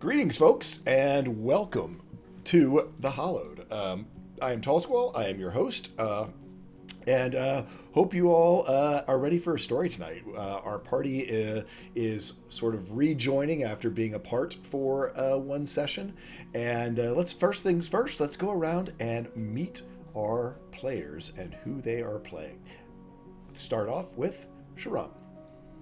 Greetings, folks, and welcome to The Hollowed. I am Tall Squall. I am your host, and hope you all are ready for a story tonight. Our party is sort of rejoining after being apart for one session, and let's first things first. Let's go around and meet our players and who they are playing. Let's start off with Sharon.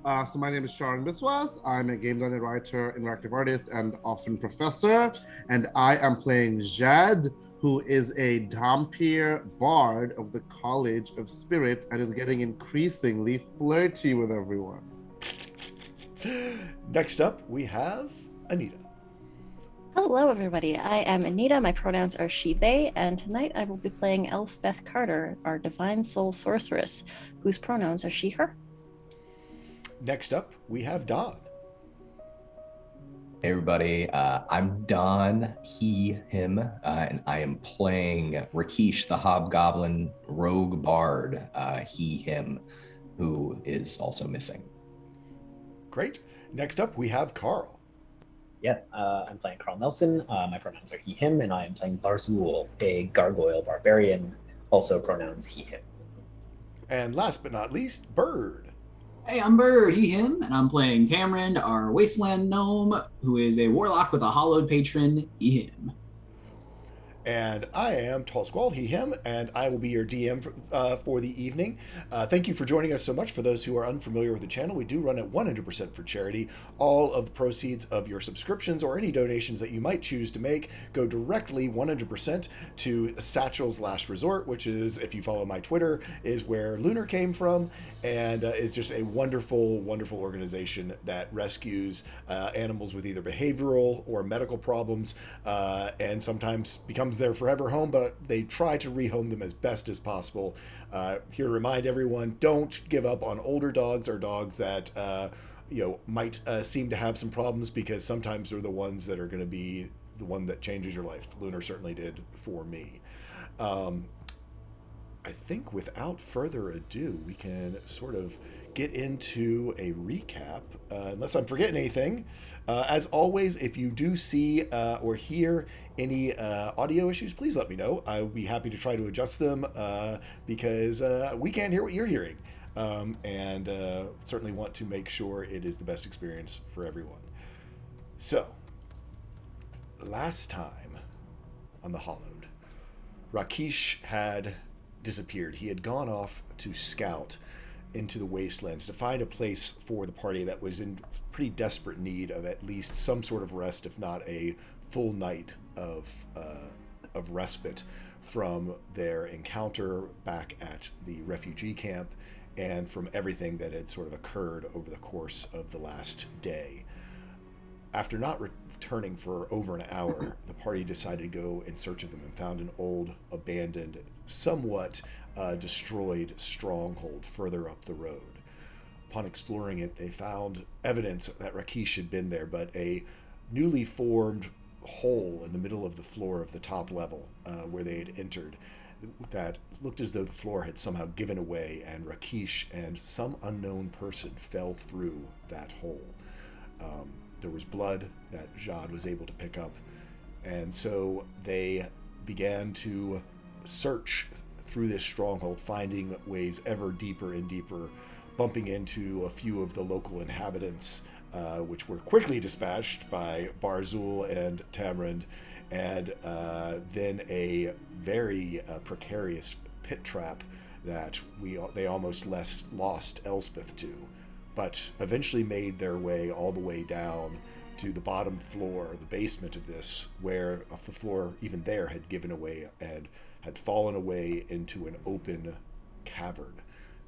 So my name is Sharon Biswas. I'm a game designer, writer, interactive artist, and often professor. And I am playing Jad, who is a Dhampir bard of the College of Spirit and is getting increasingly flirty with everyone. Next up, we have Anita. Hello, everybody. I am Anita. My pronouns are she, they, and tonight I will be playing Elspeth Carter, our divine soul sorceress, whose pronouns are she, her. Next up, we have Don. Hey everybody, I'm Don, he, him, and I am playing Rakesh, the Hobgoblin Rogue Bard, he, him, who is also missing. Great. Next up, we have Carl. Yes, I'm playing Carl Nelson. My pronouns are he, him, and I am playing Barzul, a gargoyle barbarian, also pronouns he, him. And last but not least, Bird. Hey, I'm Bird, he, him, and I'm playing Tamrind, our wasteland gnome, who is a warlock with a hollowed patron, he, him. And I am Tall Squall, he, him, and I will be your DM for the evening. Thank you for joining us so much. For those who are unfamiliar with the channel, we do run it 100% for charity. All of the proceeds of your subscriptions or any donations that you might choose to make go directly 100% to Satchel's Last Resort, which is, if you follow my Twitter, is where Lunar came from, and is just a wonderful, wonderful organization that rescues animals with either behavioral or medical problems, and sometimes becomes their forever home, but they try to rehome them as best as possible. Here to remind everyone, don't give up on older dogs or dogs that might seem to have some problems, because sometimes they're the ones that are going to be the one that changes your life. Lunar certainly did for me. I think without further ado, we can sort of get into a recap, unless I'm forgetting anything. As always, if you do see or hear any audio issues, please let me know. I would be happy to try to adjust them, because we can't hear what you're hearing. And certainly want to make sure it is the best experience for everyone. So, last time on The Hollowed, Rakesh had disappeared. He had gone off to scout into the wastelands to find a place for the party that was in pretty desperate need of at least some sort of rest, if not a full night of respite from their encounter back at the refugee camp and from everything that had sort of occurred over the course of the last day. After not returning for over an hour, the party decided to go in search of them and found an old, abandoned, somewhat destroyed stronghold further up the road. Upon exploring it, they found evidence that Rakesh had been there, but a newly formed hole in the middle of the floor of the top level where they had entered that looked as though the floor had somehow given away, and Rakesh and some unknown person fell through that hole. There was blood that Jad was able to pick up, and so they began to search through this stronghold, finding ways ever deeper and deeper, bumping into a few of the local inhabitants, which were quickly dispatched by Barzul and Tamrind, and then a very precarious pit trap that they almost lost Elspeth to, but eventually made their way all the way down to the bottom floor, the basement of this, where the floor even there had given away and had fallen away into an open cavern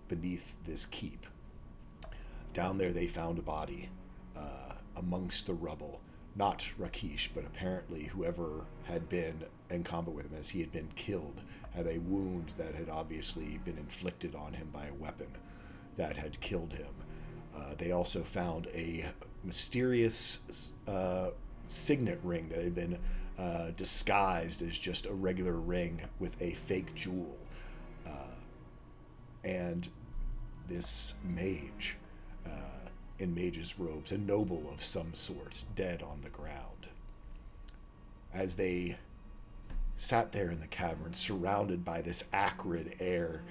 beneath this keep. Down there they found a body amongst the rubble. Not Rakesh, but apparently whoever had been in combat with him, as he had been killed, had a wound that had obviously been inflicted on him by a weapon that had killed him. They also found a mysterious signet ring that had been disguised as just a regular ring with a fake jewel. And this mage in mage's robes, a noble of some sort, dead on the ground. as they sat there in the cavern, surrounded by this acrid air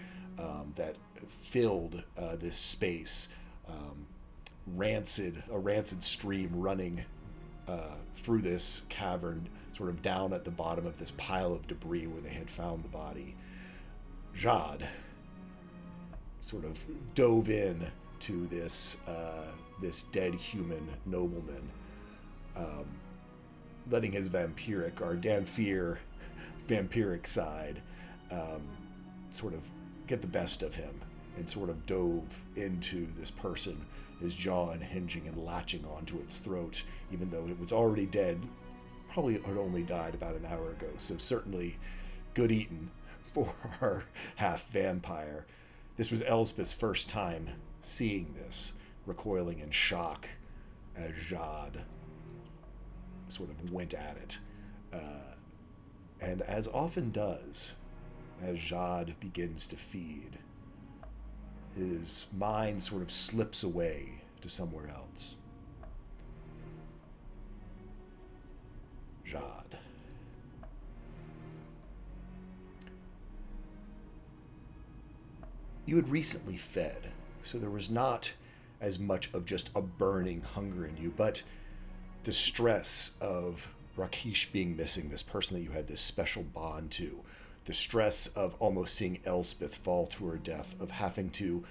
that filled this space. A rancid stream running through this cavern, sort of down at the bottom of this pile of debris where they had found the body. Jad sort of dove in to this dead human nobleman, letting his vampiric side sort of get the best of him, and sort of dove into this person, his jaw unhinging and latching onto its throat, even though it was already dead. Probably had only died about an hour ago, so certainly good eaten for our half vampire. This was Elspeth's first time seeing this, recoiling in shock as Jad sort of went at it. And as often does, as Jad begins to feed, his mind sort of slips away to somewhere else. Jad. You had recently fed, so there was not as much of just a burning hunger in you, but the stress of Rakesh being missing, this person that you had this special bond to, the stress of almost seeing Elspeth fall to her death, of having to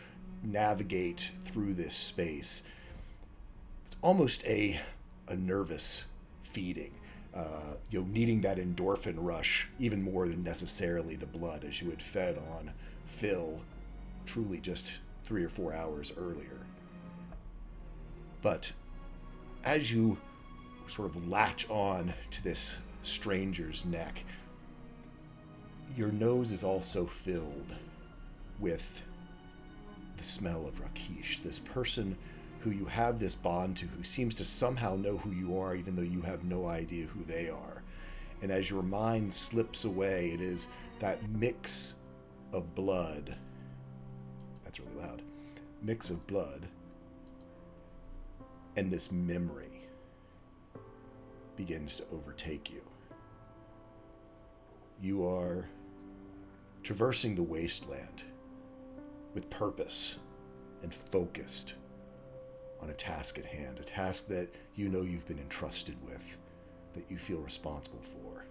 navigate through this space. It's almost a nervous feeding. Needing that endorphin rush even more than necessarily the blood, as you had fed on Phil truly just 3 or 4 hours earlier. But as you sort of latch on to this stranger's neck, your nose is also filled with the smell of Rakesh, this person who you have this bond to, who seems to somehow know who you are, even though you have no idea who they are. And as your mind slips away, it is that mix of blood. That's really loud. Mix of blood and this memory begins to overtake you. You are traversing the wasteland with purpose and focused on a task at hand, a task that you know you've been entrusted with, that you feel responsible for.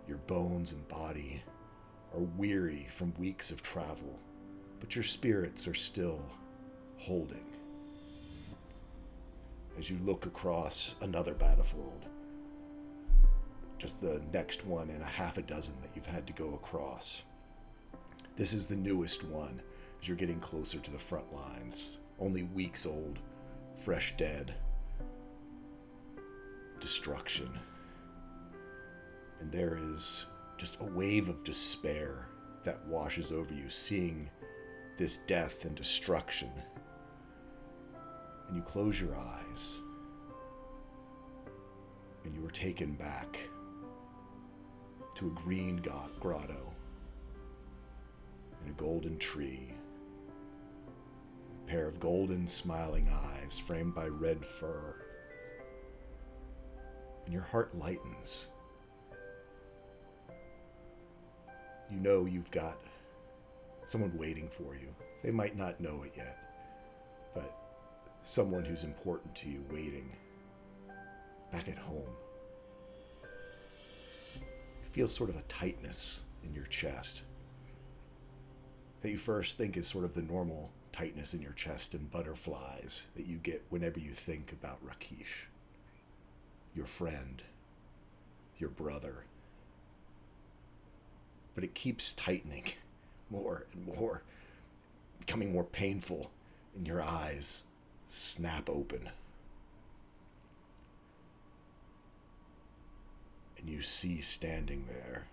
Your bones and body are weary from weeks of travel, but your spirits are still holding. As you look across another battlefield, just the next one in a half a dozen that you've had to go across. This is the newest one as you're getting closer to the front lines. Only weeks old, fresh dead, destruction. And there is just a wave of despair that washes over you, seeing this death and destruction. And you close your eyes, and you are taken back to a green grotto and a golden tree, a pair of golden smiling eyes framed by red fur, and your heart lightens. You know you've got someone waiting for you. They might not know it yet, but someone who's important to you waiting back at home. You feel sort of a tightness in your chest that you first think is sort of the normal tightness in your chest and butterflies that you get whenever you think about Rakesh, your friend, your brother. But it keeps tightening more and more, becoming more painful, and your eyes snap open. And you see standing there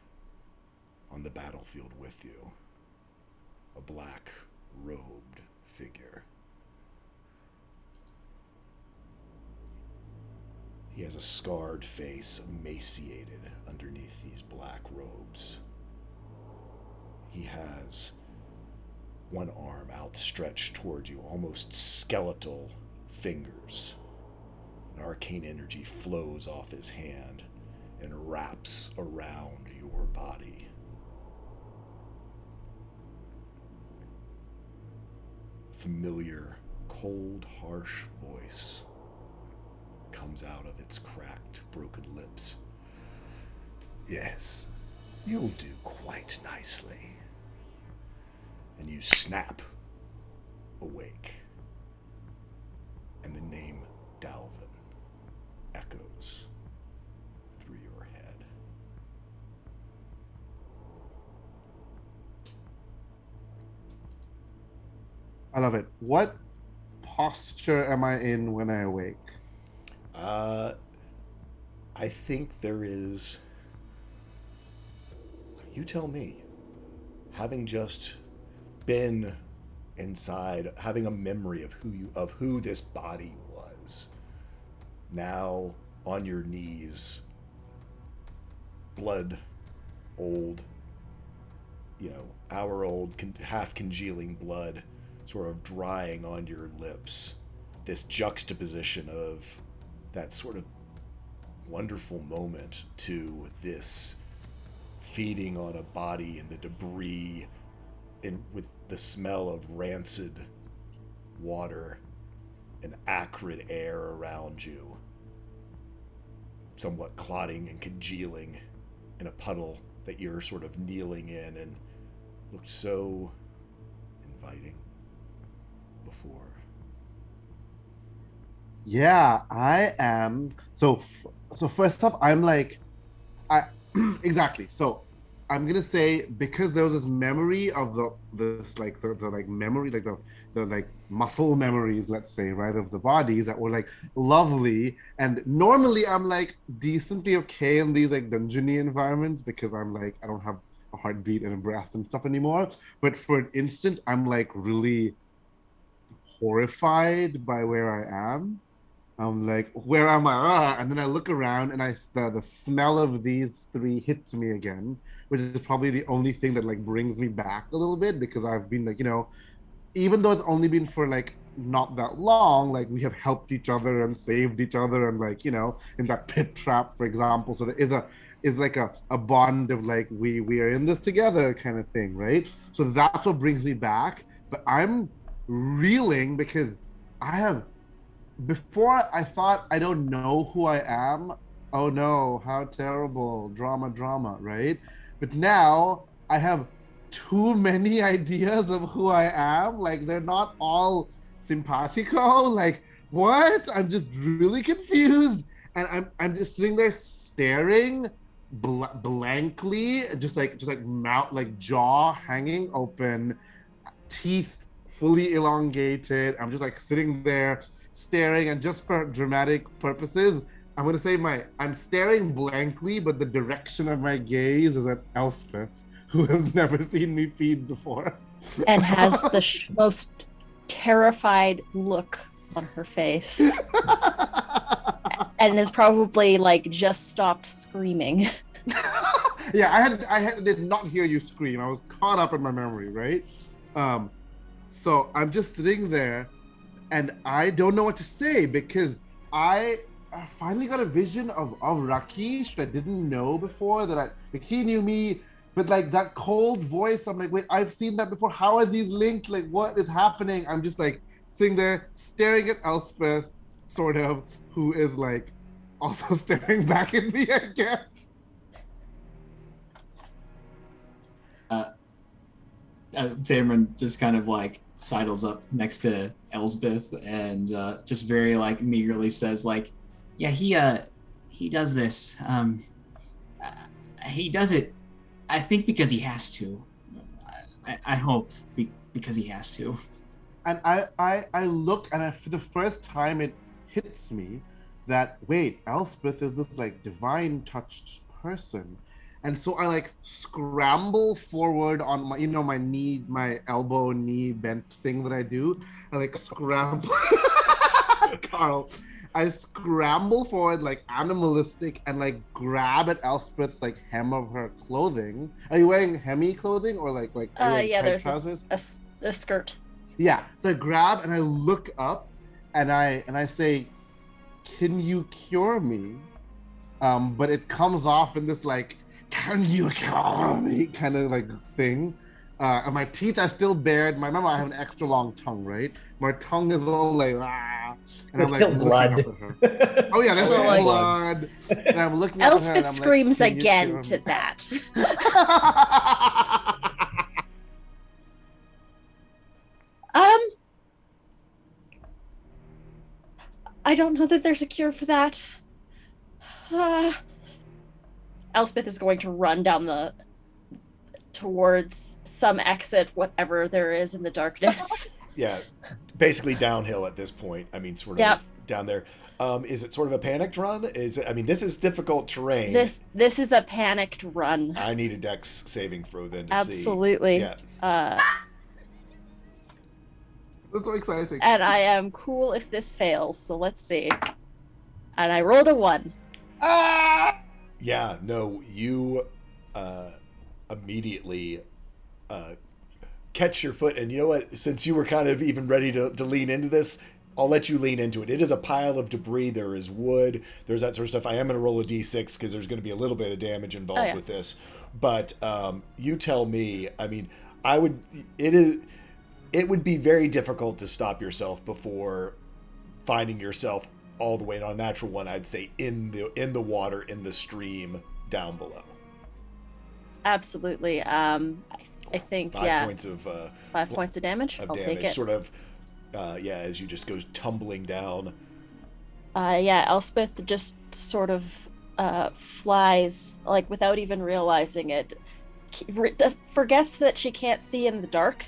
on the battlefield with you a black-robed figure. He has a scarred face, emaciated underneath these black robes. He has one arm outstretched toward you, almost skeletal fingers, and arcane energy flows off his hand and wraps around your body. Familiar, cold, harsh voice comes out of its cracked, broken lips. Yes, you'll do quite nicely. And you snap awake. And the name Dalvin echoes through your head. I love it. What posture am I in when I awake? I think there is. You tell me. Having just been inside, having a memory of who this body was. Now on your knees, blood, old, hour-old, half congealing blood, sort of drying on your lips. This juxtaposition of that sort of wonderful moment to this feeding on a body and the debris and with the smell of rancid water and acrid air around you, somewhat clotting and congealing in a puddle that you're sort of kneeling in, and looked so inviting before. Yeah, I am. So first up, I'm like, exactly. So I'm gonna say, because there was this memory of the muscle memories, let's say, right, of the bodies that were like lovely. And normally I'm like decently okay in these like dungeony environments because I'm like, I don't have a heartbeat and a breath and stuff anymore. But for an instant, I'm like really horrified by where I am. I'm like, where am I? And then I look around and the smell of these three hits me again, which is probably the only thing that like brings me back a little bit, because I've been like, even though it's only been for like not that long, like we have helped each other and saved each other and like, in that pit trap, for example. So there is like a bond of like, we are in this together kind of thing, right? So that's what brings me back. But I'm reeling because before I thought I don't know who I am. Oh no, how terrible. Drama, right? But now I have too many ideas of who I am. Like, they're not all simpatico. Like, what? I'm just really confused. And I'm just sitting there staring blankly, just like mouth, like jaw hanging open, teeth fully elongated. I'm just like sitting there staring, and just for dramatic purposes, I'm going to say I'm staring blankly, but the direction of my gaze is at Elspeth, who has never seen me feed before. And has the most terrified look on her face. And is probably like just stopped screaming. Yeah, I did not hear you scream. I was caught up in my memory, right? So I'm just sitting there, and I don't know what to say, because I finally got a vision of Rakesh that I didn't know before, like he knew me, but like that cold voice, I'm like, wait, I've seen that before. How are these linked? Like, what is happening? I'm just like sitting there staring at Elspeth, sort of, who is like also staring back at me, I guess. Tamron just kind of like sidles up next to Elsbeth and just very like meagerly says like, yeah, he does this. He does it, I think, because he has to. I hope because he has to. And I look, and for the first time it hits me that, wait, Elspeth is this like divine touched person. And so I like scramble forward on my, my knee, my elbow, knee bent thing that I do. I like scramble, Carl. I scramble forward like animalistic and like grab at Elspeth's like hem of her clothing. Are you wearing hemi clothing or like yeah, there's trousers? a skirt. Yeah. So I grab and I look up and I say, can you cure me? But it comes off in this like, can you cure me kind of like thing. And my teeth are still bared. Remember, I have an extra long tongue, right? My tongue is all like, ah. And There's I'm still like blood. looking up at her. Oh yeah, there's So, still like- blood. And I'm looking up at her. Elspeth And I'm screams like, "Can you again cure to me?" that. I don't know that there's a cure for that. Elspeth is going to run down towards some exit, whatever there is in the darkness. Yeah, basically downhill at this point. I mean, sort of Yep. down there. Is it sort of a panicked run? This is difficult terrain. This is a panicked run. I need a dex saving throw then to Absolutely. see. Yeah. That's so exciting. And I am cool if this fails, so let's see. And I rolled a 1. Yeah, no, you immediately catch your foot, and you know what? Since you were kind of even ready to lean into this, I'll let you lean into it. It is a pile of debris. There is wood. There's that sort of stuff. I am going to roll a d6 because there's going to be a little bit of damage involved with this. But you tell me. I mean, it would be very difficult to stop yourself before finding yourself all the way on a natural one. I'd say in the water, in the stream down below. Absolutely. I think 5 points of 5 points of damage. I'll take it. Sort of, as you just goes tumbling down. Elspeth just sort of flies, like without even realizing it, forgets that she can't see in the dark,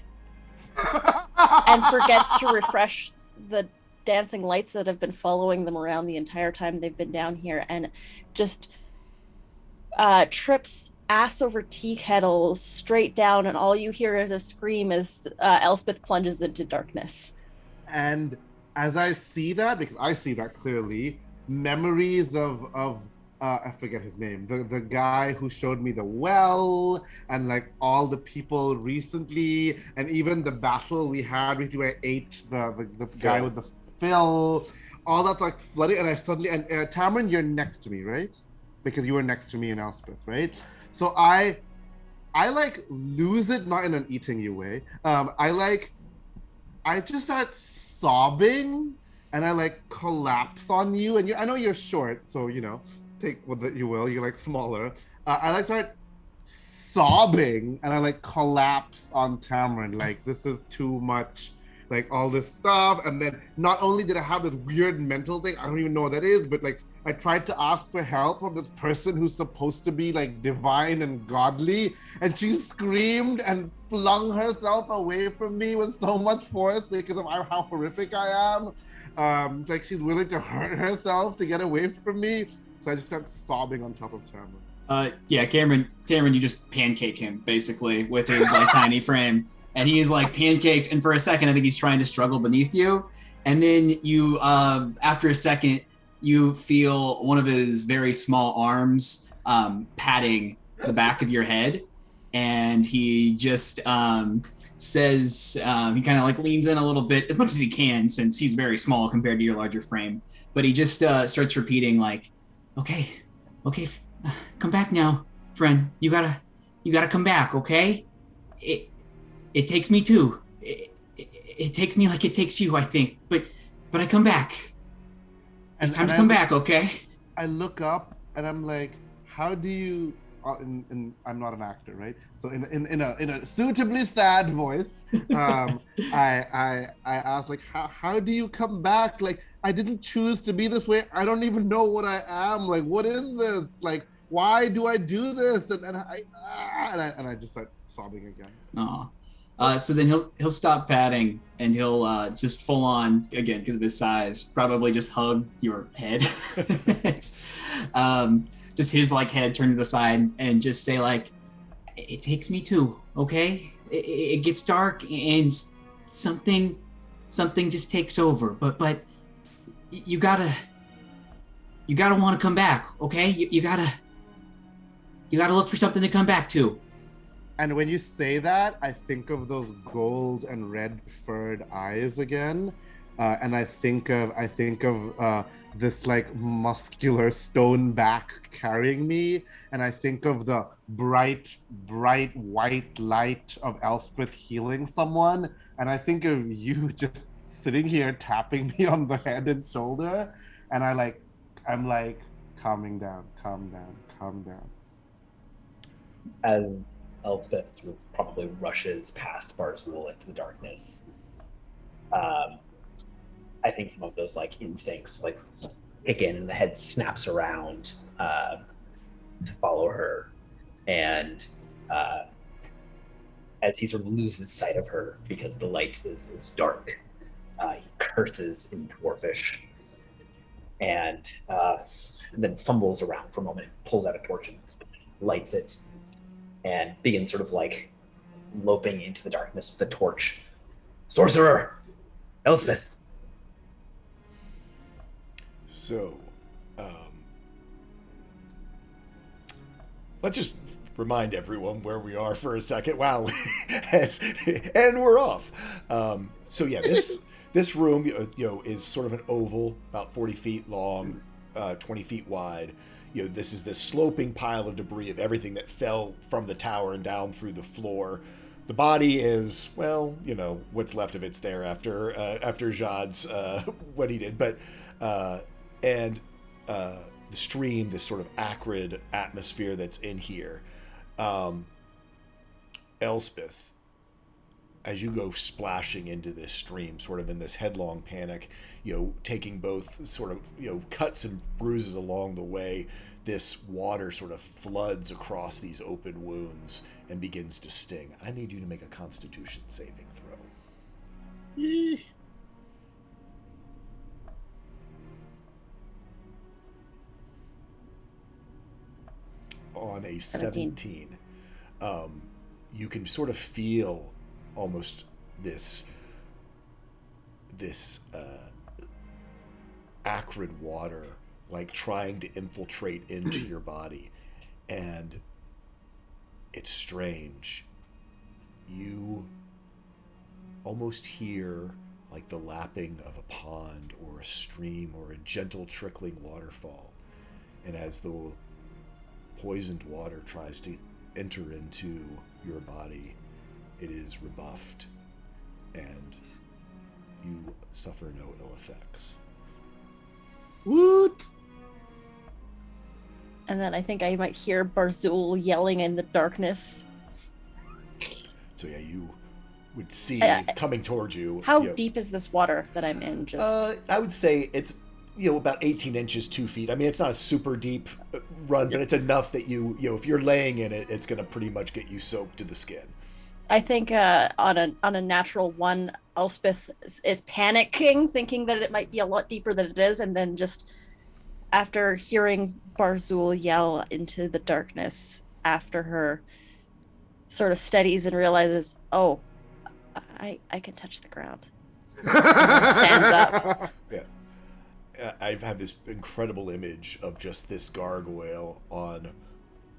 and forgets to refresh the dancing lights that have been following them around the entire time they've been down here, and just trips ass over tea kettles straight down, and all you hear is a scream as Elspeth plunges into darkness. And as I see that, because I see that clearly, memories of I forget his name, the guy who showed me the well, and like all the people recently, and even the battle we had with where I ate the guy with the fill, all that's like flooding, and I suddenly, and Tamron, you're next to me, right? Because you were next to me in Elspeth, right? So I like lose it, not in an eating you way. I just start sobbing, and I like collapse on you, and I know you're short, so you know, take what that you will. You're like smaller. I like start sobbing, and I like collapse on Tamron. Like, this is too much. Like all this stuff, and then not only did I have this weird mental thing, I don't even know what that is, but like I tried to ask for help from this person who's supposed to be like divine and godly, and she screamed and flung herself away from me with so much force because of how horrific I am. Like she's willing to hurt herself to get away from me. So I just kept sobbing on top of Tamron. Cameron, you just pancake him basically with his like tiny frame. And he is like pancaked, and for a second, I think he's trying to struggle beneath you. And then you, after a second, you feel one of his very small arms patting the back of your head. And he just says, he kind of like leans in a little bit, as much as he can, since he's very small compared to your larger frame. But he just starts repeating like, okay, come back now, friend. You gotta come back, okay? It takes me too. It takes me like it takes you, I think. But I come back. It's time to come back, okay? I look up and I'm like, how do you? And I'm not an actor, right? So in a suitably sad voice, I asked like, how do you come back? Like, I didn't choose to be this way. I don't even know what I am. Like, what is this? Like, why do I do this? And I just start sobbing again. Aw. So then he'll stop patting, and he'll just full on, again because of his size, probably just hug your head. Just his like head turned to the side, and just say like, it takes me too, okay? It gets dark and something just takes over, but you gotta want to come back, okay? You gotta look for something to come back to. And when you say that, I think of those gold and red furred eyes again. and I think of this like muscular stone back carrying me, and I think of the bright white light of Elspeth healing someone, and I think of you just sitting here tapping me on the head and shoulder, and I'm like, calming down, calm down, calm down. As Elspeth sort of probably rushes past Barzul into the darkness, I think some of those like instincts like kick in, and the head snaps around to follow her, and as he sort of loses sight of her because the light is dark, he curses in Dwarfish, and then fumbles around for a moment, pulls out a torch and lights it, and begins sort of like loping into the darkness with a torch. Sorcerer! Elspeth! So, let's just remind everyone where we are for a second. Wow, and we're off. So yeah, this room, is sort of an oval, about 40 feet long, 20 feet wide. This is this sloping pile of debris of everything that fell from the tower and down through the floor. The body is, well, what's left of it's there after Jad's what he did, but the stream, this sort of acrid atmosphere that's in here. Elspeth, as you go splashing into this stream, sort of in this headlong panic, taking both sort of, cuts and bruises along the way, this water sort of floods across these open wounds and begins to sting. I need you to make a Constitution saving throw. On a 17. You can sort of feel almost this acrid water like trying to infiltrate into your body, and it's strange. You almost hear like the lapping of a pond or a stream or a gentle trickling waterfall, and as the poisoned water tries to enter into your body, it is rebuffed, and you suffer no ill effects. Woot! And then I think I might hear Barzul yelling in the darkness. So yeah, you would see coming towards you. How deep is this water that I'm in? I would say it's about 18 inches, 2 feet. I mean, it's not a super deep run, but it's enough that if you're laying in it, it's going to pretty much get you soaked to the skin. I think on a natural one, Elspeth is panicking, thinking that it might be a lot deeper than it is, and then just after hearing Barzul yell into the darkness after her, sort of steadies and realizes, oh, I can touch the ground. And then stands up. Yeah. I've had this incredible image of just this gargoyle on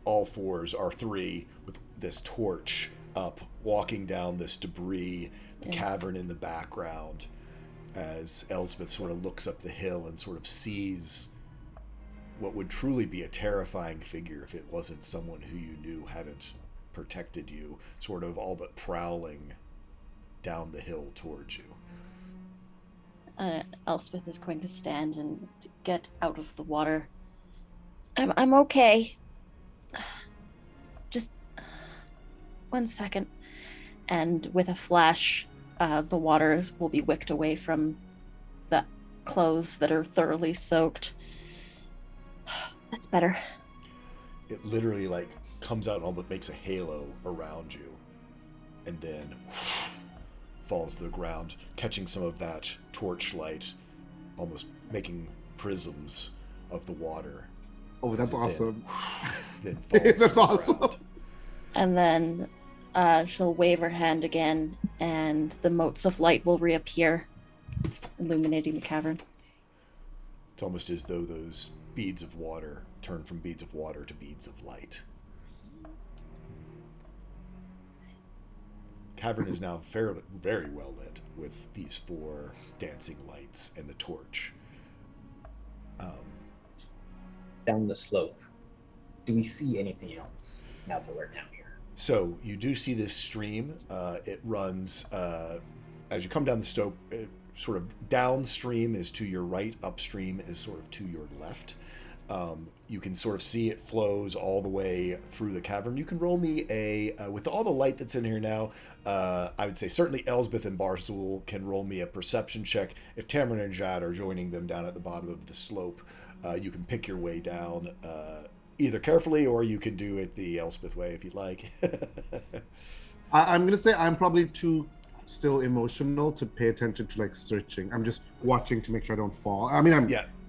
all fours, R3, with this torch up, walking down this debris, the cavern in the background, as Elspeth sort of looks up the hill and sort of sees what would truly be a terrifying figure if it wasn't someone who you knew hadn't protected you, sort of all but prowling down the hill towards you. Elspeth is going to stand and get out of the water. I'm okay. Just 1 second. And with a flash, the waters will be wicked away from the clothes that are thoroughly soaked. That's better. It literally comes out and all but makes a halo around you, and then falls to the ground, catching some of that torchlight, almost making prisms of the water. Oh, that's awesome. Then falls that's to the awesome. ground. And then she'll wave her hand again, and the motes of light will reappear, illuminating the cavern. It's almost as though those beads of water turn from beads of water to beads of light. cavern is now very well lit with these 4 dancing lights and the torch. Down the slope, do we see anything else now that we're down here? So you do see this stream. It runs as you come down the slope. Sort of downstream is to your right, upstream is sort of to your left. You can sort of see it flows all the way through the cavern. You can roll me with all the light that's in here now, I would say certainly Elsbeth and Barzool can roll me a perception check. If Tamron and Jad are joining them down at the bottom of the slope, you can pick your way down either carefully, or you can do it the Elspeth way if you'd like. I'm going to say I'm probably too still emotional to pay attention to like searching. I'm just watching to make sure I don't fall. I mean,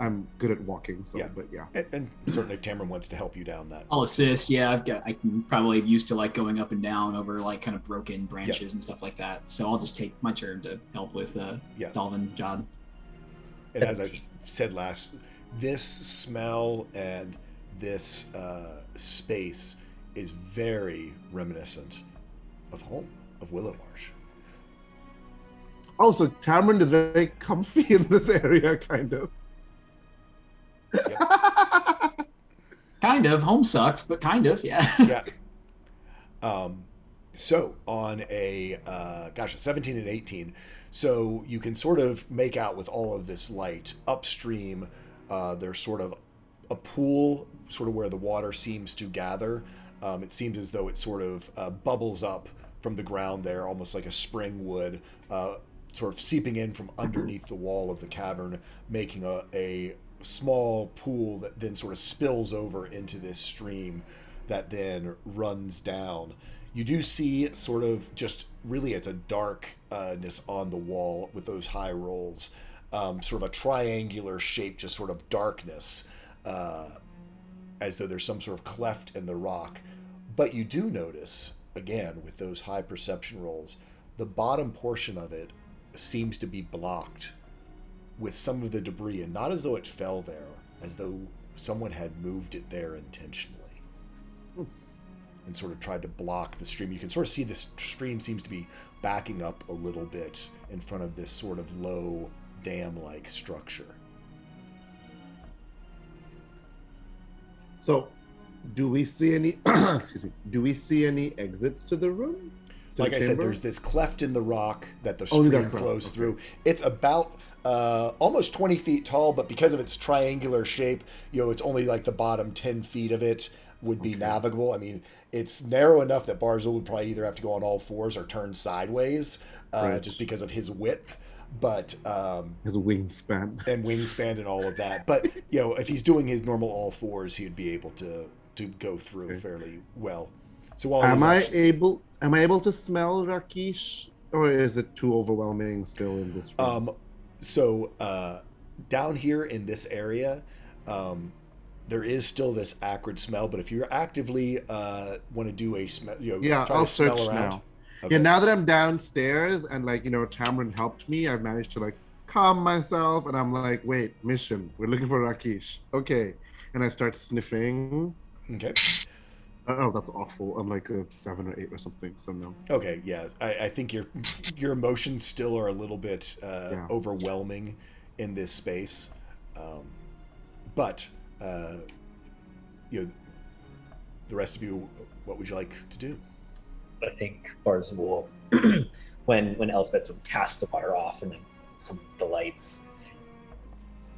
I'm good at walking, so but yeah. And certainly if Tamron wants to help you down that. I'll assist. Yeah, I'm probably used to like going up and down over like kind of broken branches and stuff like that. So I'll just take my turn to help with Dalvin, Jod. And as I said last, this smell and this space is very reminiscent of home, of Willowmarsh. Also, Tamron is very comfy in this area, kind of. Yep. Kind of. Home sucked, but kind of, yeah. Yeah. So on a 17 and 18, so you can sort of make out with all of this light upstream. There's sort of a pool, sort of where the water seems to gather. It seems as though it sort of bubbles up from the ground there, almost like a spring would, sort of seeping in from underneath the wall of the cavern, making a small pool that then sort of spills over into this stream that then runs down. You do see sort of just really it's a darkness on the wall with those high rolls, sort of a triangular shape, just sort of darkness, as though there's some sort of cleft in the rock. But you do notice, again, with those high perception rolls, the bottom portion of it seems to be blocked with some of the debris, and not as though it fell there, as though someone had moved it there intentionally and sort of tried to block the stream. You can sort of see this stream seems to be backing up a little bit in front of this sort of low dam-like structure. So, do we see any excuse me, do we see any exits to the room? Like I said, there's this cleft in the rock that the stream flows through. It's about almost 20 feet tall, but because of its triangular shape, it's only like the bottom 10 feet of it would be navigable. I mean, it's narrow enough that Barzul would probably either have to go on all fours or turn sideways, just because of his width. But his wingspan and all of that. But if he's doing his normal all fours, he'd be able to go through fairly well. So while am I able to smell Rakesh, or is it too overwhelming still in this room? So down here in this area, there is still this acrid smell. But if you actively want to do a smell, try I'll to smell search around. now. Okay. Yeah, now that I'm downstairs and Tamron helped me, I've managed to calm myself, and I'm like, wait, mission, we're looking for Rakesh. Okay, and I start sniffing. Okay. Oh, that's awful. I'm like a 7 or 8 or something. So no. Okay, yeah. I think your emotions still are a little bit overwhelming in this space, but the rest of you, what would you like to do? I think Barzul, when Elspeth sort of casts the fire off and then summons the lights,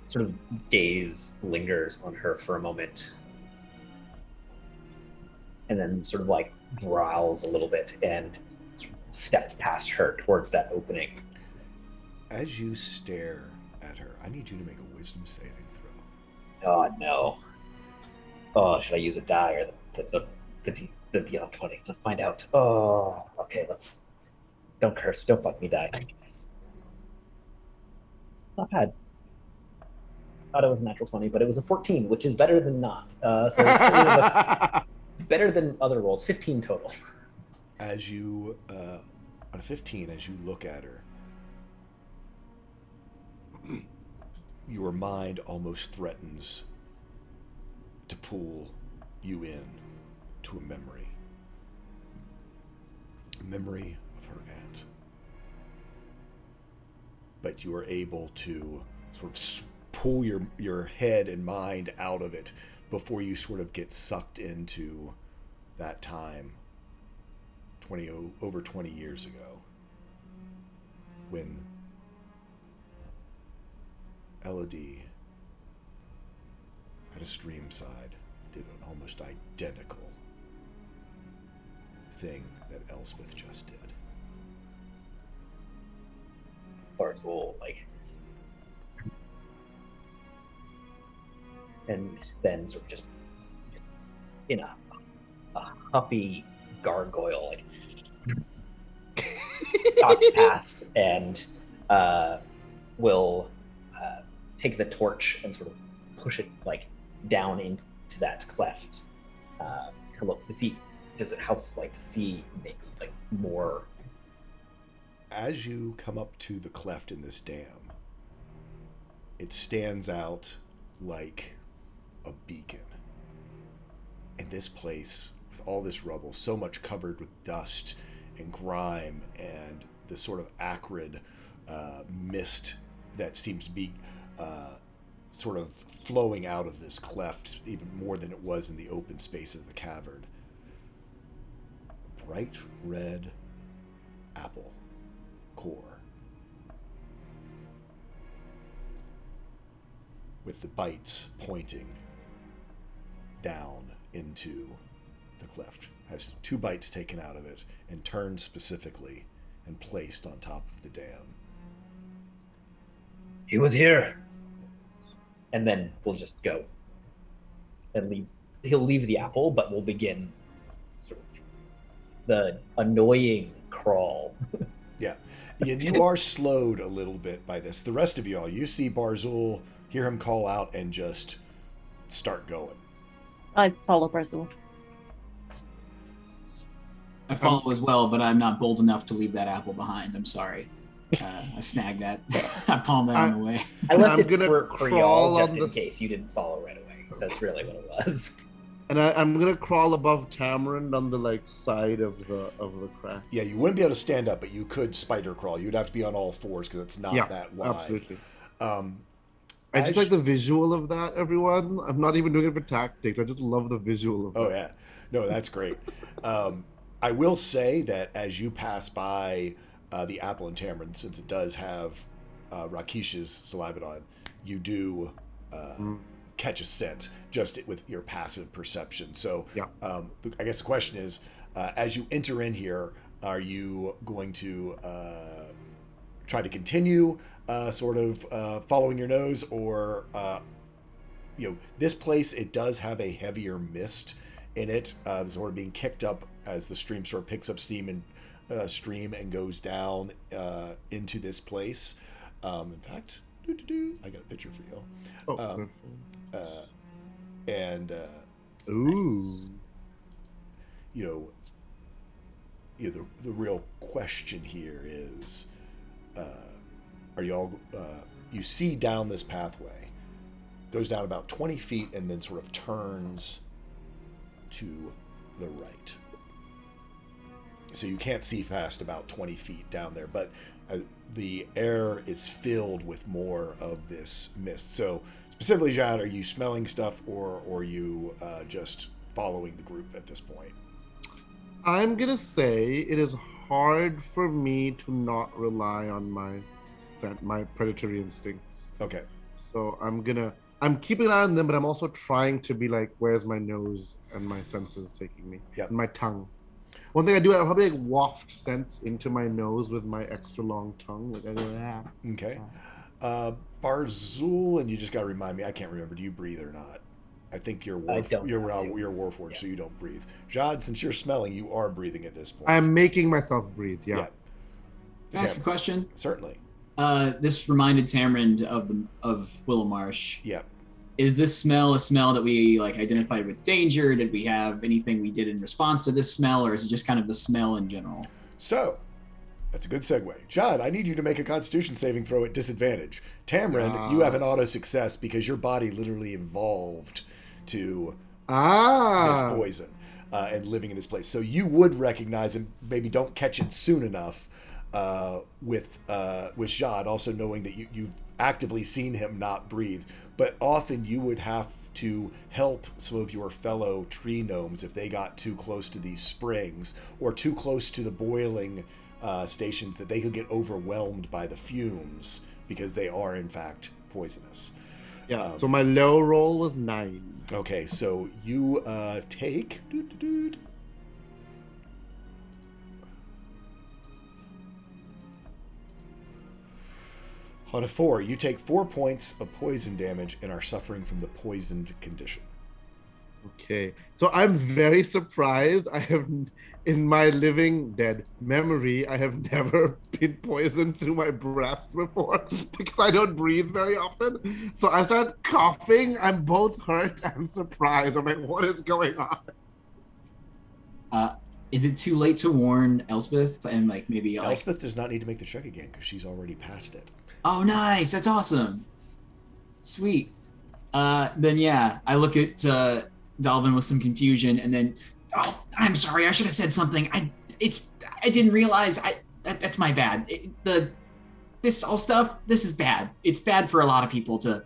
sort of gaze lingers on her for a moment, and then sort of growls a little bit and sort of steps past her towards that opening. As you stare at her, I need you to make a wisdom saving throw. Oh no. Oh, should I use a die or the beyond 20? Let's find out. Oh, okay, don't curse, don't fuck me, die. Not bad. Thought it was a natural 20, but it was a 14, which is better than not. So better than other rolls. 15 total. As you, on a 15, as you look at her, your mind almost threatens to pull you in to a memory. A memory of her aunt. But you are able to sort of pull your head and mind out of it before you sort of get sucked into that time over 20 years ago when Elodie at a stream side did an almost identical thing that Elspeth just did. Barzul, and then sort of just in a huffy gargoyle, talks past and will take the torch and sort of push it down into that cleft to look to see, does it help see maybe more. As you come up to the cleft in this dam, it stands out like a beacon. And this place, with all this rubble, so much covered with dust and grime and this sort of acrid mist that seems to be sort of flowing out of this cleft even more than it was in the open space of the cavern. A bright red apple core with the bites pointing down into the cleft. Has 2 bites taken out of it and turned specifically and placed on top of the dam. He was here. And then we'll just go and leave. He'll leave the apple, but we'll begin sort of the annoying crawl. Yeah. You are slowed a little bit by this. The rest of y'all, you see Barzul, hear him call out, and just start going. I follow Barzul. I follow as well, but I'm not bold enough to leave that apple behind. I'm sorry. I snagged that. I palmed that on the way. I left I'm it gonna for y'all just on in case you didn't follow right away. That's really what it was. And I'm gonna crawl above Tamarind on the side of the crack. Yeah, you wouldn't be able to stand up, but you could spider crawl. You'd have to be on all fours because it's not that wide. Absolutely. I just like the visual of that, everyone. I'm not even doing it for tactics. I just love the visual of that. Oh, yeah. No, that's great. I will say that as you pass by the apple and tamarind, since it does have Rakish's saliva on, you do catch a scent just with your passive perception. So I guess the question is, as you enter in here, are you going to try to continue sort of following your nose, or this place, it does have a heavier mist in it, sort of being kicked up as the stream sort of picks up steam and stream and goes down into this place. In fact, I got a picture for you. And ooh, the real question here is, are y'all? You see down this pathway, goes down about 20 feet, and then sort of turns to the right. So you can't see past about 20 feet down there, but the air is filled with more of this mist. So specifically, Jad, are you smelling stuff, or are you just following the group at this point? I'm gonna say it is hard for me to not rely on my predatory instincts. Okay. So I'm keeping an eye on them, but I'm also trying to be like, where's my nose and my senses taking me? Yep. And my tongue. One thing I do, I'll probably waft scents into my nose with my extra long tongue. Like I go, Okay. Barzul, and you just got to remind me, I can't remember, do you breathe or not? I think you're Warforged, so you don't breathe. Jad, since you're smelling, you are breathing at this point. I'm making myself breathe, yeah. Can I ask a question? Certainly. This reminded Tamarind of Willow Marsh. Yeah. Is this smell a smell that we identified with danger? Did we have anything we did in response to this smell, or is it just kind of the smell in general? So, that's a good segue. Jad, I need you to make a Constitution saving throw at disadvantage. Tamarind, you have an auto success because your body literally evolved to this poison. and living in this place. So you would recognize and maybe don't catch it soon enough with Jad, also knowing that you've actively seen him not breathe. But often you would have to help some of your fellow tree gnomes if they got too close to these springs or too close to the boiling stations, that they could get overwhelmed by the fumes because they are in fact poisonous. Yeah, so my low roll was 9. Okay, so you take... On a 4, you take 4 points of poison damage and are suffering from the poisoned condition. Okay, so I'm very surprised. I have, in my living dead memory, I have never been poisoned through my breath before because I don't breathe very often. So I start coughing. I'm both hurt and surprised. I'm like, what is going on? Is it too late to warn Elspeth and like maybe like... Elspeth does not need to make the check again because she's already passed it. Oh, nice! That's awesome. Sweet. Then yeah, I look at Dalvin with some confusion, and then, oh, I'm sorry, I should have said something. I didn't realize. That's my bad. This is bad. It's bad for a lot of people to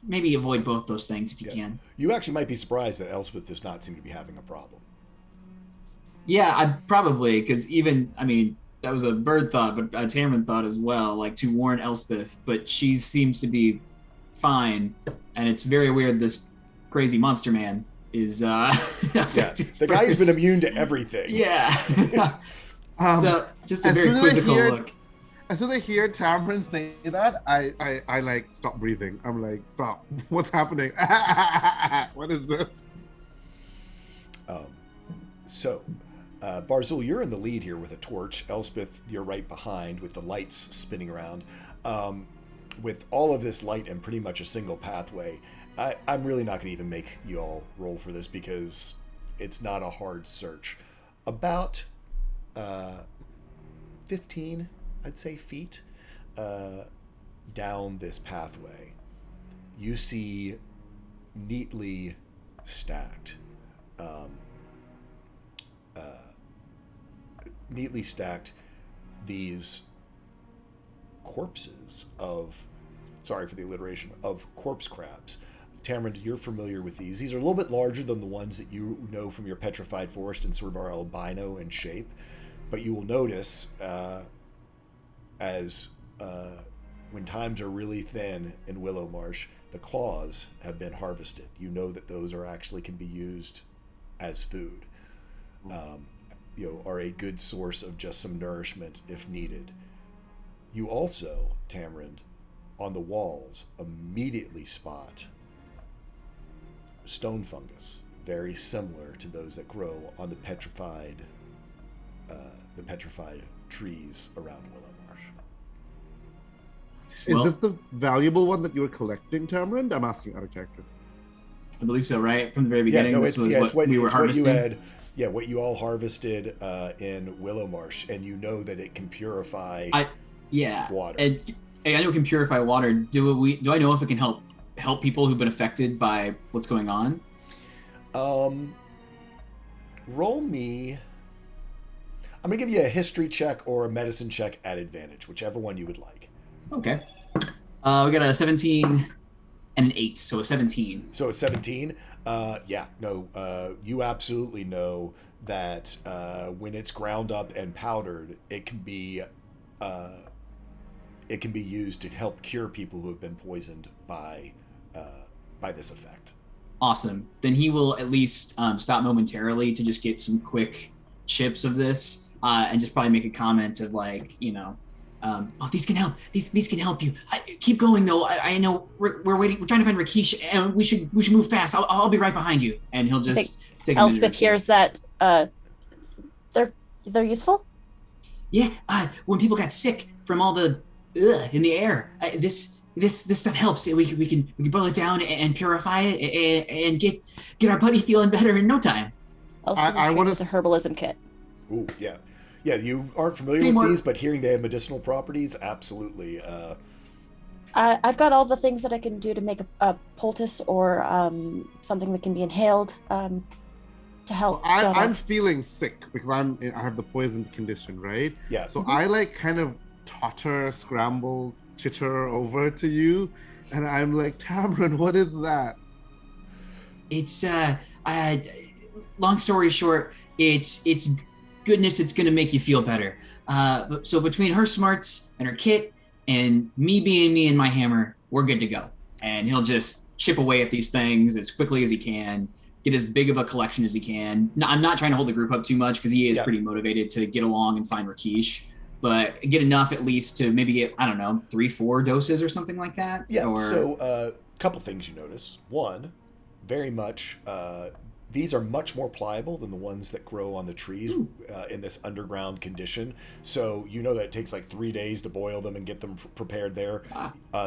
maybe avoid both those things if you can. You actually might be surprised that Elspeth does not seem to be having a problem. Yeah, I probably, because that was a bird thought, but a Tamron thought as well, like to warn Elspeth, but she seems to be fine, and it's very weird this crazy monster man is the guy who's been immune to everything. Yeah. So just a very quizzical look. As soon as I hear Tamron say that, I like stop breathing. I'm like, stop. What's happening? What is this? Barzul, you're in the lead here with a torch. Elspeth, you're right behind with the lights spinning around. With all of this light and pretty much a single pathway, I'm really not going to even make you all roll for this because it's not a hard search. About 15, I'd say, feet down this pathway, you see neatly stacked these corpses of, sorry for the alliteration, of corpse crabs. Tamron, you're familiar with these. These are a little bit larger than the ones that you know from your petrified forest and sort of are albino in shape. But you will notice when times are really thin in Willow Marsh, the claws have been harvested. You know that those can be used as food. Are a good source of just some nourishment if needed. You also, Tamron, on the walls, immediately spot stone fungus, very similar to those that grow on the petrified trees around Willow Marsh. Is this the valuable one that you were collecting, Tamron? I'm asking out of character. I believe so, right? From the very beginning, this was what we were harvesting. What you all harvested in Willow Marsh, and you know that it can purify water. And I know it can purify water. Do I know if it can help people who've been affected by what's going on? Roll me. I'm gonna give you a history check or a medicine check at advantage, whichever one you would like. Okay. We got a 17 and an 8, so a 17. So a 17. You absolutely know that when it's ground up and powdered, it can be used to help cure people who have been poisoned by this effect. Awesome. Then he will at least stop momentarily to just get some quick chips of this, and just probably make a comment of like, these can help. These can help you. Keep going though. I know we're waiting. We're trying to find Rakesh, and we should move fast. I'll be right behind you. And he'll just take. Elspeth hears that they're useful. Yeah. When people got sick from all the in the air, this stuff helps. We can boil it down and purify it and get our buddy feeling better in no time. I want the herbalism kit. Ooh, yeah. Yeah, you aren't familiar with these, but hearing they have medicinal properties, absolutely. I've got all the things that I can do to make a poultice or something that can be inhaled to help. I'm feeling sick because I have the poisoned condition, right? Yeah. So I like kind of totter, scramble, chitter over to you, and I'm like, Tamron, what is that? It's long story short, it's goodness. It's gonna make you feel better. So between her smarts and her kit, and me being me and my hammer, we're good to go. And he'll just chip away at these things as quickly as he can, get as big of a collection as he can. No, I'm not trying to hold the group up too much because he is pretty motivated to get along and find Rakeesh, but get enough at least to maybe get, I don't know, 3-4 doses or something like that. Yeah. So a couple things you notice. One, very much these are much more pliable than the ones that grow on the trees in this underground condition. So you know that it takes like 3 days to boil them and get them prepared there.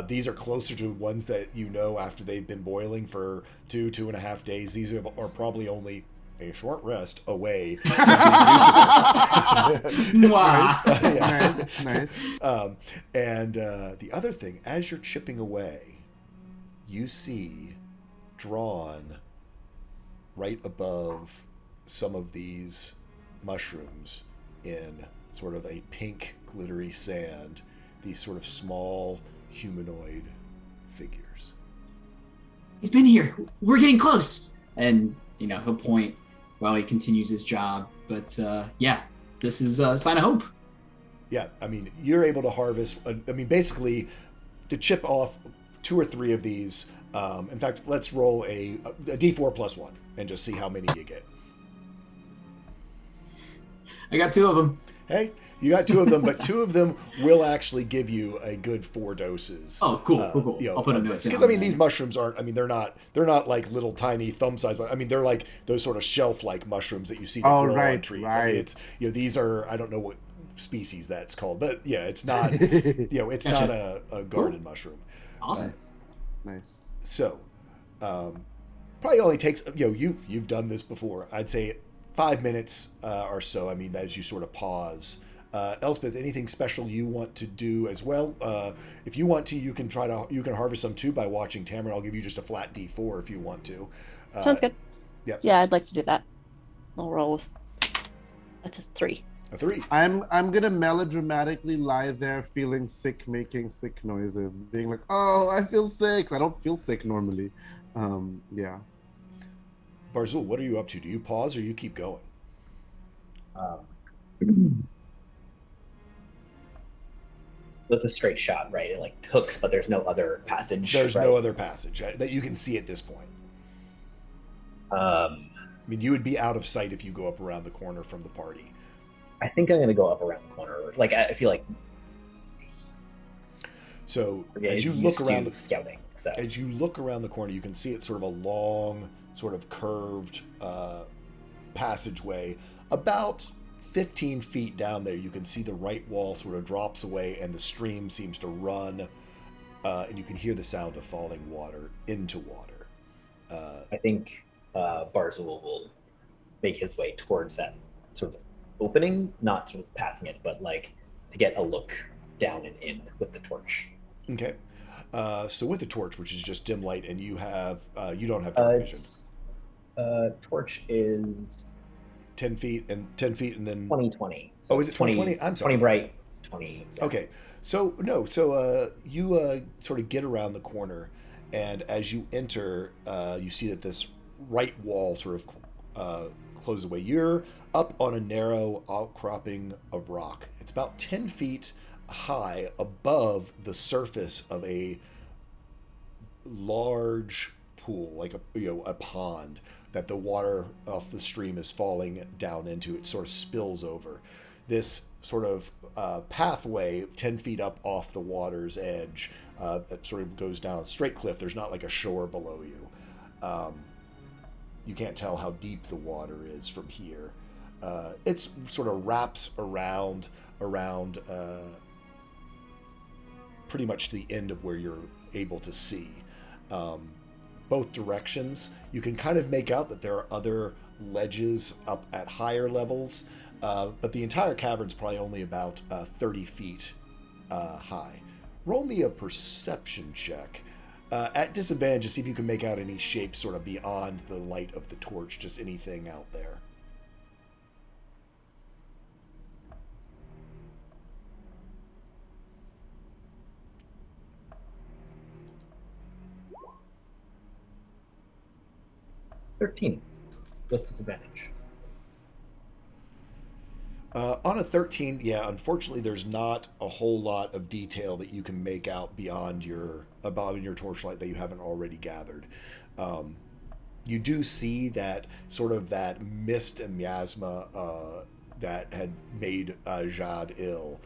These are closer to ones that you know after they've been boiling for 2.5 days. These are probably only a short rest away from being usable. Wow. Nice. And the other thing, as you're chipping away, you see drawn right above some of these mushrooms in sort of a pink glittery sand, these sort of small humanoid figures. He's been here. We're getting close. And, he'll point while he continues his job. But yeah, this is a sign of hope. Yeah, I mean, you're able to harvest, basically to chip off 2 or 3 of these. In fact, let's roll a D4 plus 1 and just see how many you get. I got 2 of them. Hey, you got 2 of them, but 2 of them will actually give you a good 4 doses. Oh, cool. I'll put a note down. Because these mushrooms aren't. They're not like little tiny thumb size. But they're like those sort of shelf-like mushrooms that you see that grow on trees. Right. It's these are, I don't know what species that's called, but yeah, it's not it's not a garden mushroom. Awesome. Nice. So, probably only takes you've done this before. I'd say 5 minutes or so. As you sort of pause. Elspeth, anything special you want to do as well? If you want to, you can harvest some too by watching Tamara. I'll give you just a flat D4 if you want to. Sounds good. Yep. Yeah, I'd like to do that. I'll roll with. That's a 3. A 3. I'm gonna melodramatically lie there feeling sick, making sick noises, being like, oh, I feel sick. I don't feel sick normally. Yeah. Barzul, what are you up to? Do you pause or you keep going? It's a straight shot, right? It hooks, but there's no other passage. There's no other passage that you can see at this point. You would be out of sight if you go up around the corner from the party. I think I'm going to go up around the corner. I feel like. So as you look around scouting, as you look around the corner, you can see it's sort of a long, sort of curved passageway. About 15 feet down there, you can see the right wall sort of drops away, and the stream seems to run, and you can hear the sound of falling water into water. I think Barzul will make his way towards that sort of opening, not sort of passing it, but to get a look down and in with the torch. Okay. So with the torch, which is just dim light, and you don't have dark vision. Torch is 10 feet and then 20. So is it 20? I'm sorry. 20 bright, 20. Yeah. Okay. So no. So you sort of get around the corner, and as you enter, you see that this right wall sort of closes away. You're up on a narrow outcropping of rock. It's about 10 feet high above the surface of a large pool, like a pond that the water off the stream is falling down into. It sort of spills over. This sort of pathway 10 feet up off the water's edge that sort of goes down a straight cliff. There's not like a shore below you. You can't tell how deep the water is from here. It's sort of wraps around pretty much to the end of where you're able to see. Both directions, you can kind of make out that there are other ledges up at higher levels, but the entire cavern's probably only about 30 feet high. roll me a perception check. At disadvantage, to see if you can make out any shapes sort of beyond the light of the torch, just anything out there. $13 with disadvantage. On a 13, yeah, unfortunately, there's not a whole lot of detail that you can make out beyond your torchlight that you haven't already gathered. You do see that sort of that mist and miasma that had made Jad ill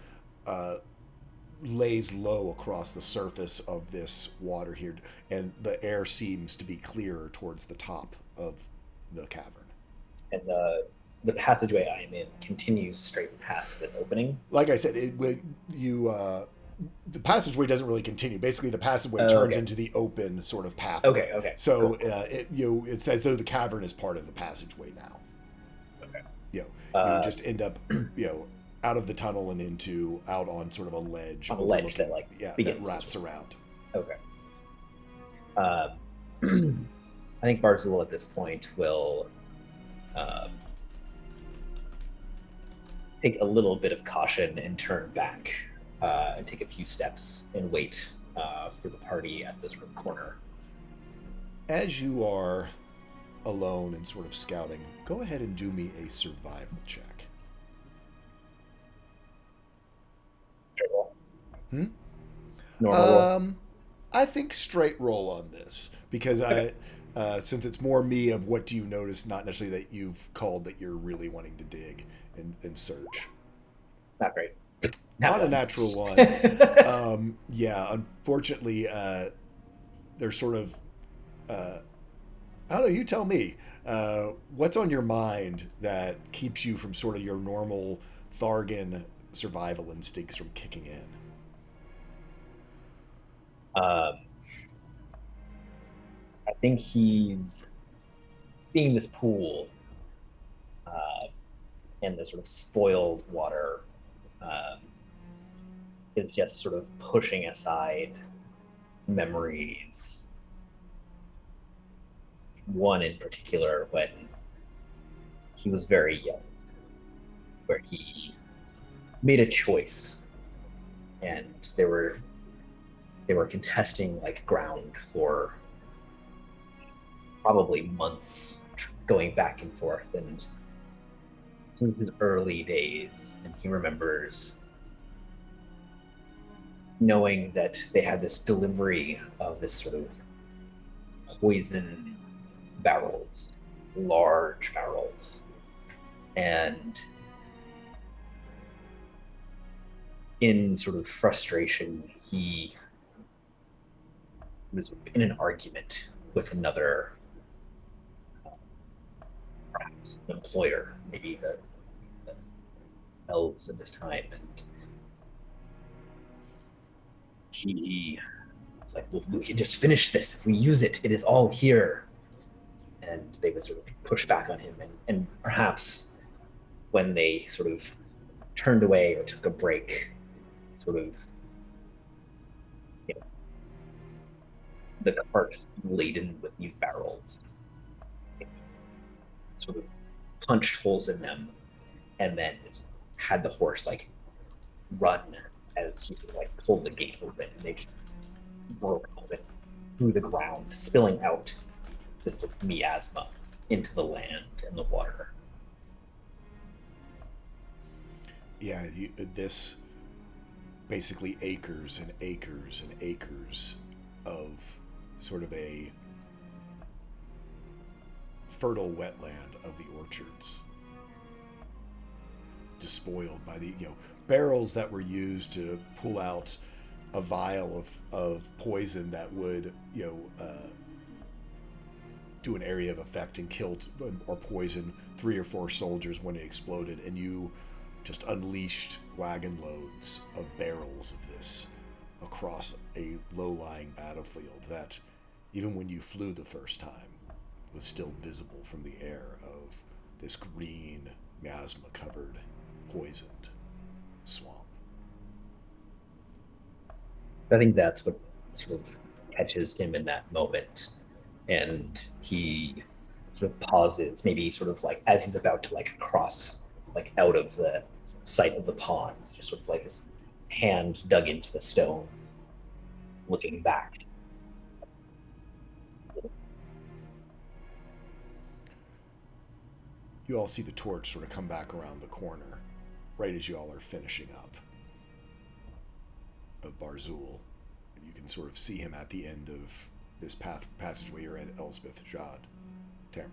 lays low across the surface of this water here, and the air seems to be clearer towards the top of the cavern. And the passageway I am in continues straight past this opening. Like I said, the passageway doesn't really continue. Basically, the passageway turns into the open sort of pathway. Okay. So cool. It's as though the cavern is part of the passageway now. Okay. You just end up out of the tunnel and out on sort of a ledge. On a ledge that begins that wraps around. Okay. I think Barzul at this point will take a little bit of caution and turn back and take a few steps and wait for the party at this corner. As you are alone and sort of scouting, go ahead and do me a survival check. Normal roll. I think straight roll on this because since it's more me of what do you notice, not necessarily that you've called that you're really wanting to dig and search. Not great. Not a natural one. Unfortunately, they're sort of. I don't know. You tell me. What's on your mind that keeps you from sort of your normal Thargan survival instincts from kicking in? I think he's seeing this pool and the sort of spoiled water is just sort of pushing aside memories. One in particular when he was very young, where he made a choice and they were contesting ground for probably months, going back and forth, and since his early days, and he remembers knowing that they had this delivery of this sort of poison barrels, large barrels, and in sort of frustration, he was in an argument with another, perhaps an employer, maybe the elves at this time, and he was like, well, we can just finish this. If we use it, it is all here. And they would sort of push back on him, and perhaps when they sort of turned away or took a break, sort of the cart laden with these barrels sort of punched holes in them and then had the horse run as he sort of pulled the gate open, and they just broke open through the ground, spilling out this sort of miasma into the land and the water. Yeah, this basically acres and acres and acres of sort of a fertile wetland of the orchards, despoiled by the barrels that were used to pull out a vial of poison that would do an area of effect and killed or poisoned 3 or 4 soldiers when it exploded, and you just unleashed wagon loads of barrels of this across a low-lying battlefield that, even when you flew the first time, was still visible from the air of this green, miasma-covered, poisoned swamp. I think that's what sort of catches him in that moment, and he sort of pauses, maybe sort of like as he's about to like cross like out of the sight of the pond, just sort of like his hand dug into the stone, looking back. You all see the torch sort of come back around the corner, right as you all are finishing up of Barzul. You can sort of see him at the end of this passageway you're at, Elspeth, Jad, Tamron.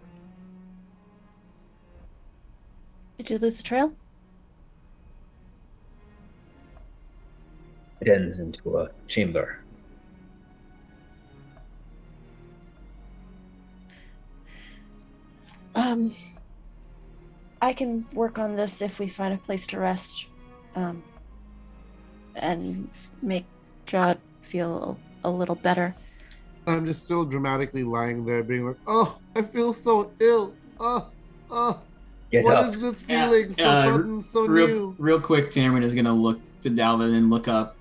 Did you lose the trail? It ends into a chamber. I can work on this if we find a place to rest, and make Jad feel a little better. I'm just still dramatically lying there, being like, "Oh, I feel so ill. Oh, Get what up. is this feeling? So sudden, so new." Real quick, Tamron is gonna look to Dalvin and look up,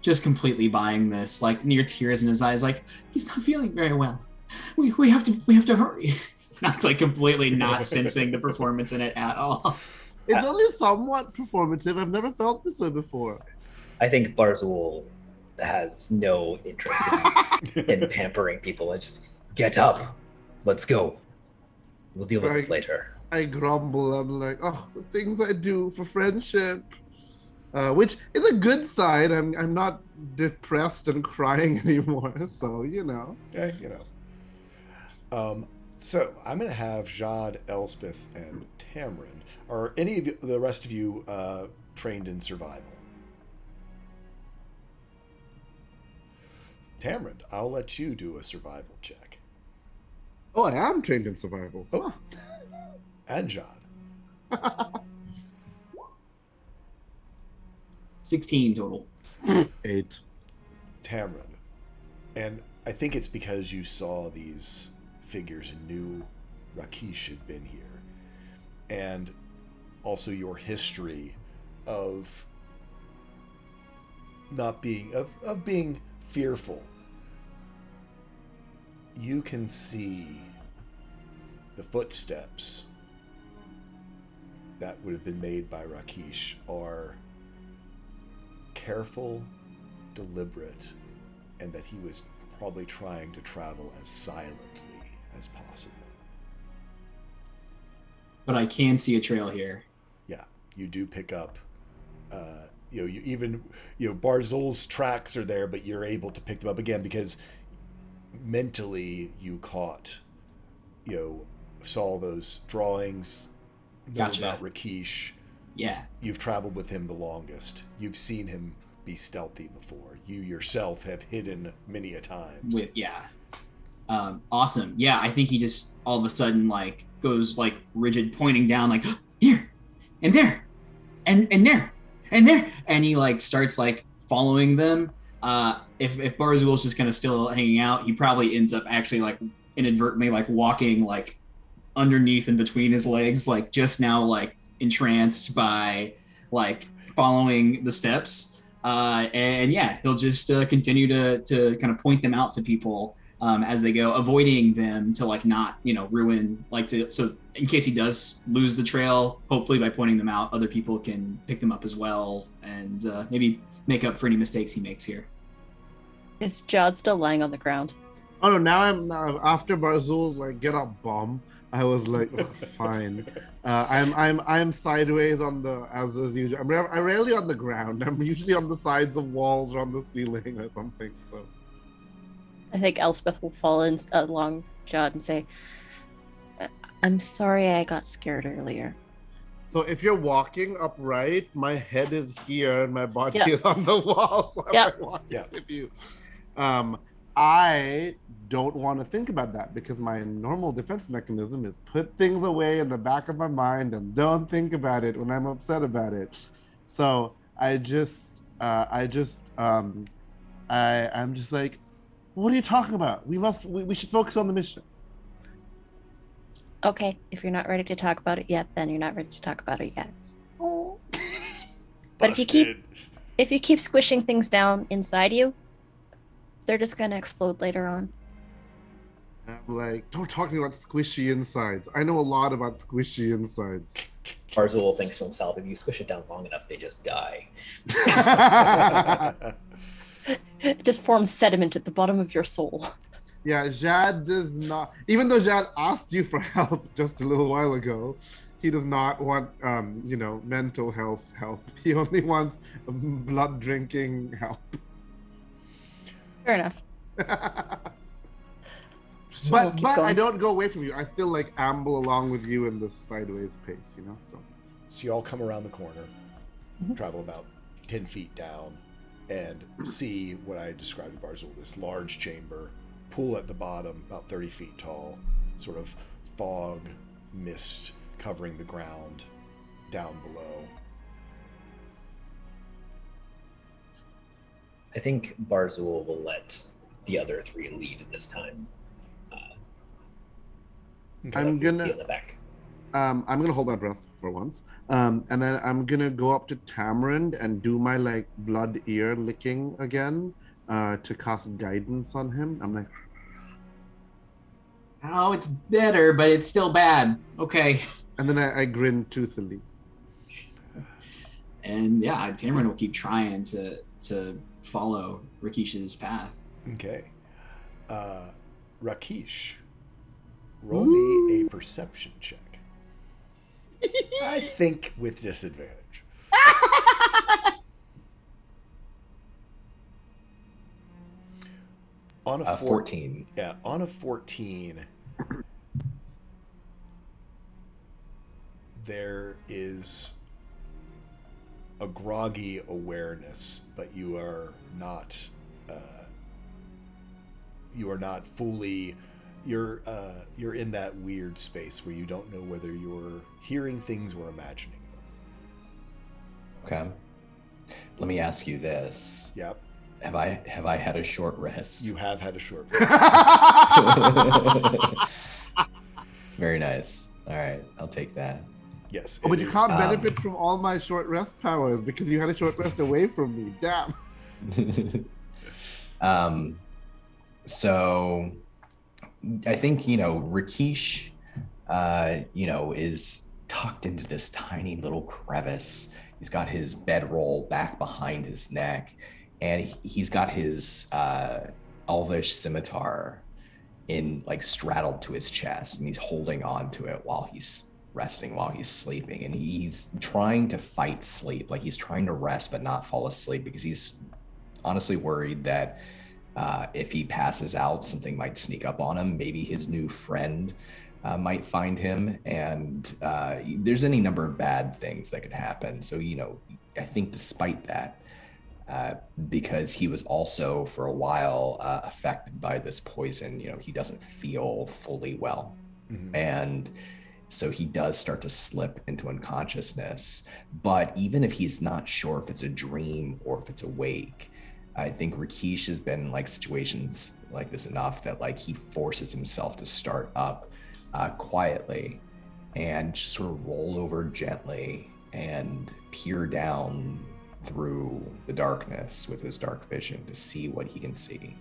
just completely buying this, like near tears in his eyes, like he's not feeling very well. We have to hurry. Not like completely not sensing the performance in it at all. It's only somewhat performative. I've never felt this way before. I think Barzul has no interest in pampering people. It's just get up, let's go. We'll deal with this later. I grumble. I'm like, "Oh, the things I do for friendship," which is a good sign. I'm not depressed and crying anymore. So Yeah, So I'm going to have Jad, Elspeth, and Tamron. Are any of the rest of you trained in survival? Tamron, I'll let you do a survival check. Oh, I am trained in survival. Oh. And Jad. 16 total. 8. Tamron. And I think it's because you saw these figures and knew Rakesh had been here. And also your history of not being, of being fearful. You can see the footsteps that would have been made by Rakesh are careful, deliberate, and that he was probably trying to travel as silently as possible. But I can see a trail here. Yeah, you do pick up. Barzul's tracks are there, but you're able to pick them up again because mentally you caught, saw those drawings. Gotcha. About Rakesh. Yeah. You've traveled with him the longest. You've seen him be stealthy before. You yourself have hidden many a times. Awesome. Yeah, I think he just all of a sudden like goes like rigid, pointing down like here and there and there and there, and he like starts like following them. If Barzul's just kind of still hanging out, he probably ends up actually like inadvertently like walking like underneath and between his legs, like just now like entranced by like following the steps. And yeah, he'll just continue to kind of point them out to people as they go, avoiding them to like not ruin so in case he does lose the trail, hopefully by pointing them out, other people can pick them up as well and maybe make up for any mistakes he makes here. Is Jad still lying on the ground? Oh no! Now after Barzul's like get up bomb. I was like, oh, fine. I'm sideways on the as usual. I'm rarely on the ground. I'm usually on the sides of walls or on the ceiling or something. So I think Elspeth will fall in along Jad and say, "I'm sorry, I got scared earlier." So if you're walking upright, my head is here and my body is on the wall. So I'm walking with you. I don't want to think about that because my normal defense mechanism is put things away in the back of my mind and don't think about it when I'm upset about it. So I'm just like, what are you talking about? We should focus on the mission. Okay, if you're not ready to talk about it yet, then you're not ready to talk about it yet. Oh. But if you keep squishing things down inside you, They're just gonna explode later on. I'm like, don't talk to me about squishy insides. I know a lot about squishy insides. Barzul thinks to himself, if you squish it down long enough, they just die. It just forms sediment at the bottom of your soul. Yeah, Jad does not. Even though Jad asked you for help just a little while ago, he does not want, mental health help. He only wants blood drinking help. Fair enough. But keep going. I don't go away from you. I still like amble along with you in this sideways pace, So you all come around the corner, Mhm. travel about 10 feet down, and see what I described to Barzul, this large chamber, pool at the bottom, about 30 feet tall, sort of fog, mist covering the ground down below. I think Barzul will let the other three lead this time. I'm gonna be in the back. I'm gonna hold my breath for once, and then I'm gonna go up to Tamarind and do my like blood ear licking again, to cast guidance on him. I'm like, Oh, it's better, but it's still bad. Okay. and then I grin toothily. And yeah, Tamarind will keep trying to follow Rakish's path. Okay. Rakish, roll me a perception check. I think with disadvantage. On a 14. Yeah, on a 14, there is a groggy awareness, but you are not fully. You're in that weird space where you don't know whether you're hearing things or imagining them. Okay. Let me ask you this. Yep. Have I had a short rest? You have had a short rest. Very nice. All right, I'll take that. Yes. Oh, but you is- can't benefit from all my short rest powers because you had a short rest away from me. Damn. So I think, Rakish, is tucked into this tiny little crevice. He's got his bedroll back behind his neck, and he's got his elvish scimitar straddled to his chest, and he's holding on to it while he's resting, while he's sleeping. And he's trying to fight sleep. Like, he's trying to rest but not fall asleep, because he's honestly worried that if he passes out, something might sneak up on him. Maybe his new friend might find him, and there's any number of bad things that could happen. So, I think despite that, because he was also for a while affected by this poison, he doesn't feel fully well. Mhm. And so he does start to slip into unconsciousness. But even if he's not sure if it's a dream or if it's awake, I think Rakish has been in situations like this enough that he forces himself to start up quietly and just sort of roll over gently and peer down through the darkness with his dark vision to see what he can see.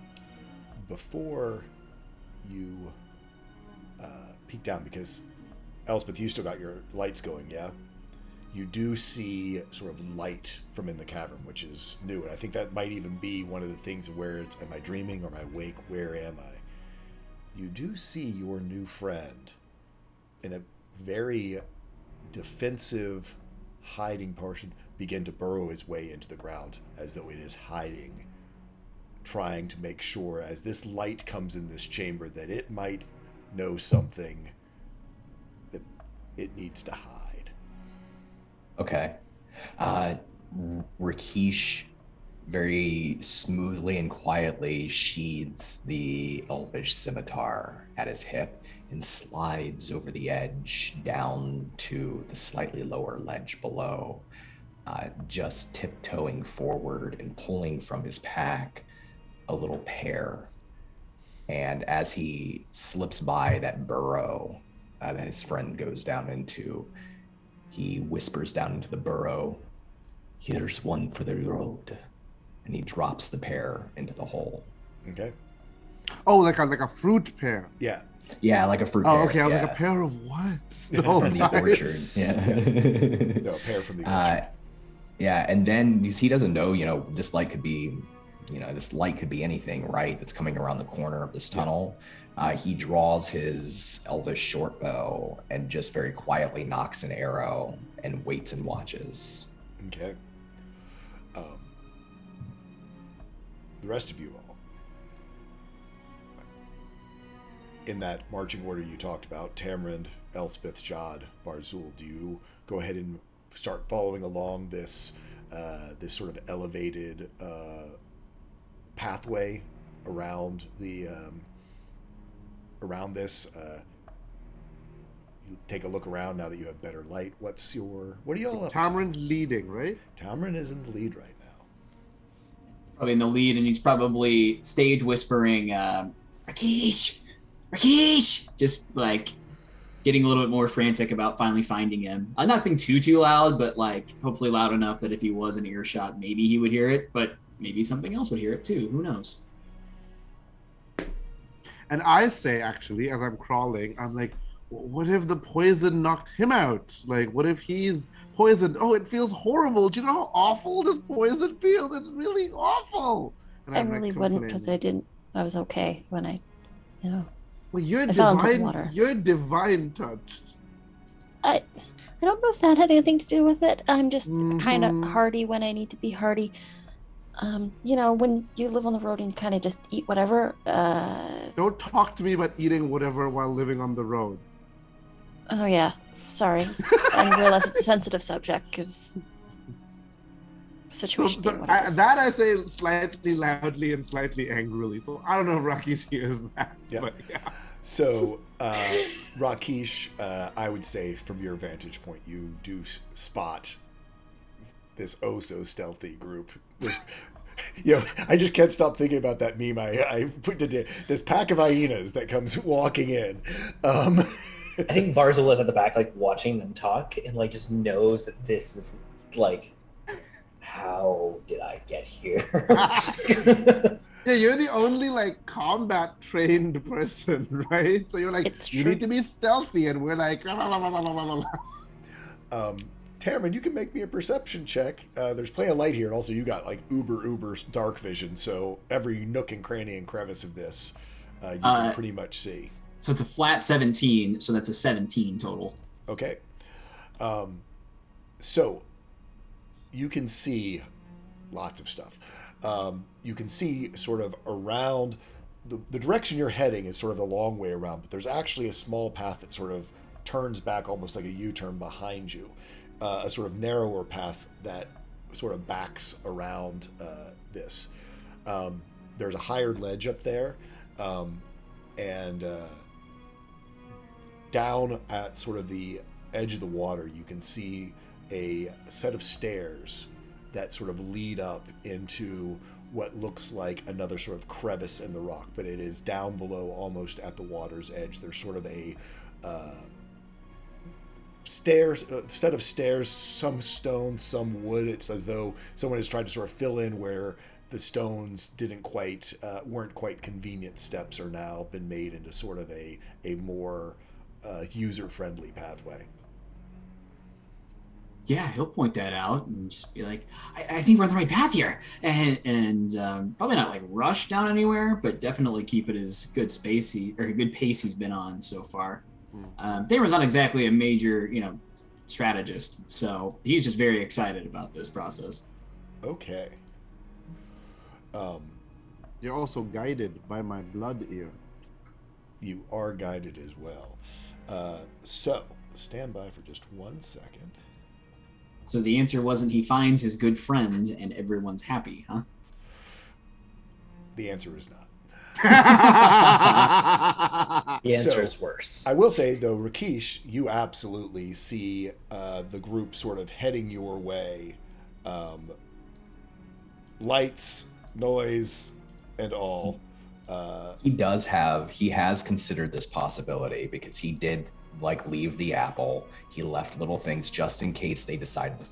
Before you peek down, because Elspeth, you still got your lights going, yeah? You do see sort of light from in the cavern, which is new. And I think that might even be one of the things where it's, am I dreaming or am I awake? Where am I? You do see your new friend in a very defensive hiding portion begin to burrow his way into the ground as though it is hiding, trying to make sure as this light comes in this chamber that it might know something that it needs to hide. Okay. Rakish very smoothly and quietly sheathes the elvish scimitar at his hip and slides over the edge down to the slightly lower ledge below, just tiptoeing forward and pulling from his pack a little pear. And as he slips by that burrow that his friend goes down into, he whispers down into the burrow, "Here's one for the road." And he drops the pear into the hole. Okay. Oh, like a fruit pear. Yeah. Yeah, like a fruit Oh, pear. okay. I was yeah. like, a pear of what? From the orchard. Yeah. No, pear from the Uh, orchard. Yeah, and then he doesn't know, this light could be, this light could be anything, right? That's coming around the corner of this tunnel. He draws his elvish short bow and just very quietly knocks an arrow and waits and watches. Okay. The rest of you all, in that marching order you talked about, Tamrind, Elspeth, Jad, Barzul, do you go ahead and start following along this this sort of elevated pathway around the around this? You take a look around now that you have better light. What are y'all up Tamrin's leading, right? to? Tamrind is in the lead right now. Probably in the lead, and he's probably stage whispering, Rakesh, Rakesh, just like getting a little bit more frantic about finally finding him. Not being too loud, but like hopefully loud enough that if he was in earshot, maybe he would hear it, but maybe something else would hear it too. Who knows? And I say, actually, as I'm crawling, I'm like, what if the poison knocked him out? Like, what if he's poisoned? Oh, it feels horrible. Do you know how awful this poison feels? It's really awful. And I I'm, really like, wouldn't, because complaining. I was okay when I. Well, you're I fell into the divine. water. You're divine touched. I don't know if that had anything to do with it. I'm just kind of Mhm. hardy when I need to be hardy. When you live on the road and you kind of just eat whatever. Don't talk to me about eating whatever while living on the road. Oh yeah, sorry. I realize it's a sensitive subject because situation. being what it is. That I say slightly loudly and slightly angrily. So I don't know if Rakesh hears that. Yeah. But yeah. So, Rakesh, I would say from your vantage point, you do spot this so stealthy group. I just can't stop thinking about that meme I put today. This pack of hyenas that comes walking in. I think Barzul is at the back, like watching them talk, and like just knows that this is like, how did I get here? Yeah, you're the only like combat trained person, right? So you're like, It's you true. need to be stealthy, and we're like, Tamrind, you can make me a perception check. There's plenty of light here, and also you got like uber dark vision, so every nook and cranny and crevice of this, you can pretty much see. So it's a flat 17, so that's a 17 total. Okay. So you can see lots of stuff. You can see sort of around the direction you're heading is sort of the long way around, but there's actually a small path that sort of turns back almost like a U-turn behind you. A sort of narrower path that sort of backs around this. There's a higher ledge up there, and down at sort of the edge of the water, you can see a set of stairs that sort of lead up into what looks like another sort of crevice in the rock, but it is down below, almost at the water's edge. There's sort of a set of stairs, some stone, some wood. It's as though someone has tried to sort of fill in where the stones weren't quite convenient steps, are now been made into sort of a more user-friendly pathway. Yeah, he'll point that out and just be like, I think we're on the right path here. And probably not like rush down anywhere, but definitely keep it as good good pace he's been on so far. Damer's not exactly a major, strategist, so he's just very excited about this process. Okay. you're also guided by my blood ear. You are guided as well. So, stand by for just 1 second. So the answer wasn't he finds his good friend and everyone's happy, huh? The answer is not. The answer So, is worse. I will say, though, Rakesh, you absolutely see the group sort of heading your way. Lights, noise, and all. He has considered this possibility because he did leave the apple. He left little things just in case they decided to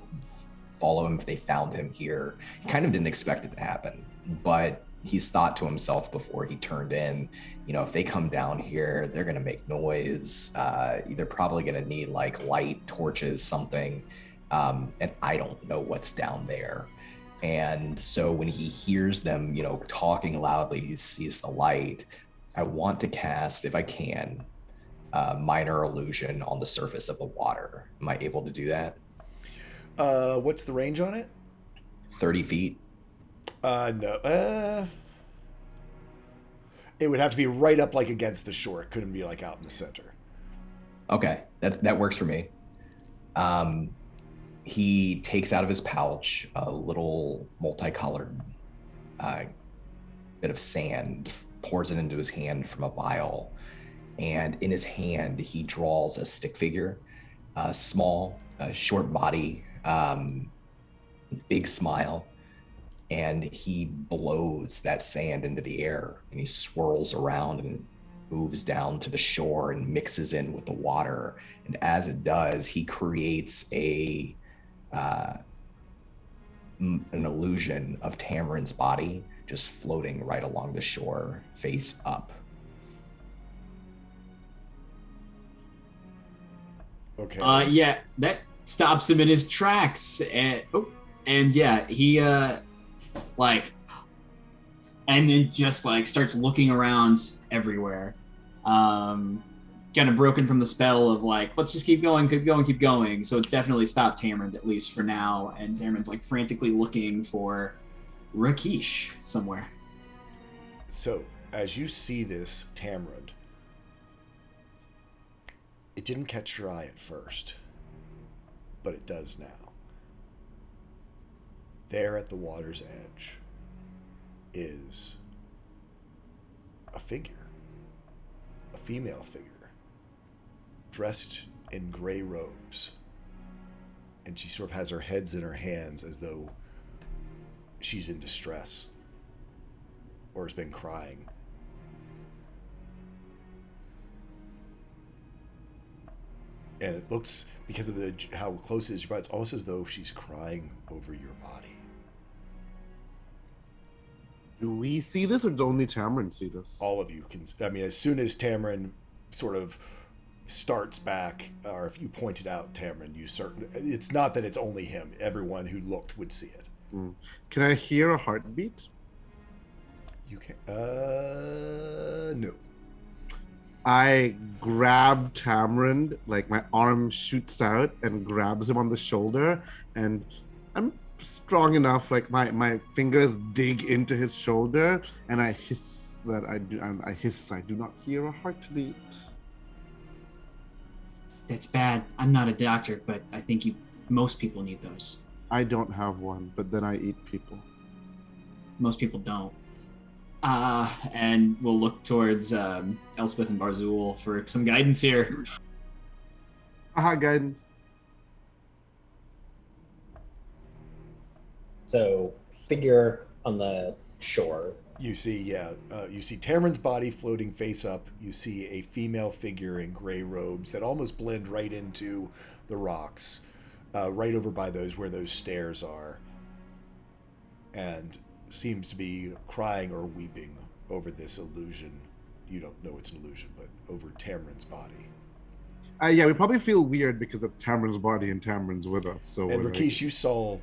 follow him if they found him here. He kind of didn't expect it to happen, but he's thought to himself before he turned in, if they come down here, they're going to make noise. They're probably going to need like light, torches, something. And I don't know what's down there. And so when he hears them, talking loudly, he sees the light. I want to cast, if I can, minor illusion on the surface of the water. Am I able to do that? What's the range on it? 30 feet. No. It would have to be right up like against the shore. It couldn't be like out in the center. Okay, that works for me. He takes out of his pouch a little multicolored bit of sand, pours it into his hand from a vial, and in his hand he draws a stick figure, small, short body, big smile, and he blows that sand into the air, and he swirls around and moves down to the shore and mixes in with the water. And as it does, he creates an illusion of Tamarin's body just floating right along the shore, face up. Okay. Yeah, that stops him in his tracks, and yeah, he and then just like starts looking around everywhere, kind of broken from the spell of like, let's just keep going. So it's definitely stopped Tamarin, at least for now, and Tamarin's like frantically looking for Rakeesh somewhere. So as you see this Tamarin, it didn't catch your eye at first, but it does now. There at the water's edge is a figure, a female figure, dressed in gray robes. And she sort of has her heads in her hands as though she's in distress or has been crying. And it looks, because of how close it is to your body, it's almost as though she's crying over your body. Do we see this, or does only Tamarin see this? All of you can. I mean, as soon as Tamarin sort of starts back, or if you point it out, Tamarin, it's not that it's only him. Everyone who looked would see it. Can I hear a heartbeat? You can. No. I grab Tamarin, like my arm shoots out and grabs him on the shoulder, and I'm strong enough, like my fingers dig into his shoulder, and I hiss that I do not hear a heartbeat. That's bad. I'm not a doctor, but I think most people need those. I don't have one, but then I eat people. Most people don't. And we'll look towards Elspeth and Barzul for some guidance here. Guidance. So, figure on the shore. You see, you see Tamarin's body floating face up. You see a female figure in gray robes that almost blend right into the rocks, right over by where those stairs are, and seems to be crying or weeping over this illusion. You don't know it's an illusion, but over Tamarin's body. Yeah, we probably feel weird because it's Tamarin's body and Tamarin's with us. So, and Rakeesh, you saw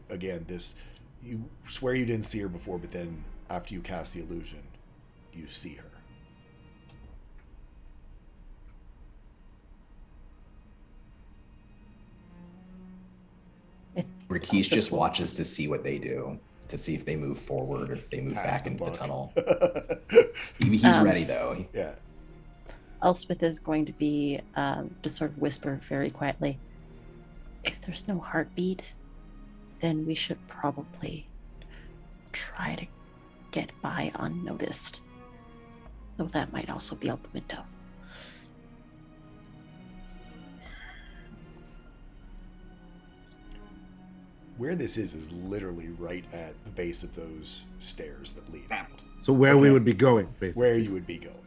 again this. You swear you didn't see her before, but then after you cast the illusion, you see her. Rakeesh just watches to see what they do, to see if they move forward or if they move back into the tunnel. He's ready, though. Yeah. Elspeth is going to be just sort of whisper very quietly, if there's no heartbeat, then we should probably try to get by unnoticed. Though that might also be out the window. Where this is literally right at the base of those stairs that lead out. So where we would be going, basically. Where you would be going.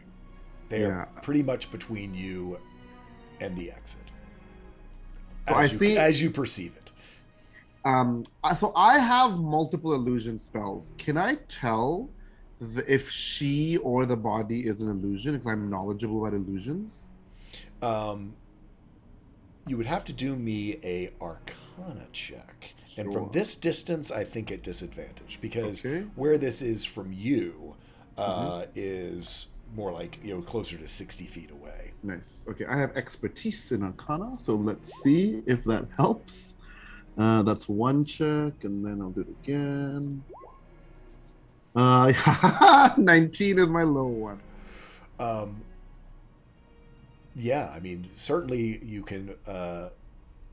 They are pretty much between you and the exit. So as you perceive it. So I have multiple illusion spells. Can I tell if she or the body is an illusion because I'm knowledgeable about illusions? You would have to do me a Arcana check. And Sure. from this distance, I think at disadvantage because Okay. where this is from you Mhm. is more like, closer to 60 feet away. Nice. Okay, I have expertise in Arcana, so let's see if that helps. That's one check, and then I'll do it again. 19 is my low one. Yeah, I mean, certainly you can,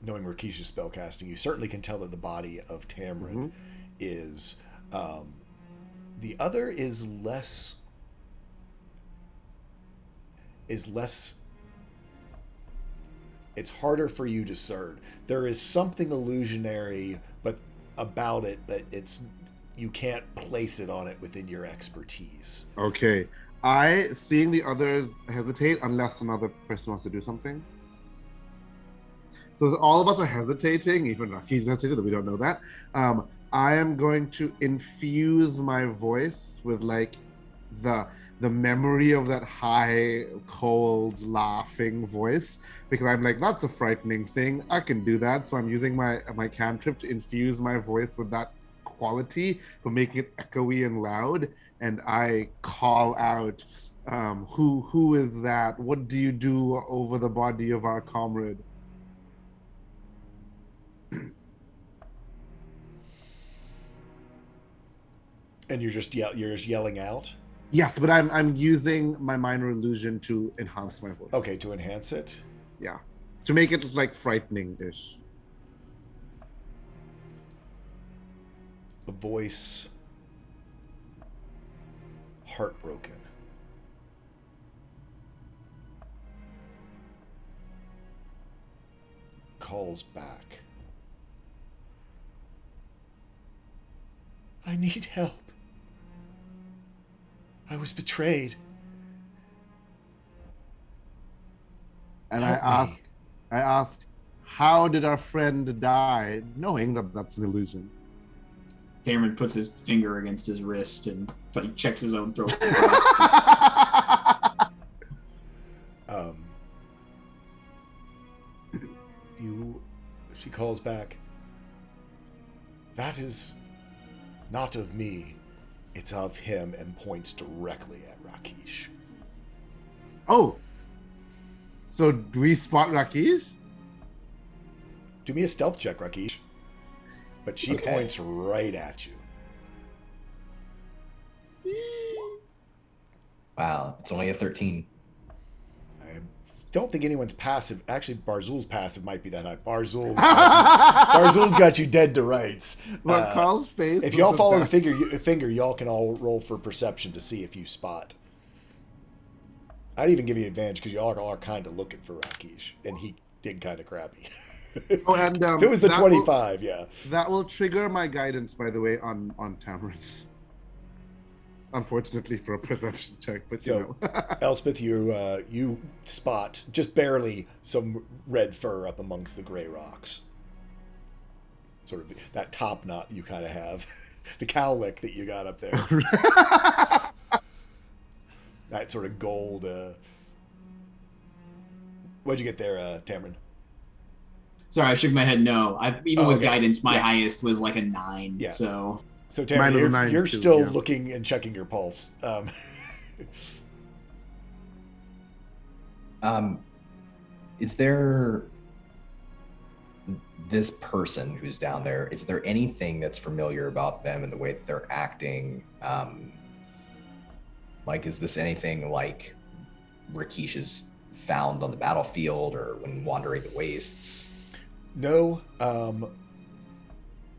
knowing Rakish's spellcasting, you certainly can tell that the body of Tamrin is. The other is less. It's harder for you to discern. There is something illusionary, about it, but you can't place it on it within your expertise. Okay. Seeing the others hesitate unless another person wants to do something. So all of us are hesitating, even Raki's hesitated, that we don't know that. I am going to infuse my voice with like the memory of that high, cold, laughing voice, because I'm like, that's a frightening thing. I can do that. So I'm using my cantrip to infuse my voice with that quality, but making it echoey and loud. And I call out, who is that? What do you do over the body of our comrade? And you're just yelling out. Yes, but I'm using my minor illusion to enhance my voice. Okay, to enhance it. Yeah, to make it like frightening-ish. The voice, heartbroken. Calls back. I need help. I was betrayed. And Help me. I ask, how did our friend die? Knowing that that's an illusion. Cameron puts his finger against his wrist and like checks his own throat. She calls back. That is not of me. It's of him, and points directly at Rakish. Oh, so do we spot Rakish? Do me a stealth check, Rakish. But she Okay. points right at you. Wow, it's only a 13. I don't think anyone's passive. Actually, Barzul's passive might be that high. Barzul's got you dead to rights. But Carl's face. If was y'all follow best. the finger, y'all can all roll for perception to see if you spot. I'd even give you advantage because y'all are kind of looking for Rakish, and he did kind of crappy. Oh, and if it was the that 25, yeah. That will trigger my guidance, by the way, on Tamrin. Unfortunately for a perception check, but So, you know. Elspeth, you spot just barely some red fur up amongst the gray rocks. Sort of that top knot you kind of have, the cowlick that you got up there. That sort of gold. What'd you get there, Tamrin? Sorry, I shook my head. No, even with okay. guidance, my Yeah. highest was like a 9. Yeah. So So Mine was a Tamrin, 9 you're too, still yeah. looking and checking your pulse. Is there this person who's down there? Is there anything that's familiar about them and the way that they're acting? Like, is this anything like Rakish has found on the battlefield or when wandering the wastes? No,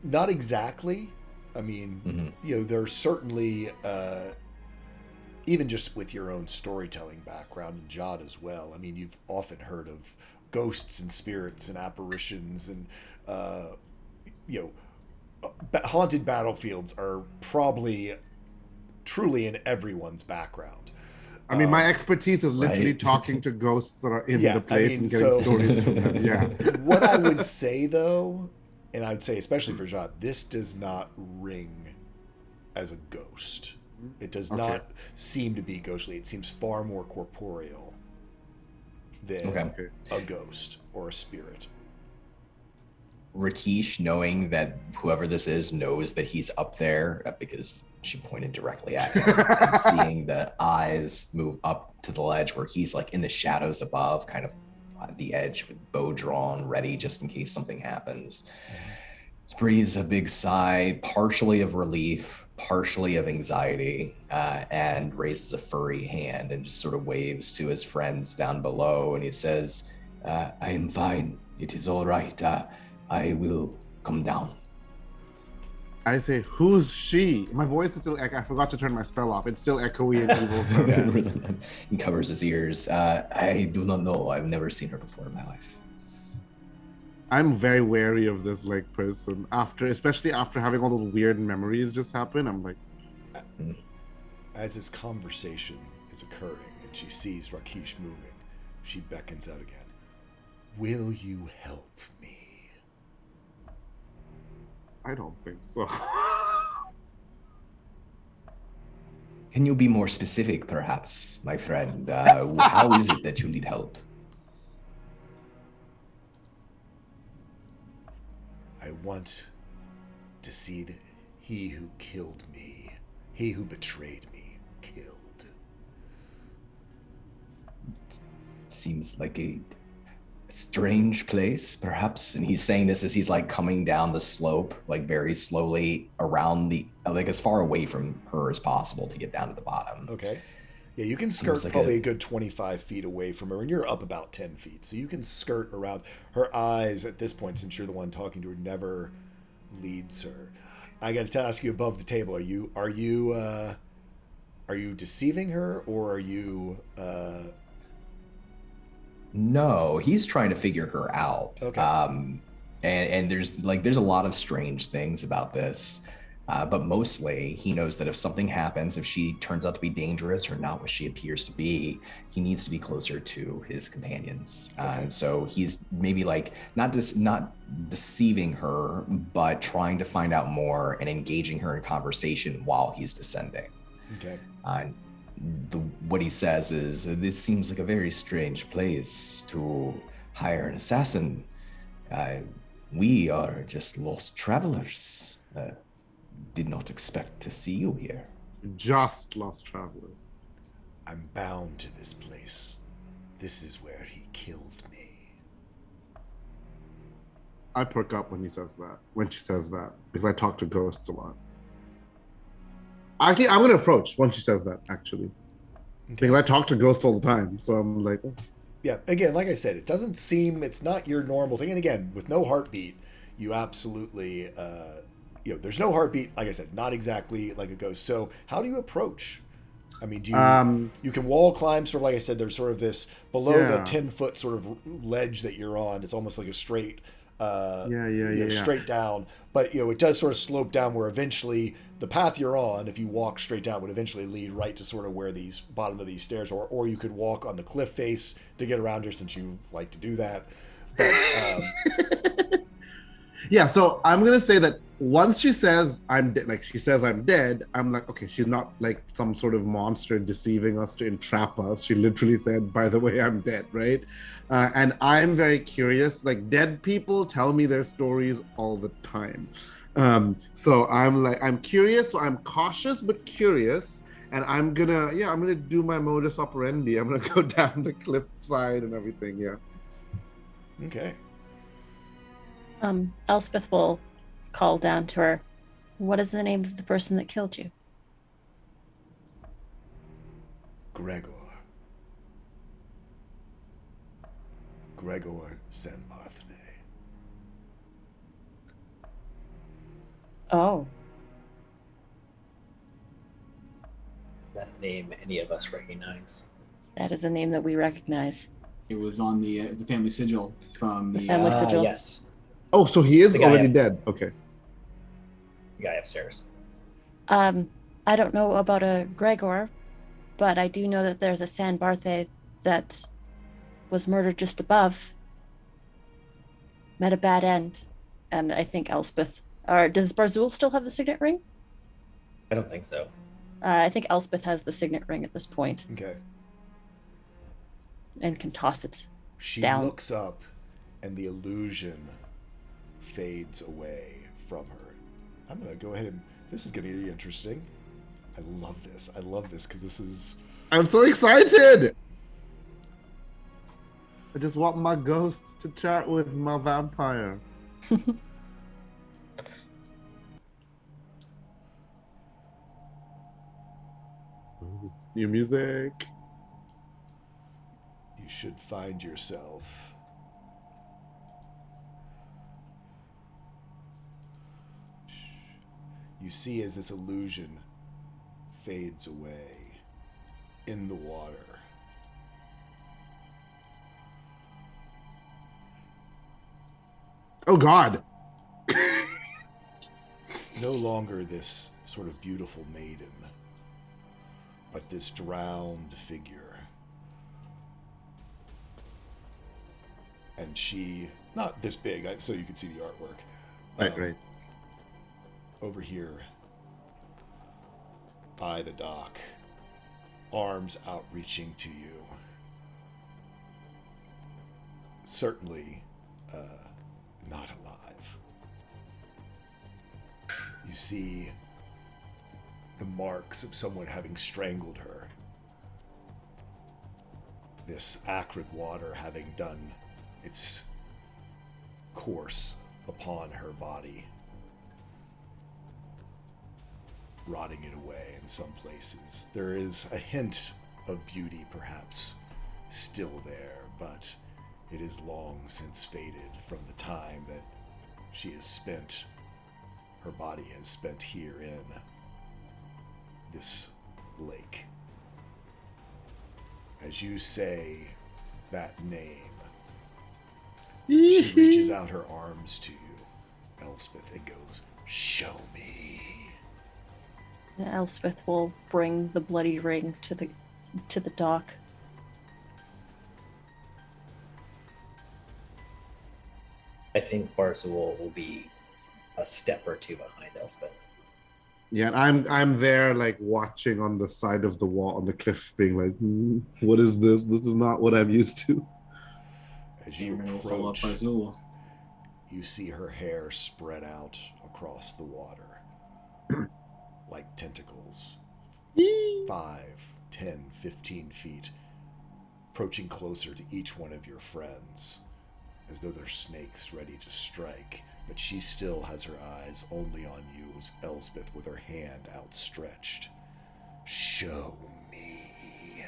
not exactly. I mean, there's certainly, even just with your own storytelling background and Jod as well. I mean, you've often heard of ghosts and spirits and apparitions and, haunted battlefields are probably truly in everyone's background. I mean, my expertise is literally Right. talking to ghosts that are in Yeah, the place I mean, and getting so- stories from them. Yeah. What I would say though and I'd say especially for Jad, this does not ring as a ghost. It does not seem to be ghostly. It seems far more corporeal than a ghost or a spirit. Rakesh, knowing that whoever this is knows that he's up there because she pointed directly at him, and seeing the eyes move up to the ledge where he's like in the shadows above, kind of at the edge with bow drawn, ready just in case something happens. Breathes a big sigh, partially of relief, partially of anxiety, and raises a furry hand and just sort of waves to his friends down below. And he says, I am fine. It is all right. I will come down. I say, who's she? My voice is still, I forgot to turn my spell off. It's still echoey and evil. So. He covers his ears. I do not know. I've never seen her before in my life. I'm very wary of this person especially after having all those weird memories just happen. I'm like, as this conversation is occurring and she sees Rakesh moving, she beckons out again. Will you help me? I don't think so. Can you be more specific, perhaps, my friend? How is it that you need help? I want to see he who killed me, he who betrayed me, killed. Seems like a strange place, perhaps. And he's saying this as he's like coming down the slope, like very slowly around as far away from her as possible to get down to the bottom. Okay. Yeah, you can skirt probably a good 25 feet away from her, and you're up about 10 feet. So you can skirt around. Her eyes, at this point, since you're the one talking to her, never leads her. I got to ask you above the table, are you deceiving her, or are you... No, he's trying to figure her out. Okay. And there's a lot of strange things about this. But mostly he knows that if something happens, if she turns out to be dangerous or not what she appears to be, he needs to be closer to his companions. And so he's maybe not deceiving her, but trying to find out more and engaging her in conversation while he's descending. Okay. What he says is, this seems like a very strange place to hire an assassin. We are just lost travelers. Did not expect to see you here. Just lost travelers. I'm bound to this place. This is where he killed me. I perk up when she says that, because I talk to ghosts a lot. Actually, I'm going to approach when she says that, actually. Okay. Because I talk to ghosts all the time, so I'm like... Oh. Yeah, again, like I said, it's not your normal thing. And again, with no heartbeat, you absolutely... there's no heartbeat, like I said, not exactly like a ghost. So how do you approach? I mean, you can wall climb, sort of like I said, there's sort of this below the 10-foot sort of ledge that you're on. It's almost like a straight, straight down. But, it does sort of slope down where eventually the path you're on, if you walk straight down, would eventually lead right to sort of where these bottom of these stairs are. Or you could walk on the cliff face to get around here, since you like to do that. But, yeah, so I'm going to say that once she says I'm dead, I'm like, okay, she's not like some sort of monster deceiving us to entrap us. She literally said, by the way, I'm dead, right? And I'm very curious. Like, dead people tell me their stories all the time. So I'm curious. So I'm cautious but curious. And I'm gonna do my modus operandi. I'm gonna go down the cliff side and everything. Yeah. Okay. Elspeth will call down to her. What is the name of the person that killed you? Gregor Sanbarthne. Oh. That name any of us recognize? That is a name that we recognize. It was on the family sigil from the family sigil. Yes. Oh, so he is already dead. Okay. The guy upstairs. I don't know about a Gregor, but I do know that there's a Sanbarthne that was murdered just above. Met a bad end. And I think Elspeth, or does Barzul still have the signet ring? I don't think so. I think Elspeth has the signet ring at this point Okay. and can toss it She down. looks up, and the illusion fades away from her. I'm gonna go ahead and this is gonna be interesting. I love this. I love this because this is. I'm so excited. I just want my ghosts to chat with my vampire. New music. You should find yourself. You see as this illusion fades away in the water. Oh God. No longer this sort of beautiful maiden, but this drowned figure. And she, not this big, so you can see the artwork. Right. Over here by the dock, arms outreaching to you. Certainly not alive. You see the marks of someone having strangled her. This acrid water having done its course upon her body, rotting it away in some places. There is a hint of beauty perhaps still there, but it is long since faded from the time that she has spent, her body has spent here in this lake. As you say that name, she reaches out her arms to you, Elspeth, and goes, "Show me." Elspeth will bring the bloody ring to the dock. I think Barzul will be a step or two behind Elspeth. Yeah, and I'm there like watching on the side of the wall on the cliff, being like, what is this? This is not what I'm used to. As you Aaron will follow up approach, Barzul. you see her hair spread out across the water like tentacles. 5, 10, 15 feet, approaching closer to each one of your friends, as though they're snakes ready to strike. But she still has her eyes only on you, Elspeth, with her hand outstretched. Show me.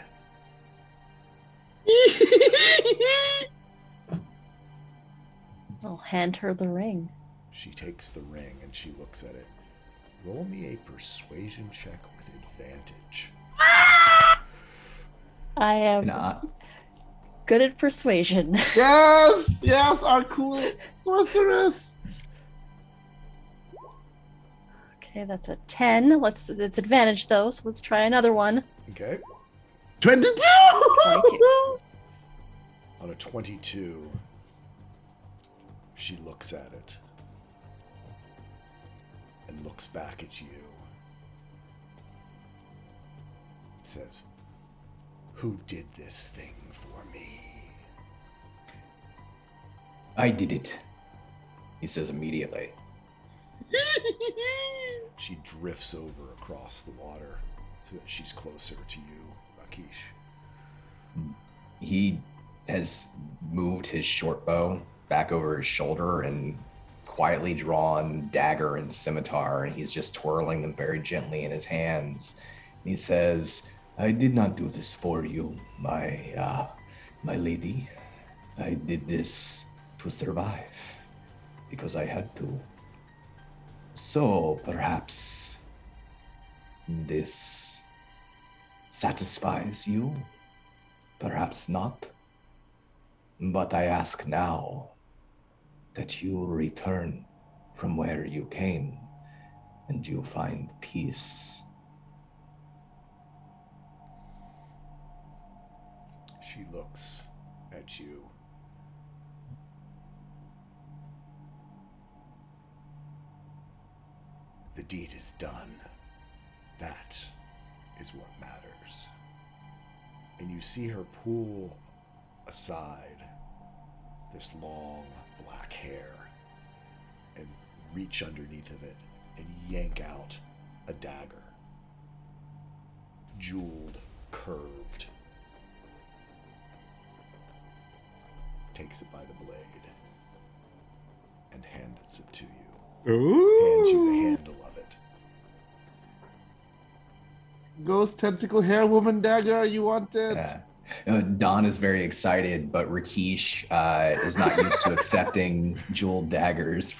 I'll hand her the ring. She takes the ring and she looks at it. Roll me a persuasion check with advantage. I am good at persuasion. Yes, our cool sorceress. Okay, that's a 10. It's advantage though, so let's try another one. Okay. 22. 22. On a 22, she looks at it and looks back at you. Says, "Who did this thing for me?" I did it, he says immediately. She drifts over across the water so that she's closer to you, Rakesh. He has moved his short bow back over his shoulder and quietly drawn dagger and scimitar, and he's just twirling them very gently in his hands. And he says, I did not do this for you, my lady. I did this to survive, because I had to. So perhaps this satisfies you, perhaps not. But I ask now that you return from where you came and you find peace. She looks at you. deed is done. That is what matters. And you see her pull aside this long black hair and reach underneath of it and yank out a dagger. Jeweled, curved. Takes it by the blade and hands it to you. Ooh. Hands you the handle of it. Ghost tentacle hair woman dagger, you want it? Yeah. Don is very excited, but Rakesh is not used to accepting jeweled daggers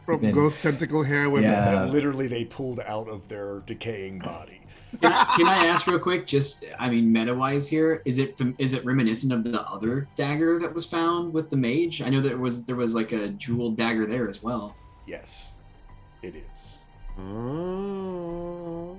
From ghost tentacle hair women. Yeah. That literally they pulled out of their decaying body. Can I ask real quick, just, I mean, meta-wise here, is it reminiscent of the other dagger that was found with the mage? I know there was like a jeweled dagger there as well. Yes, it is. Oh.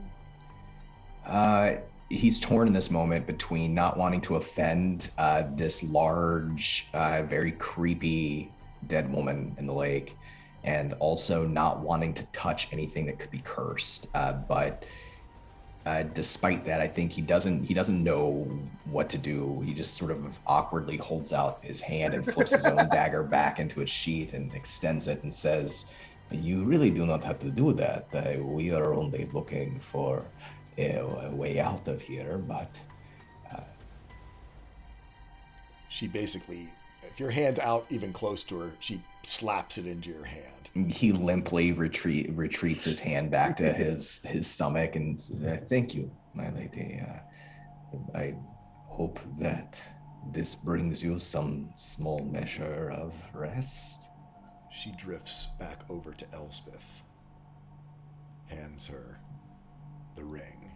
He's torn in this moment between not wanting to offend this large, very creepy dead woman in the lake, and also not wanting to touch anything that could be cursed. But despite that, I think he doesn't know what to do. He just sort of awkwardly holds out his hand and flips his own dagger back into its sheath and extends it and says, "You really do not have to do that. We are only looking for a way out of here," but She basically, if your hand's out even close to her, she slaps it into your hand. he limply retreats his hand back to his stomach and says, "Thank you, my lady. I hope that this brings you some small measure of rest." She drifts back over to Elspeth, hands her the ring,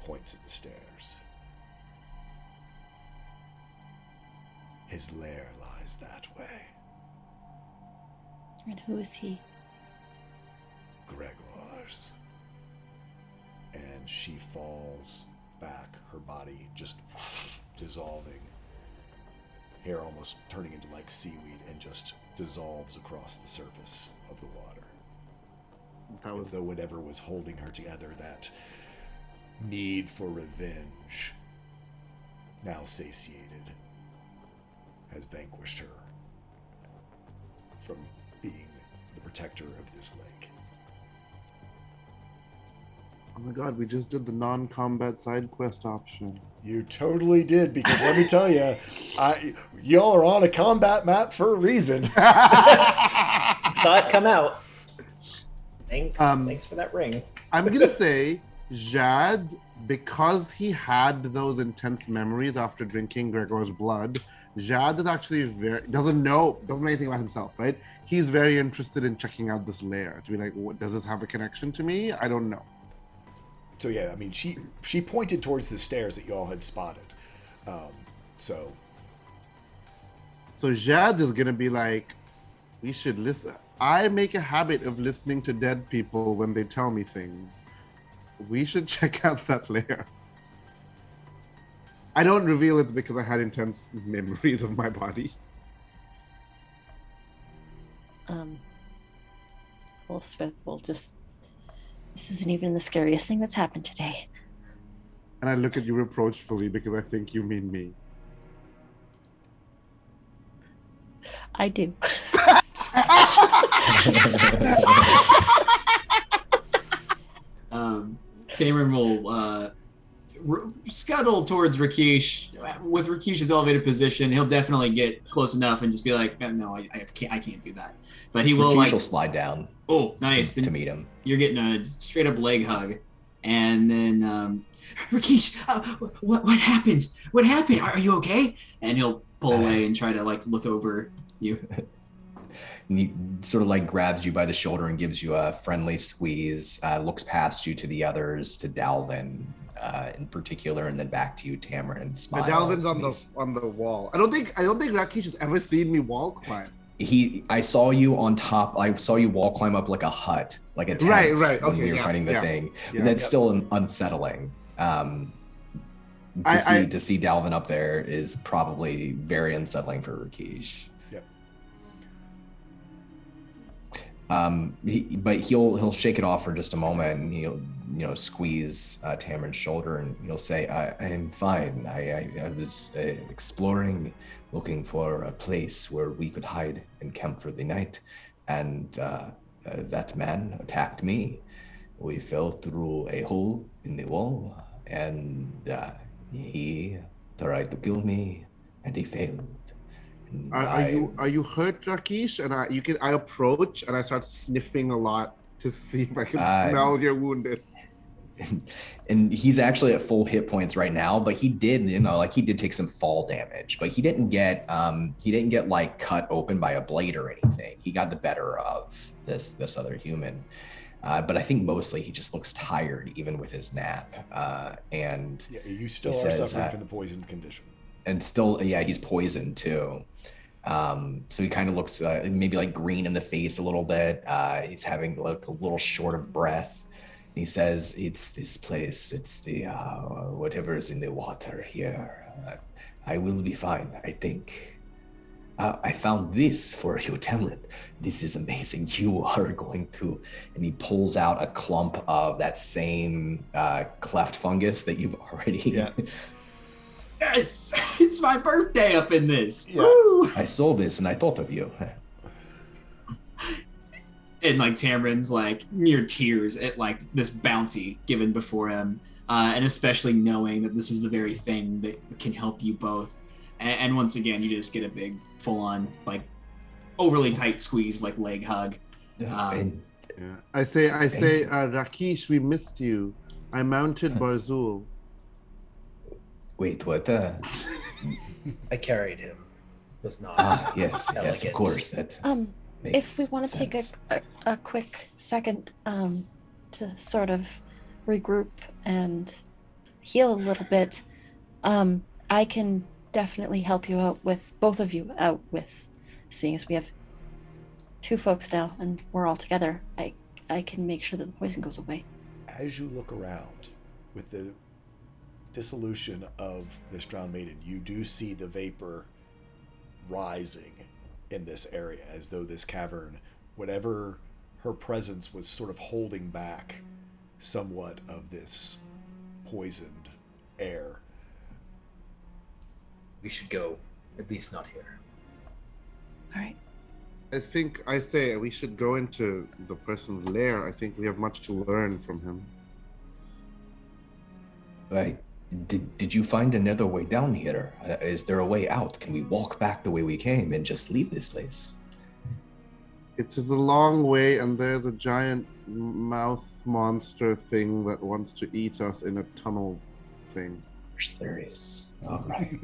points at the stairs. His lair lies that way. And who is he? Gregor's. And she falls back, her body just dissolving, hair almost turning into like seaweed, and just dissolves across the surface of the water. That was As though whatever was holding her together, that need for revenge, now satiated, has vanquished her from being the protector of this lake. Oh my god, we just did the non-combat side quest option. You totally did, because let me tell you, y'all are on a combat map for a reason. Saw it come out. Thanks. Thanks for that ring. I'm gonna say Jad, because he had those intense memories after drinking Gregor's blood, Jad is actually doesn't know anything about himself, right? He's very interested in checking out this lair to be like, what, does this have a connection to me? I don't know. So yeah, I mean, she pointed towards the stairs that y'all had spotted. So Jad is gonna be like, we should listen. I make a habit of listening to dead people when they tell me things. We should check out that lair. I don't reveal it's because I had intense memories of my body. Elspeth will just. This isn't even the scariest thing that's happened today. And I look at you reproachfully because I think you mean me. I do. Tamron will scuttle towards Rakesh. With Rakesh's elevated position, he'll definitely get close enough and just be like, "No, I can't do that." But he will Rakesh will slide down. Oh, nice! To meet him. You're getting a straight up leg hug, and then Rakesh, what happened? What happened? Are you okay? And he'll pull away and try to like look over you. And he sort of like grabs you by the shoulder and gives you a friendly squeeze, looks past you to the others, to Dalvin in particular, and then back to you, Tamron, and smiles. Dalvin's on the wall. I don't think Rakesh has ever seen me wall climb. I saw you on top. I saw you wall climb up like a hut, like a tent. Right. When Okay, you're fighting the thing. Yeah, That's still unsettling. To see Dalvin up there is probably very unsettling for Rakesh. Yep. But he'll shake it off for just a moment, and he'll squeeze Tamrin's shoulder, and he'll say, I am fine. I was exploring, looking for a place where we could hide and camp for the night, and that man attacked me. We fell through a hole in the wall, and he tried to kill me, and he failed. And Are you hurt, Rakesh? And I approach and I start sniffing a lot to see if I can smell you're wounded. And he's actually at full hit points right now, but he did, he did take some fall damage, but he didn't get like cut open by a blade or anything. He got the better of this other human. But I think mostly he just looks tired, even with his nap. And yeah, you still are suffering from the poisoned condition. And still, yeah, he's poisoned too. So he kind of looks maybe like green in the face a little bit. He's having like a little short of breath. He says, "It's this place. It's the whatever's in the water here. I will be fine, I think. I found this for you, Tamrin. This is amazing. You are going to..." And he pulls out a clump of that same cleft fungus that you've already... Yeah. Yes, it's my birthday up in this. Yeah. Woo! I saw this and I thought of you. And like Tamrin's like near tears at like this bounty given before him, and especially knowing that this is the very thing that can help you both. And once again, you just get a big, full-on, like overly tight squeeze, like leg hug. Yeah. I say, Rakesh, we missed you. I mounted Barzul. Wait, what? I carried him. Was not. Yes, of course. That. If we want to sense. take a quick second to sort of regroup and heal a little bit, I can definitely help you out with both of you out with, seeing as we have two folks now and we're all together. I can make sure that the poison goes away. As you look around with the dissolution of this drowned maiden, you do see the vapor rising in this area, as though this cavern, whatever her presence, was sort of holding back somewhat of this poisoned air. We should go, at least not here. All right. I think I say we should go into the person's lair. I think we have much to learn from him. Right. Did you find another way down here? Is there a way out? Can we walk back the way we came and just leave this place? It is a long way, and there's a giant mouth monster thing that wants to eat us in a tunnel thing. Of course there is. All right.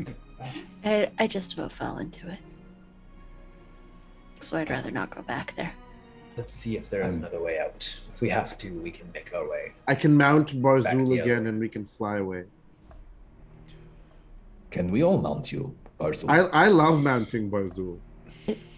I just about fell into it. So I'd rather not go back there. Let's see if there is another way out. If we have to, we can make our way. I can mount Back Barzul the again, other. and we can fly away. Can we all mount you, Barzul? I love mounting Barzul.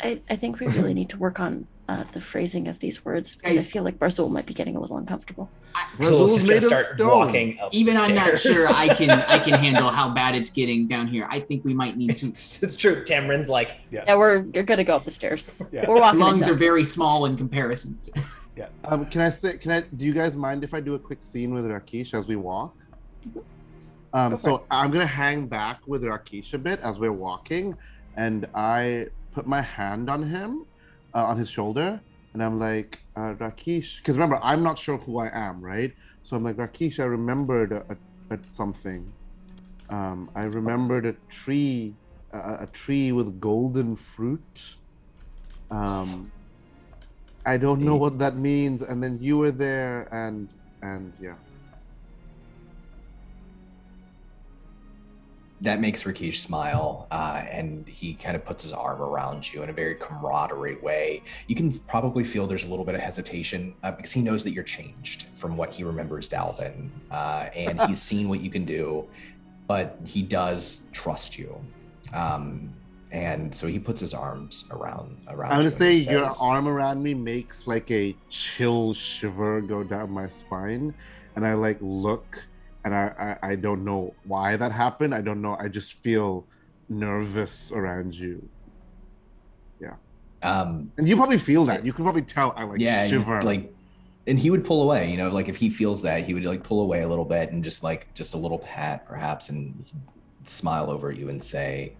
I think we really need to work on the phrasing of these words, because I Guys. feel like Barzul might be getting a little uncomfortable. So Barzul's just made gonna of start stone. walking up. Even the I'm not stairs. sure I can handle how bad it's getting down here. I think we might need to. It's true. Tamrin's like, Yeah, you're gonna go up the stairs. Yeah. We're walking. Lungs it are down. very small in comparison. Do you guys mind if I do a quick scene with Rakesh as we walk? Go for So I'm gonna hang back with Rakesh a bit as we're walking, and I put my hand on him, on his shoulder, and I'm like, Rakesh, because remember, I'm not sure who I am, right? So I'm like, Rakesh, I remembered a something. I remembered a tree with golden fruit. I don't know what that means. And then you were there, and yeah. That makes Rakesh smile, and he kind of puts his arm around you in a very camaraderie way. You can probably feel there's a little bit of hesitation because he knows that you're changed from what he remembers Dalvin, and he's seen what you can do, but he does trust you. And so he puts his arms around I'm you. gonna and say he your says, arm around me makes like a chill shiver go down my spine, and I like look, and I don't know why that happened. I don't know. I just feel nervous around you. Yeah. And you probably feel that. You can probably tell I like yeah, shiver. And he would pull away, like if he feels that, he would like pull away a little bit and just a little pat perhaps, and he'd smile over at you and say,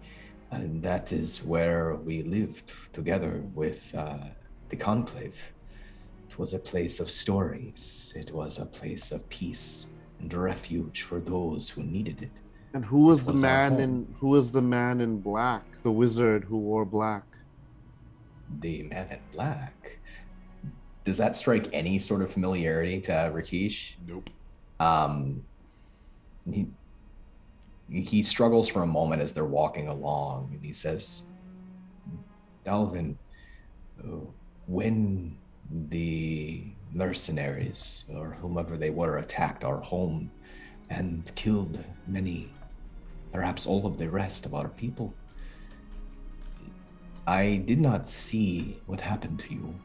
and that is where we lived together with the conclave. It was a place of stories. It was a place of peace and refuge for those who needed it. And who was It the was our man home. who was the man in black, the wizard who wore black? The man in black. Does that strike any sort of familiarity to Rakesh? Nope. He struggles for a moment as they're walking along, and he says, Dalvin, when the mercenaries or whomever they were attacked our home and killed many, perhaps all of the rest of our people, I did not see what happened to you.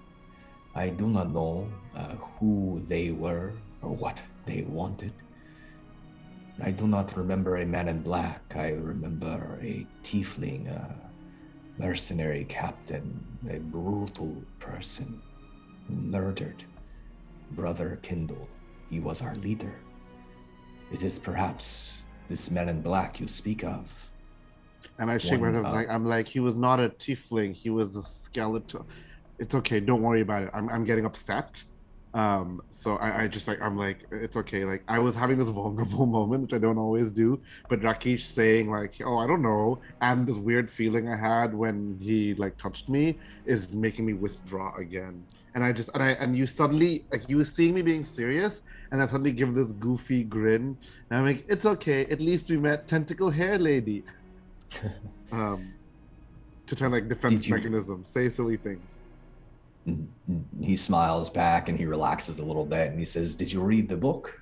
I do not know who they were or what they wanted. I do not remember a man in black. I remember a tiefling, a mercenary captain, a brutal person who murdered Brother Kindle. He was our leader. It is perhaps this man in black you speak of. And I shake my head. I'm like, he was not a tiefling. He was a skeleton. It's okay. Don't worry about it. I'm getting upset. So I just I'm like, it's okay. Like I was having this vulnerable moment, which I don't always do. But Rakesh saying like, oh, I don't know, and this weird feeling I had when he like touched me is making me withdraw again. And you suddenly like you were seeing me being serious, and I suddenly give this goofy grin, and I'm like, it's okay. At least we met Tentacle Hair Lady. To try like defense mechanism, say silly things. He smiles back and he relaxes a little bit and he says, did you read the book?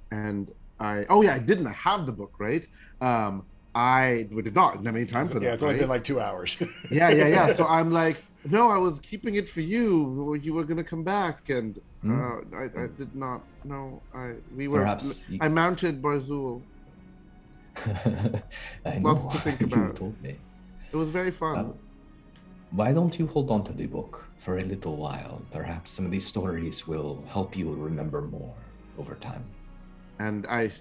And I didn't have the book, right? I did not. Didn't have any time for that. Yeah, it's only been like 2 hours. yeah. So I'm like, no, I was keeping it for you. You were gonna come back, and I did not. No, I mounted Barzul. Lots to think about. You told me. It was very fun. Why don't you hold on to the book for a little while? Perhaps some of these stories will help you remember more over time. And I,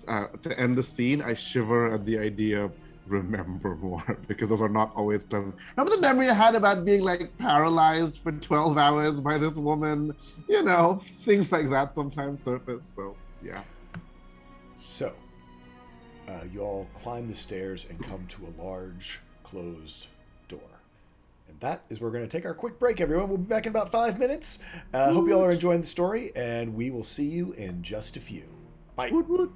to end the scene, I shiver at the idea of remember more, because those are not always pleasant. Remember the memory I had about being like paralyzed for 12 hours by this woman? You know, things like that sometimes surface. So, yeah. So, you all climb the stairs and come to a large closed door. And that is where we're going to take our quick break, everyone. We'll be back in about 5 minutes. Hope you all are enjoying the story, and we will see you in just a few. Bye. Woot, woot.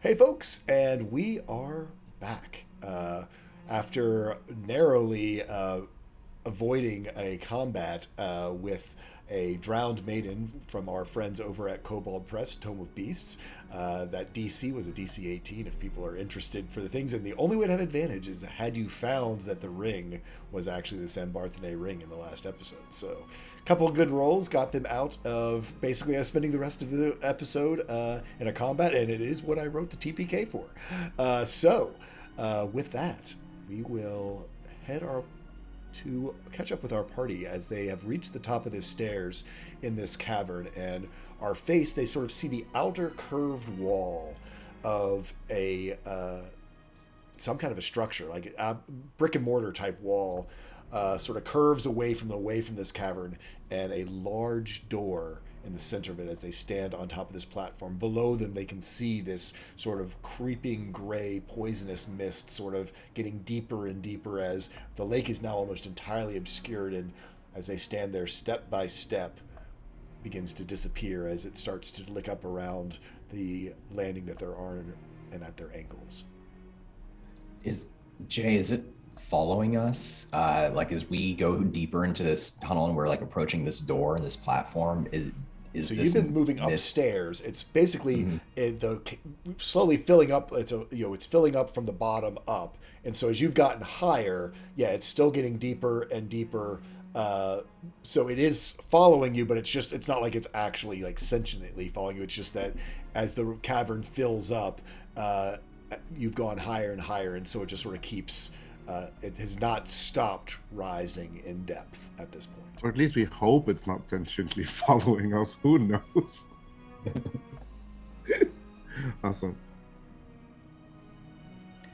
Hey, folks, and we are back after narrowly avoiding a combat with a drowned maiden from our friends over at Kobold Press, Tome of Beasts. That DC was a DC 18 if people are interested for the things. And the only way to have advantage is had you found that the ring was actually the San Barthene ring in the last episode. So a couple of good rolls got them out of basically us spending the rest of the episode in a combat. And it is what I wrote the TPK for. With that, we will head to catch up with our party as they have reached the top of the stairs in this cavern, and are faced, they sort of see the outer curved wall of a some kind of a structure, like a brick and mortar type wall, sort of curves away from this cavern, and a large door in the center of it as they stand on top of this platform. Below them, they can see this sort of creeping gray poisonous mist sort of getting deeper and deeper as the lake is now almost entirely obscured, and as they stand there step by step begins to disappear as it starts to lick up around the landing that they're on and at their ankles. Is it following us? Like as we go deeper into this tunnel and we're like approaching this door and this platform, so you've been moving upstairs. It's basically slowly filling up. It's filling up from the bottom up, and so as you've gotten higher, it's still getting deeper and deeper. So it is following you, but it's not like it's actually like sentiently following you. It's just that as the cavern fills up, you've gone higher and higher, and so it just sort of keeps. It has not stopped rising in depth at this point. Or at least we hope it's not sentiently following us. Who knows? Awesome.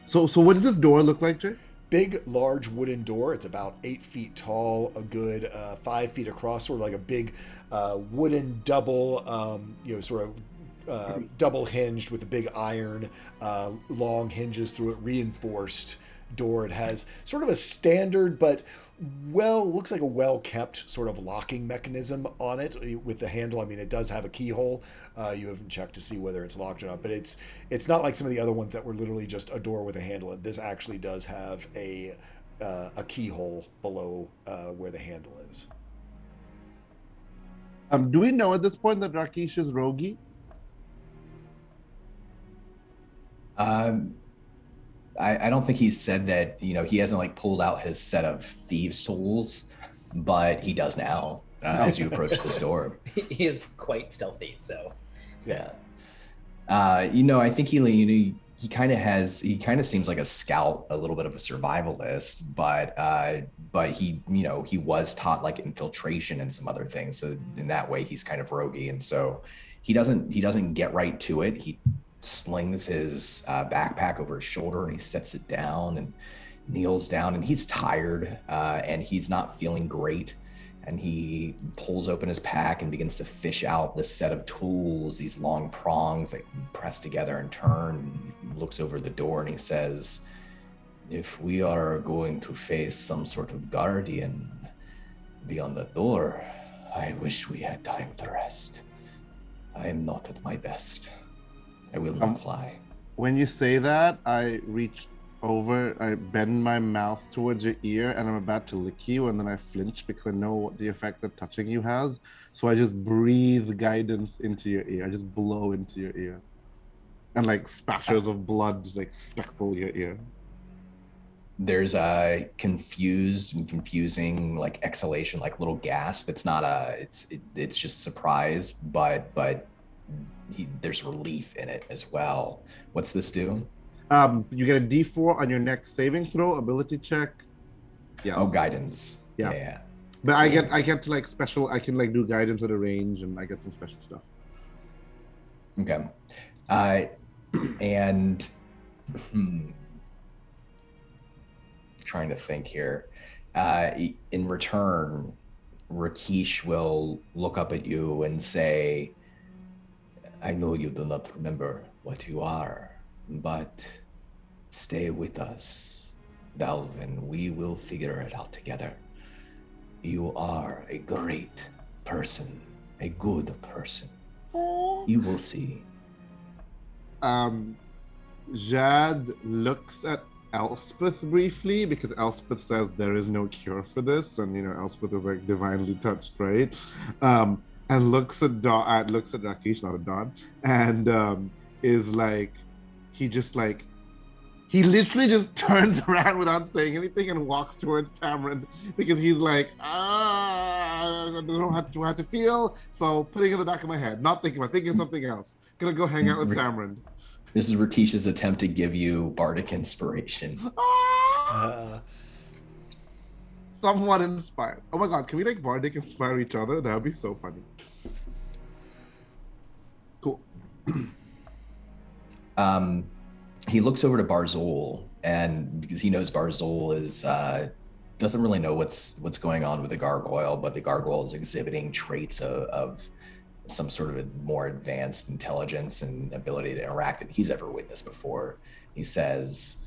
So what does this door look like, Jay? Big, large wooden door. It's about 8 feet tall, a good 5 feet across, sort of like a big wooden double, double hinged with a big iron, long hinges through it, reinforced door. It has sort of a standard but looks like a well-kept sort of locking mechanism on it with the handle. I mean, it does have a keyhole. You haven't checked to see whether it's locked or not, but it's not like some of the other ones that were literally just a door with a handle. This actually does have a keyhole below where the handle is. Do we know at this point that Rakesh is roguey? I don't think he's said that, he hasn't like pulled out his set of thieves tools, but he does now as you approach this door. He is quite stealthy, so. Yeah. I think he kind of seems like a scout, a little bit of a survivalist, but he was taught like infiltration and some other things. So in that way, he's kind of roguey. And so he doesn't get right to it. He slings his backpack over his shoulder and he sets it down and kneels down, and he's tired and he's not feeling great, and he pulls open his pack and begins to fish out this set of tools, these long prongs that press together and turn. He looks over the door and he says, "If we are going to face some sort of guardian beyond the door, I wish we had time to rest. I am not at my best. I will not fly." When you say that, I reach over, I bend my mouth towards your ear, and I'm about to lick you, and then I flinch because I know what the effect that touching you has. So I just breathe guidance into your ear. I just blow into your ear. And like spatters of blood just like speckle your ear. There's a confused and confusing like exhalation, like little gasp. It's not it's just surprise, but there's relief in it as well. What's this do? You get a D4 on your next saving throw, ability check. Yes. Oh, guidance. Yeah. But I get to like special. I can like do guidance at a range, and I get some special stuff. Okay. And trying to think here. In return, Rakesh will look up at you and say, "I know you do not remember what you are, but stay with us, Dalvin. We will figure it out together. You are a great person, a good person. You will see." Jad looks at Elspeth briefly because Elspeth says there is no cure for this, and Elspeth is like divinely touched, right? And looks at looks at Rakesh, not at Dawn, and is like, he literally just turns around without saying anything and walks towards Tamarind because he's like, I don't know how to feel, so putting it in the back of my head, not thinking about thinking something else. Gonna go hang out with Tamarind. This is Rakesh's attempt to give you bardic inspiration. Somewhat inspired. Oh my god, can we like bardic inspire each other? That would be so funny. Cool. He looks over to Barzol, and because he knows Barzol is doesn't really know what's going on with the gargoyle, but the gargoyle is exhibiting traits of some sort of a more advanced intelligence and ability to interact that he's ever witnessed before. He says,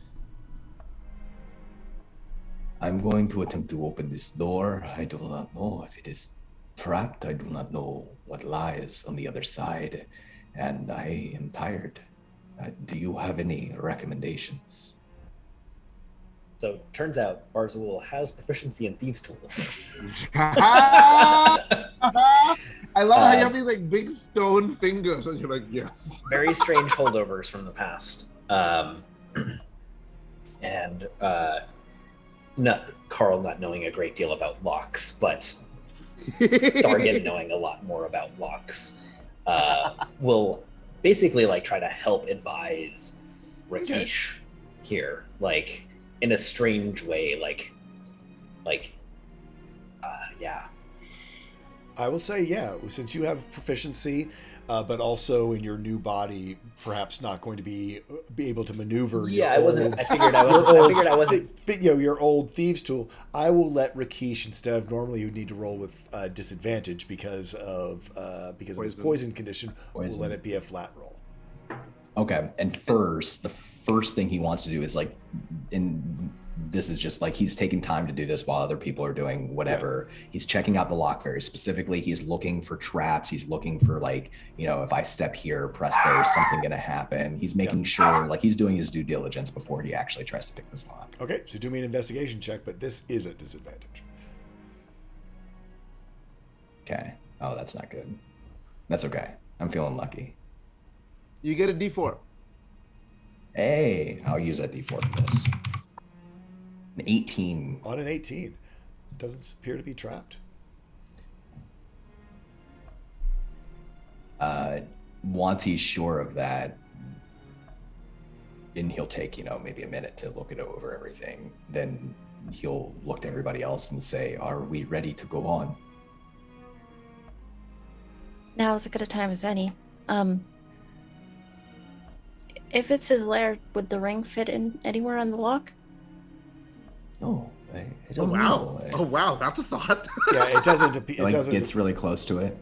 I'm going to attempt to open this door. I do not know if it is trapped. I do not know what lies on the other side, and I am tired. Do you have any recommendations? So turns out Barzul has proficiency in thieves' tools. I love how you have these like big stone fingers, and you're like, yes. Very strange holdovers from the past. Carl not knowing a great deal about locks, but Dargan knowing a lot more about locks, will basically like try to help advise Rakesh here, like in a strange way, yeah. I will say, since you have proficiency, but also in your new body, perhaps not going to be able to maneuver. Yeah, I figured I wasn't. Your old thieves' tool. I will let Rakesh, instead of normally you would need to roll with disadvantage because of his poison condition. We'll let it be a flat roll. Okay, and the first thing he wants to do is like, this is just like he's taking time to do this while other people are doing whatever. Yeah. He's checking out the lock very specifically. He's looking for traps. He's looking for like, if I step here, press there, is something going to happen. He's making sure like he's doing his due diligence before he actually tries to pick this lock. Okay, so do me an investigation check, but this is a disadvantage. Okay. Oh, that's not good. That's okay. I'm feeling lucky. You get a D4. Hey, I'll use that D4 for this. An 18. On an 18. Doesn't appear to be trapped. Once he's sure of that, and he'll take, maybe a minute to look it over everything, then he'll look to everybody else and say, are we ready to go on? Now is as good a time as any. If it's his lair, would the ring fit in anywhere on the lock? Oh, I don't know. Oh wow, that's a thought. Yeah, it doesn't. It doesn't. Gets really close to it.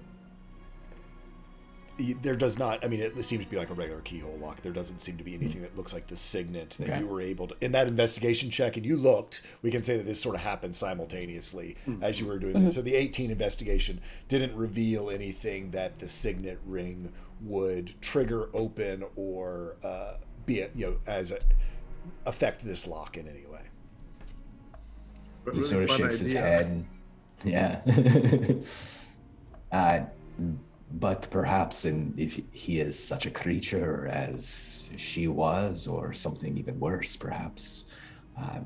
There does not. I mean, it seems to be like a regular keyhole lock. There doesn't seem to be anything that looks like the signet that you were able to in that investigation check. And you looked. We can say that this sort of happened simultaneously as you were doing this. So the 18 investigation didn't reveal anything that the signet ring would trigger, open, or affect this lock in any way. He sort of shakes his head. Yeah. But perhaps if he is such a creature as she was, or something even worse, perhaps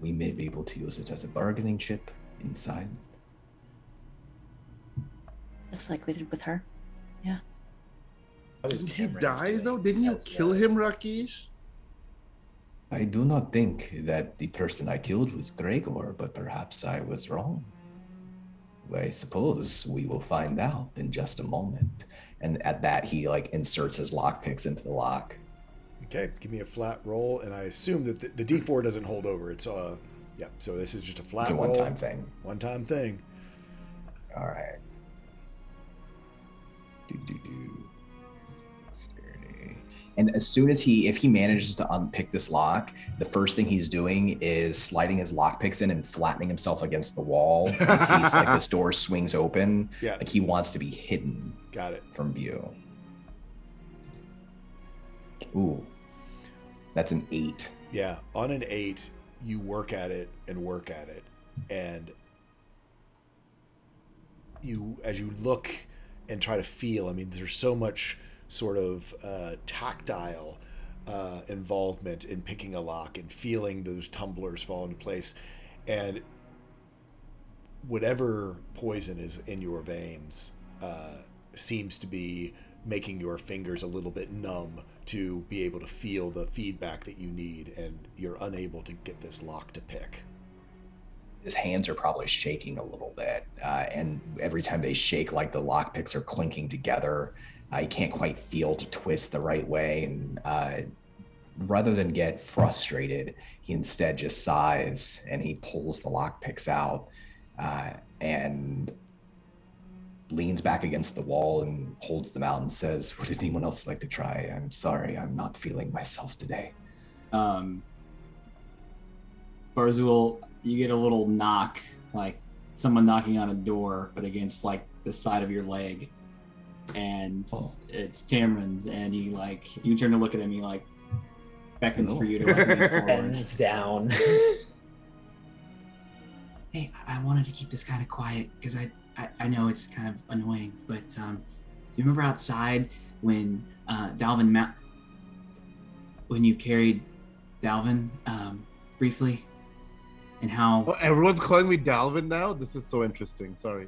we may be able to use it as a bargaining chip inside. Just like we did with her. Yeah. Didn't he die though? Didn't you kill him, Rakesh? I do not think that the person I killed was Gregor, but perhaps I was wrong. I suppose we will find out in just a moment. And at that, he like inserts his lockpicks into the lock. Okay, give me a flat roll, and I assume that the D4 doesn't hold over. It's so this is just a flat roll. It's a one-time thing. One-time thing. All right. And as soon as if he manages to unpick this lock, the first thing he's doing is sliding his lockpicks in and flattening himself against the wall in case like this door swings open. Yeah. Like he wants to be hidden. Got it. From view. Ooh. That's an 8. Yeah, on an 8, you work at it, and as you look and try to feel, I mean, there's so much sort of tactile involvement in picking a lock and feeling those tumblers fall into place, and whatever poison is in your veins seems to be making your fingers a little bit numb to be able to feel the feedback that you need, and you're unable to get this lock to pick. His hands are probably shaking a little bit, and every time they shake, like the lock picks are clinking together. He can't quite feel to twist the right way, and rather than get frustrated, he instead just sighs and he pulls the lock picks out and leans back against the wall and holds them out and says, "Would anyone else like to try? I'm sorry, I'm not feeling myself today." Barzul, you get a little knock, like someone knocking on a door, but against like the side of your leg. And it's Tamron's, and he like, if you turn to look at him, he like beckons for you to like lean forward. Bends down. Hey, I wanted to keep this kind of quiet because I know it's kind of annoying, but do you remember outside when Dalvin when you carried Dalvin briefly, and how everyone's calling me Dalvin now? This is so interesting. Sorry.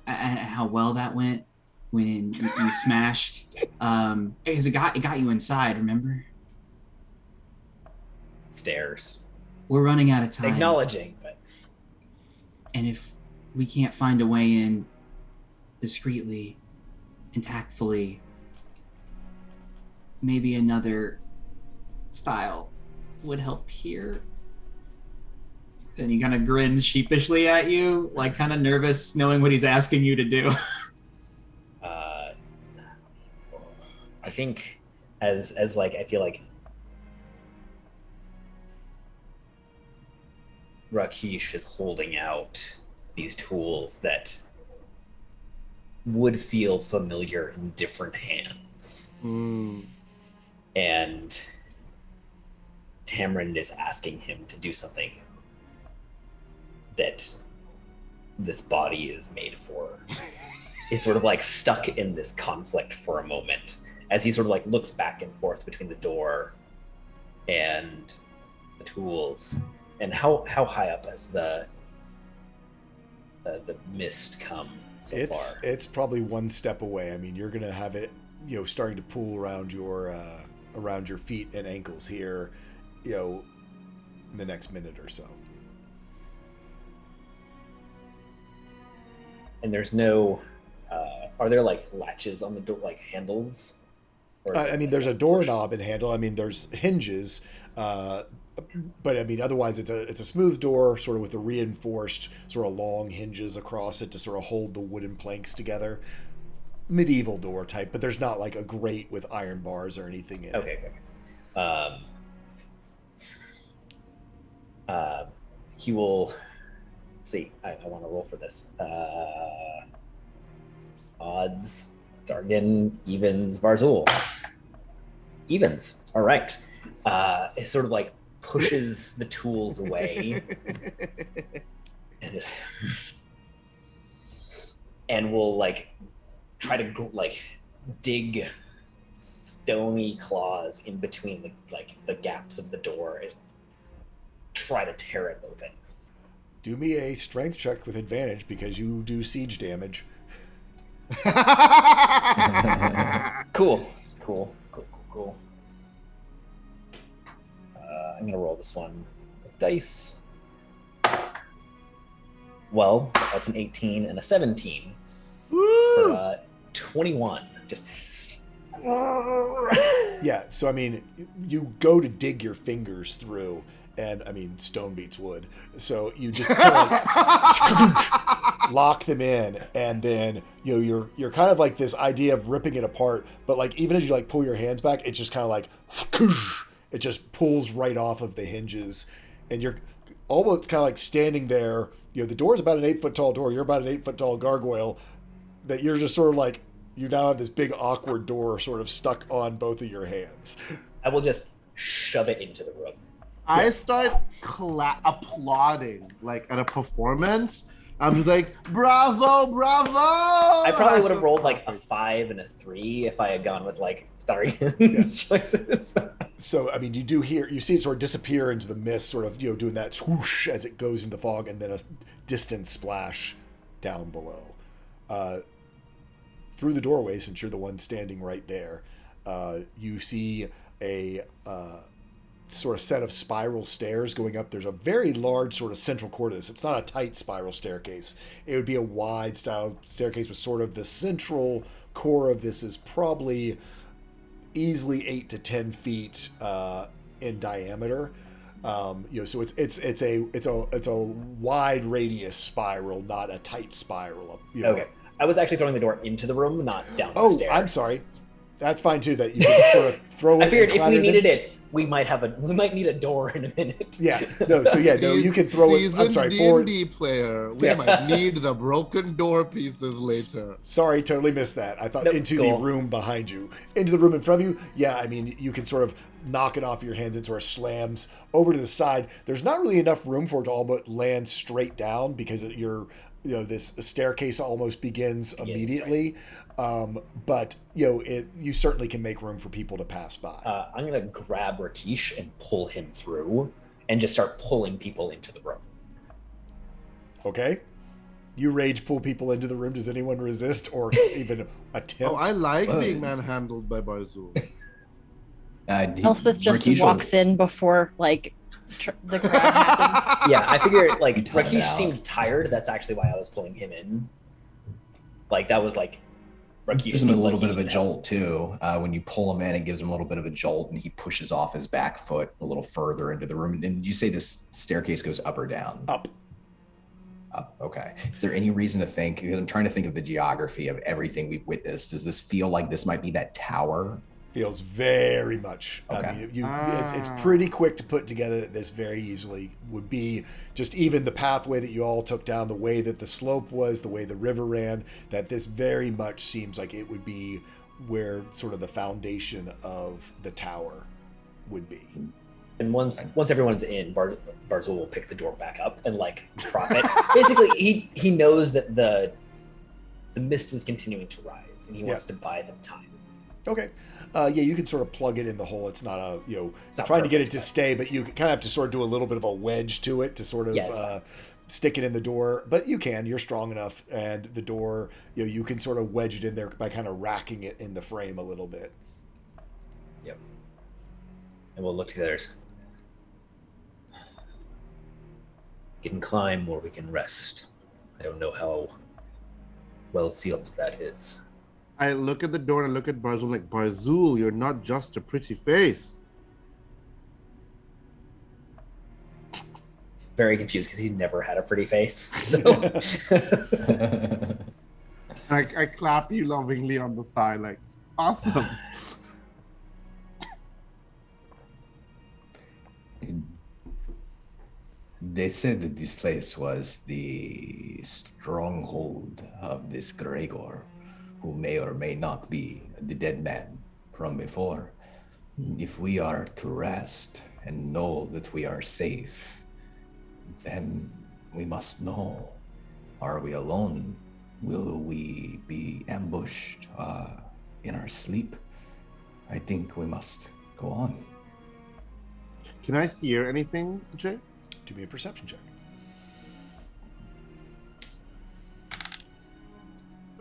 And how well that went when you smashed. Because it got you inside. Remember? Stairs. We're running out of time. Acknowledging, but and if we can't find a way in discreetly and tactfully, maybe another style would help here. And he kind of grins sheepishly at you, like kind of nervous, knowing what he's asking you to do. I think as like, I feel like Rakesh is holding out these tools that would feel familiar in different hands. And Tamron is asking him to do something that this body is made for. He's sort of like stuck in this conflict for a moment as he sort of like looks back and forth between the door and the tools. And how high up has the mist come so far? It's probably one step away. I mean, you're gonna have it, starting to pool around your feet and ankles here, in the next minute or so. And there's no, are there like latches on the door, like handles? I mean, there's a doorknob and handle. I mean, there's hinges, but I mean, otherwise it's a smooth door, sort of with a reinforced sort of long hinges across it to sort of hold the wooden planks together. Medieval door type, but there's not like a grate with iron bars or anything in it. Okay. He will see. I want to roll for this. Odds, Dargan, evens, Barzul. Evens. All right. It sort of like pushes the tools away, and will like try to like dig stony claws in between the gaps of the door and try to tear it open. Do me a strength check with advantage because you do siege damage. Cool. I'm gonna roll this one with dice. Well, that's an 18 and a 17. Woo! For 21. Just Yeah, so I mean, you go to dig your fingers through, and I mean, stone beats wood. So you just kind of like lock them in, and then you're kind of like this idea of ripping it apart, but like even as you like pull your hands back, it's just kind of like it just pulls right off of the hinges, and you're almost kind of like standing there. The door's about an 8-foot tall door. You're about an 8-foot tall gargoyle. That you're just sort of like, you now have this big awkward door sort of stuck on both of your hands. I will just shove it into the room. I start applauding like at a performance. I'm just like, bravo, bravo! I probably would have rolled like a 5 and a 3 if I had gone with like Tharian's choices. So, I mean, you see it sort of disappear into the mist, sort of, doing that swoosh as it goes into the fog, and then a distant splash down below. Through the doorway, since you're the one standing right there, you see a sort of set of spiral stairs going up. There's a very large sort of central core to this. It's not a tight spiral staircase. It would be a wide style staircase with sort of the central core of this is probably easily 8 to 10 feet in diameter. So it's a wide radius spiral, not a tight spiral. Okay. I was actually throwing the door into the room, not down the stairs. I'm sorry. That's fine too. That you can sort of throw it. I figured if we needed it, we might need a door in a minute. Yeah. No. So you can throw it. I'm sorry. D&D player, we might need the broken door pieces later. Sorry, totally missed that. I thought the room behind you, into the room in front of you. Yeah, I mean, you can sort of knock it off your hands and sort of slams over to the side. There's not really enough room for it to almost land straight down because this staircase almost begins immediately. Right. But you certainly can make room for people to pass by. I'm gonna grab Rakesh and pull him through, and just start pulling people into the room. Okay. You rage pull people into the room. Does anyone resist or even attempt? I like being manhandled by Barzul. Elspeth just walks in before the grab happens. Yeah, I figure Rakesh seemed tired. That's actually why I was pulling him in. That was Rakesh gives him a little bit of a jolt too. When you pull him in, it gives him a little bit of a jolt, and he pushes off his back foot a little further into the room. And you say this staircase goes up or down? Up. Up. Okay. Is there any reason to think? Because I'm trying to think of the geography of everything we've witnessed. Does this feel like this might be that tower? Feels very much. Okay. I mean, it's pretty quick to put together that this very easily would be just even the pathway that you all took down, the way that the slope was, the way the river ran, that this very much seems like it would be where sort of the foundation of the tower would be. And once everyone's in, Barzul will pick the door back up and prop it. Basically, he knows that the mist is continuing to rise, and he wants to buy them time. Okay. You can sort of plug it in the hole. It's not it's not trying to get it to stay, but you kind of have to sort of do a little bit of a wedge to it to sort of stick it in the door. But you're strong enough, and the door, you can sort of wedge it in there by kind of racking it in the frame a little bit. Yep. And we'll look together. We can climb or we can rest. I don't know how well sealed that is. I look at the door and I look at Barzul like, Barzul, you're not just a pretty face. Very confused because he's never had a pretty face. So I clap you lovingly on the thigh, like, awesome. They said that this place was the stronghold of this Gregor, who may or may not be the dead man from before. If we are to rest and know that we are safe, then we must know, are we alone? Will we be ambushed in our sleep? I think we must go on. Can I hear anything, Jay? Do me a perception check.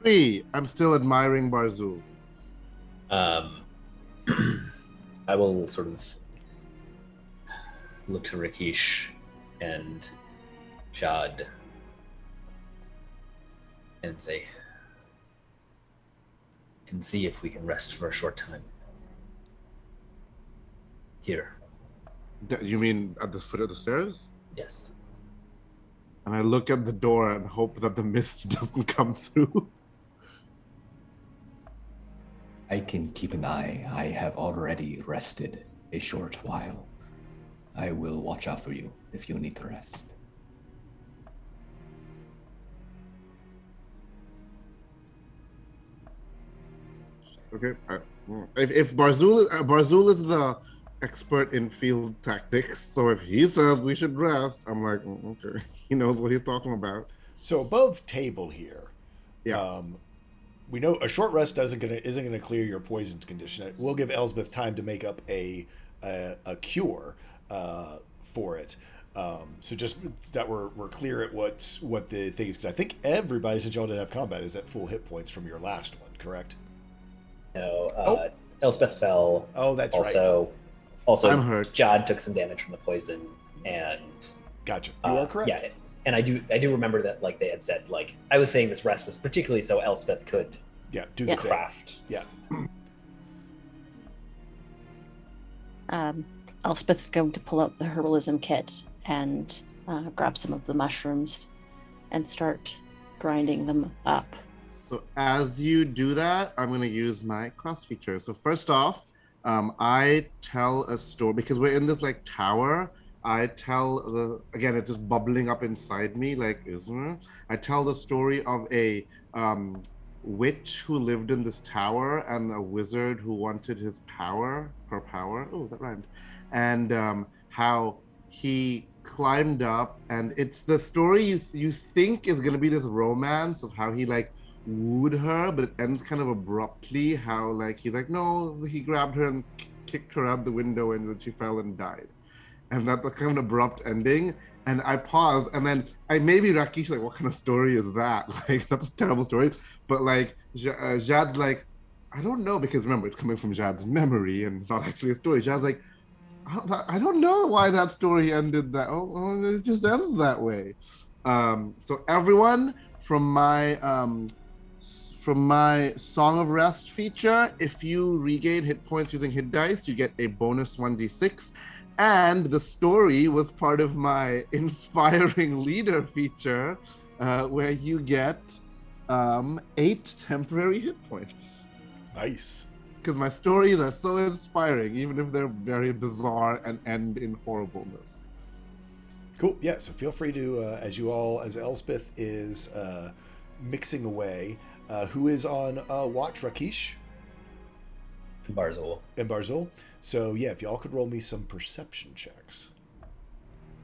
3. I'm still admiring Barzul. I will sort of look to Rakesh and Jad and say, can see if we can rest for a short time. Here. You mean at the foot of the stairs? Yes. And I look at the door and hope that the mist doesn't come through. I can keep an eye. I have already rested a short while. I will watch out for you if you need to rest. Okay. If Barzul is the expert in field tactics, so if he says we should rest, I'm like, okay, he knows what he's talking about. So above table here, Yeah. we know a short rest isn't gonna clear your poison condition. We'll give Elsbeth time to make up a cure for it. So just that we're clear at what the thing is. 'Cause I think everybody, since y'all didn't have combat, is at full hit points from your last one, correct? No, Elspeth fell. Oh, that's also, right. Also, I'm hurt. Jod took some damage from the poison, and Gotcha. You are correct. yeah, and I do remember that like they had said like I was saying this rest was particularly so Elspeth could Yeah. Do Yes. the thing. craft. Yeah. Elspeth's going to pull out the herbalism kit and grab some of the mushrooms and start grinding them up. So as you do that, I'm going to use my class feature. So first off, I tell a story because we're in this like tower. I tell again, it's just bubbling up inside me, like, isn't it? I tell the story of a witch who lived in this tower and a wizard who wanted her power. Oh, that rhymed. And how he climbed up, and it's the story you think is going to be this romance of how he like wooed her, but it ends kind of abruptly. How like he's like, no, he grabbed her and kicked her out the window, and then she fell and died. And that's kind of an abrupt ending. And I pause, and then I maybe Rakish like, what kind of story is that? Like, that's a terrible story. But like Jad's like, I don't know, because remember, it's coming from Jad's memory and not actually a story. Jad's like, I don't know why that story ended that. Oh, it just ends that way. So everyone, from my Song of Rest feature, if you regain hit points using hit dice, you get a bonus 1d6. And the story was part of my Inspiring Leader feature, where you get 8 temporary hit points. Nice. Because my stories are so inspiring, even if they're very bizarre and end in horribleness. Cool. Yeah. So feel free to, as Elspeth is mixing away, who is on watch? Rakish Barzul. and Barzul. So yeah, if y'all could roll me some perception checks.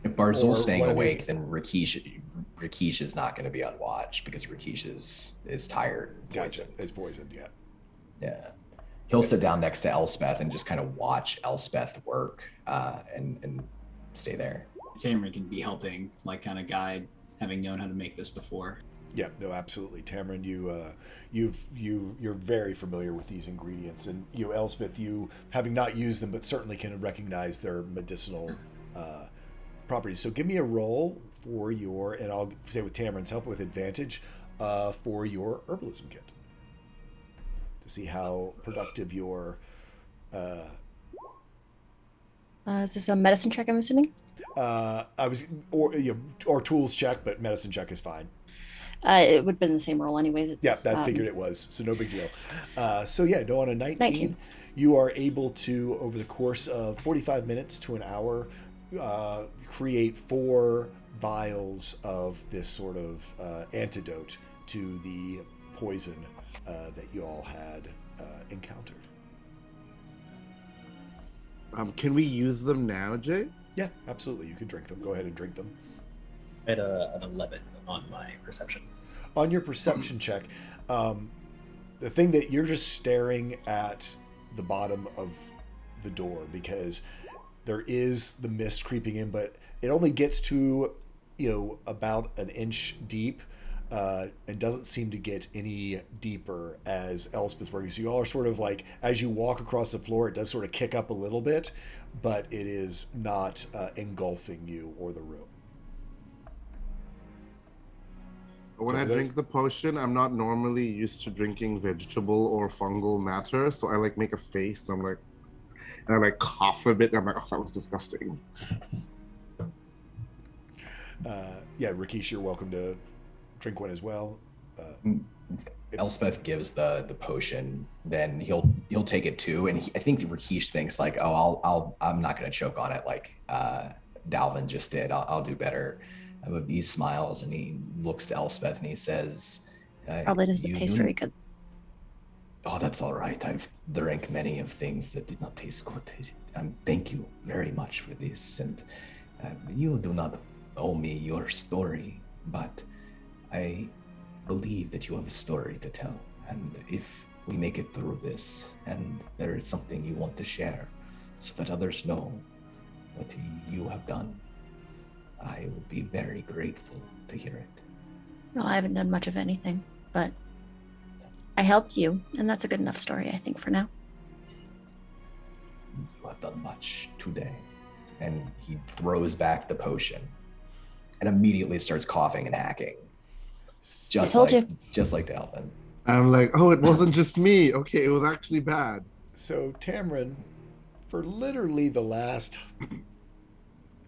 If Barzul's Or staying one of you- awake, then Rakish is not going to be on watch because Rakish is tired. and Gotcha. poisoned. It's poisoned. Yeah. Yeah. He'll sit down next to Elspeth and just kind of watch Elspeth work and stay there. Tamara can be helping, like kind of guide, having known how to make this before. Yeah, no, absolutely. Tamron, you're very familiar with these ingredients, and Elspeth, you having not used them, but certainly can recognize their medicinal properties. So give me a roll for your, and I'll say with Tamron's help with advantage, for your herbalism kit to see how productive your. Is this a medicine check, I'm assuming? Or tools check, but medicine check is fine. It would have been the same roll anyways. It's, Yeah, that figured it was, so no big deal. So yeah, no, on a 19, 19. You are able to, over the course of 45 minutes to an hour, create 4 vials of this sort of antidote to the poison that you all had encountered. Can we use them now, Jay? Yeah, absolutely. You can drink them. Go ahead and drink them. I had an 11 on my perception. On your perception check, the thing that you're just staring at the bottom of the door because there is the mist creeping in, but it only gets to about an inch deep and doesn't seem to get any deeper as Elspeth's working. So you all are sort of like, as you walk across the floor, it does sort of kick up a little bit, but it is not engulfing you or the room. When I drink the potion, I'm not normally used to drinking vegetable or fungal matter, so I like make a face. I'm like, and I like cough a bit. And I'm like, oh, that was disgusting. Yeah, Rakish, you're welcome to drink one as well. Elspeth gives the potion, then he'll take it too, and I think Rakish thinks like, oh, I'm not gonna choke on it like Dalvin just did. I'll do better. But he smiles and he looks to Elspeth and he says, Probably doesn't taste very good. Oh, that's all right. I've drank many of things that did not taste good. Thank you very much for this. And you do not owe me your story, but I believe that you have a story to tell. And if we make it through this and there is something you want to share so that others know what you have done, I would be very grateful to hear it. No, I haven't done much of anything, but I helped you, and that's a good enough story, I think, for now. You have done much today. And he throws back the potion and immediately starts coughing and hacking. Just told like, you. Just like Dalvin. I'm like, oh, it wasn't just me. Okay, it was actually bad. So, Tamron, for literally the last,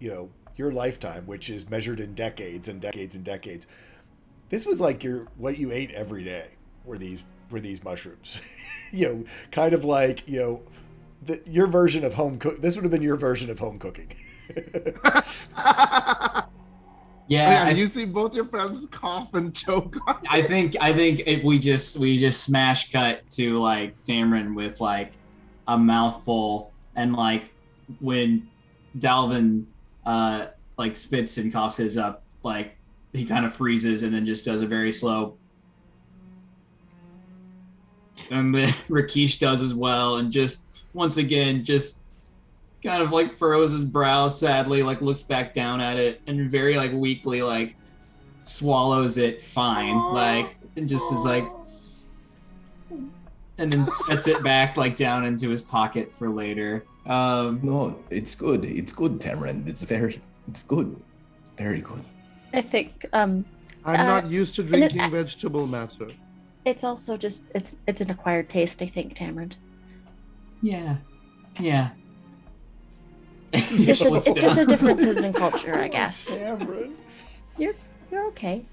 your lifetime, which is measured in decades and decades and decades, this was like what you ate every day were these mushrooms. Kind of like, your version of home cook. This would have been your version of home cooking. Yeah, you see both your friends cough and choke. I think if we just smash cut to like Tamron with like a mouthful, and like when Dalvin like spits and coughs his up, like he kind of freezes and then just does a very slow, and then Rakesh does as well, and just once again just kind of like furrows his brow sadly, like looks back down at it and very like weakly like swallows it fine, like, and just is like, and then sets it back like down into his pocket for later. No, it's good. It's good, Tamron. It's good. Very good. I think I'm not used to drinking vegetable matter. it's also just it's an acquired taste, I think, Tamron. Yeah. It's just a differences in culture, I guess. Tamron. You're okay.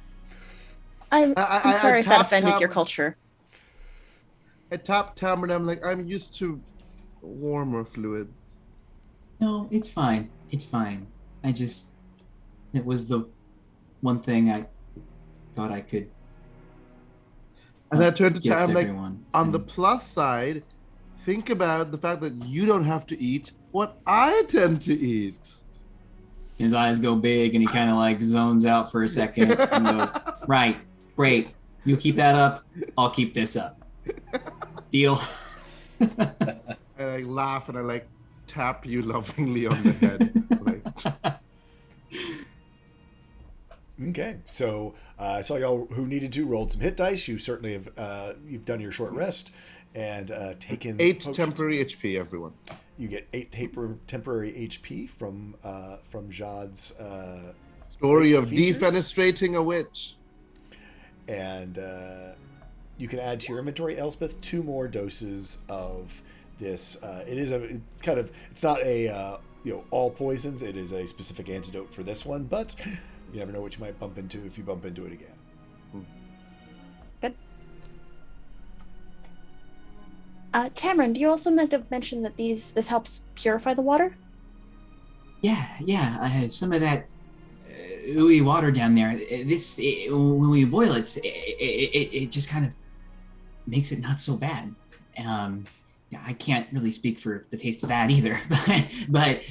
I'm sorry if that offended your culture. I tapped Tamron. I'm like, I'm used to warmer fluids. No, it's fine. It's fine. It was the one thing I thought I could. And I turned to gift Tam, like, everyone. on the plus side, think about the fact that you don't have to eat what I tend to eat. His eyes go big and he kind of like zones out for a second and goes, right, great. You keep that up, I'll keep this up. Deal. I like laugh and I like tap you lovingly on the head. Like, Okay, so I saw y'all who needed to rolled some hit dice. You certainly have. You've done your short rest and taken 8 potions. temporary HP, everyone. You get 8 temporary HP from Jad's Story of features. defenestrating a witch. And you can add to your inventory, Elspeth, 2 more doses of this. It is it's not a all poisons. It is a specific antidote for this one, but you never know what you might bump into if you bump into it again. Good. Tamron, you also meant to mention that this helps purify the water? Yeah. Some of that ooey water down there. When we boil it, it just kind of makes it not so bad. I can't really speak for the taste of that either, but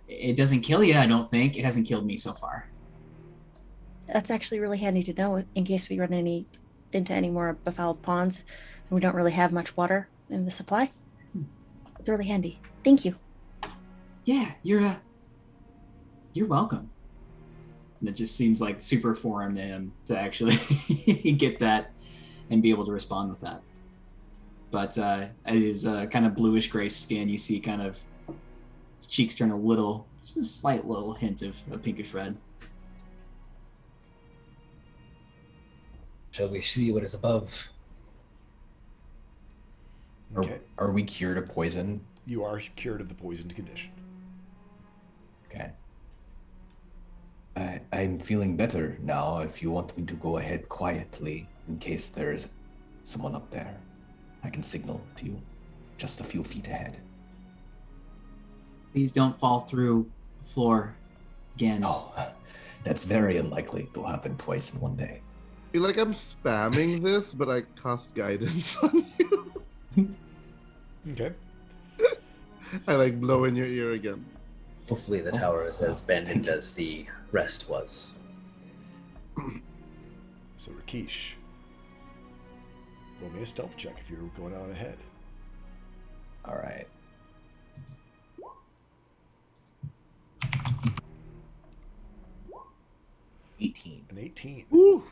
it doesn't kill you. I don't think it hasn't killed me so far. That's actually really handy to know in case we run into any more befouled ponds and we don't really have much water in the supply. It's really handy. Thank you. Yeah, you're welcome. And it just seems like super foreign to him to actually get that and be able to respond with that. But his kind of bluish gray skin, you see kind of his cheeks turn just a slight little hint of a pinkish red. Shall we see what is above? Okay. Are we cured of poison? You are cured of the poisoned condition. Okay. I'm feeling better now. If you want me to go ahead quietly in case there's someone up there, I can signal to you just a few feet ahead. Please don't fall through the floor again. No, that's very unlikely to happen twice in one day. feel like I'm spamming this, but I cast guidance on you. Okay. I like blow in your ear again. Hopefully the tower is as abandoned as the rest was. So Rakesh, roll me a stealth check if you're going on ahead. All right. An 18. Woo.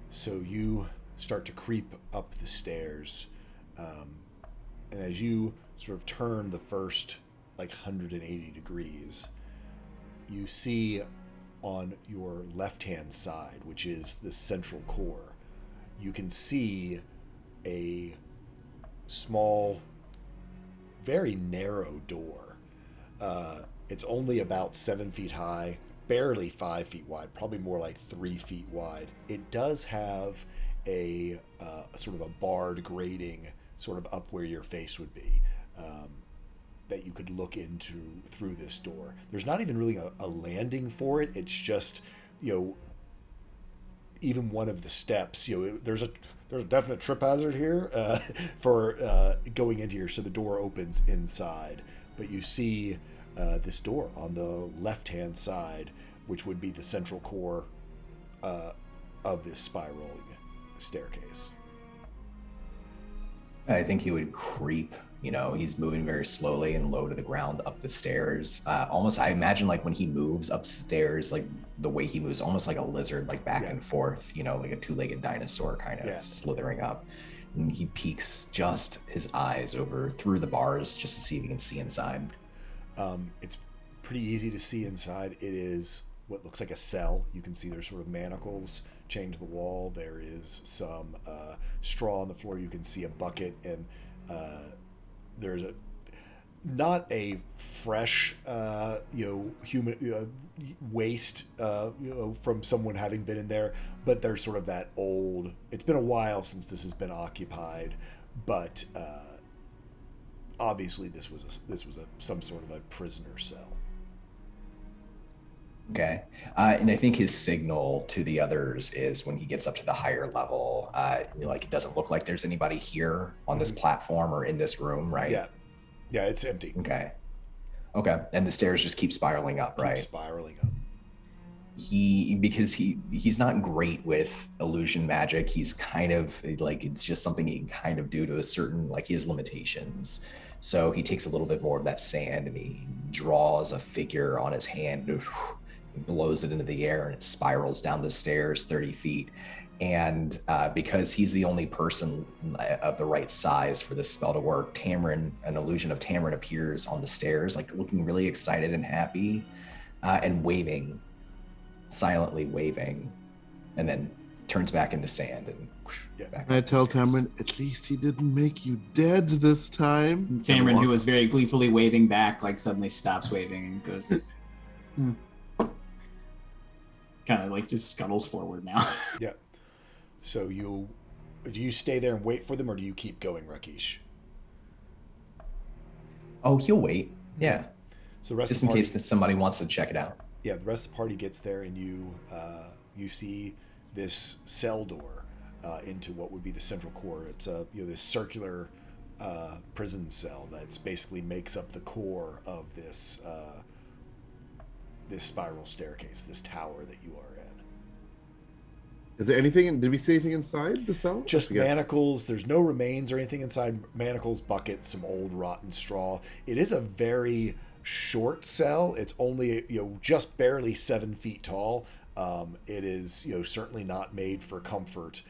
So you start to creep up the stairs, and as you sort of turn the first 180 degrees, you see on your left-hand side, which is the central core, you can see a small, very narrow door. It's only about 7 feet high, barely 5 feet wide, probably more like 3 feet wide. It does have a sort of a barred grating sort of up where your face would be, that you could look into through this door. There's not even really a landing for it. It's just, even one of the steps, there's a definite trip hazard here for going into here. So the door opens inside, but you see this door on the left-hand side, which would be the central core of this spiraling staircase. I think he would creep. He's moving very slowly and low to the ground up the stairs. Almost, I imagine, when he moves upstairs, the way he moves, almost like a lizard, back and forth, like a two-legged dinosaur kind of slithering up. And he peeks just his eyes over through the bars just to see if he can see inside. It's pretty easy to see inside. It is what looks like a cell. You can see there's sort of manacles chained to the wall. There is some straw on the floor. You can see a bucket, and there's not a fresh human waste from someone having been in there, but there's sort of that old, it's been a while since this has been occupied, but obviously this was some sort of a prisoner cell. Okay. And I think his signal to the others is when he gets up to the higher level, it doesn't look like there's anybody here on this platform or in this room, right? Yeah, it's empty. Okay. And the stairs just keep spiraling up, right? Spiraling up. Because he's not great with illusion magic. He's kind of it's just something he can kind of do to a certain, he has limitations. So he takes a little bit more of that sand and he draws a figure on his hand, blows it into the air, and it spirals down the stairs 30 feet. And because he's the only person of the right size for this spell to work, Tamarin, an illusion of Tamarin, appears on the stairs, looking really excited and happy, and waving, silently waving, and then turns back into sand. And back I tell Tamarin, at least he didn't make you dead this time. Tamarin, who was very gleefully waving back, suddenly stops waving and goes, kind of just scuttles forward now. Yeah. So do you stay there and wait for them, or do you keep going, Rakesh? Oh, he'll wait. Yeah. So the rest just of the party, in case somebody wants to check it out. Yeah, the rest of the party gets there, and you see this cell door into what would be the central core. It's this circular prison cell that's basically makes up the core of this this spiral staircase, this tower that you are in. Is there anything? Did we see anything inside the cell? Just manacles. There's no remains or anything inside. Manacles, buckets, some old rotten straw. It is a very short cell. It's only just barely 7 feet tall. It is certainly not made for comfort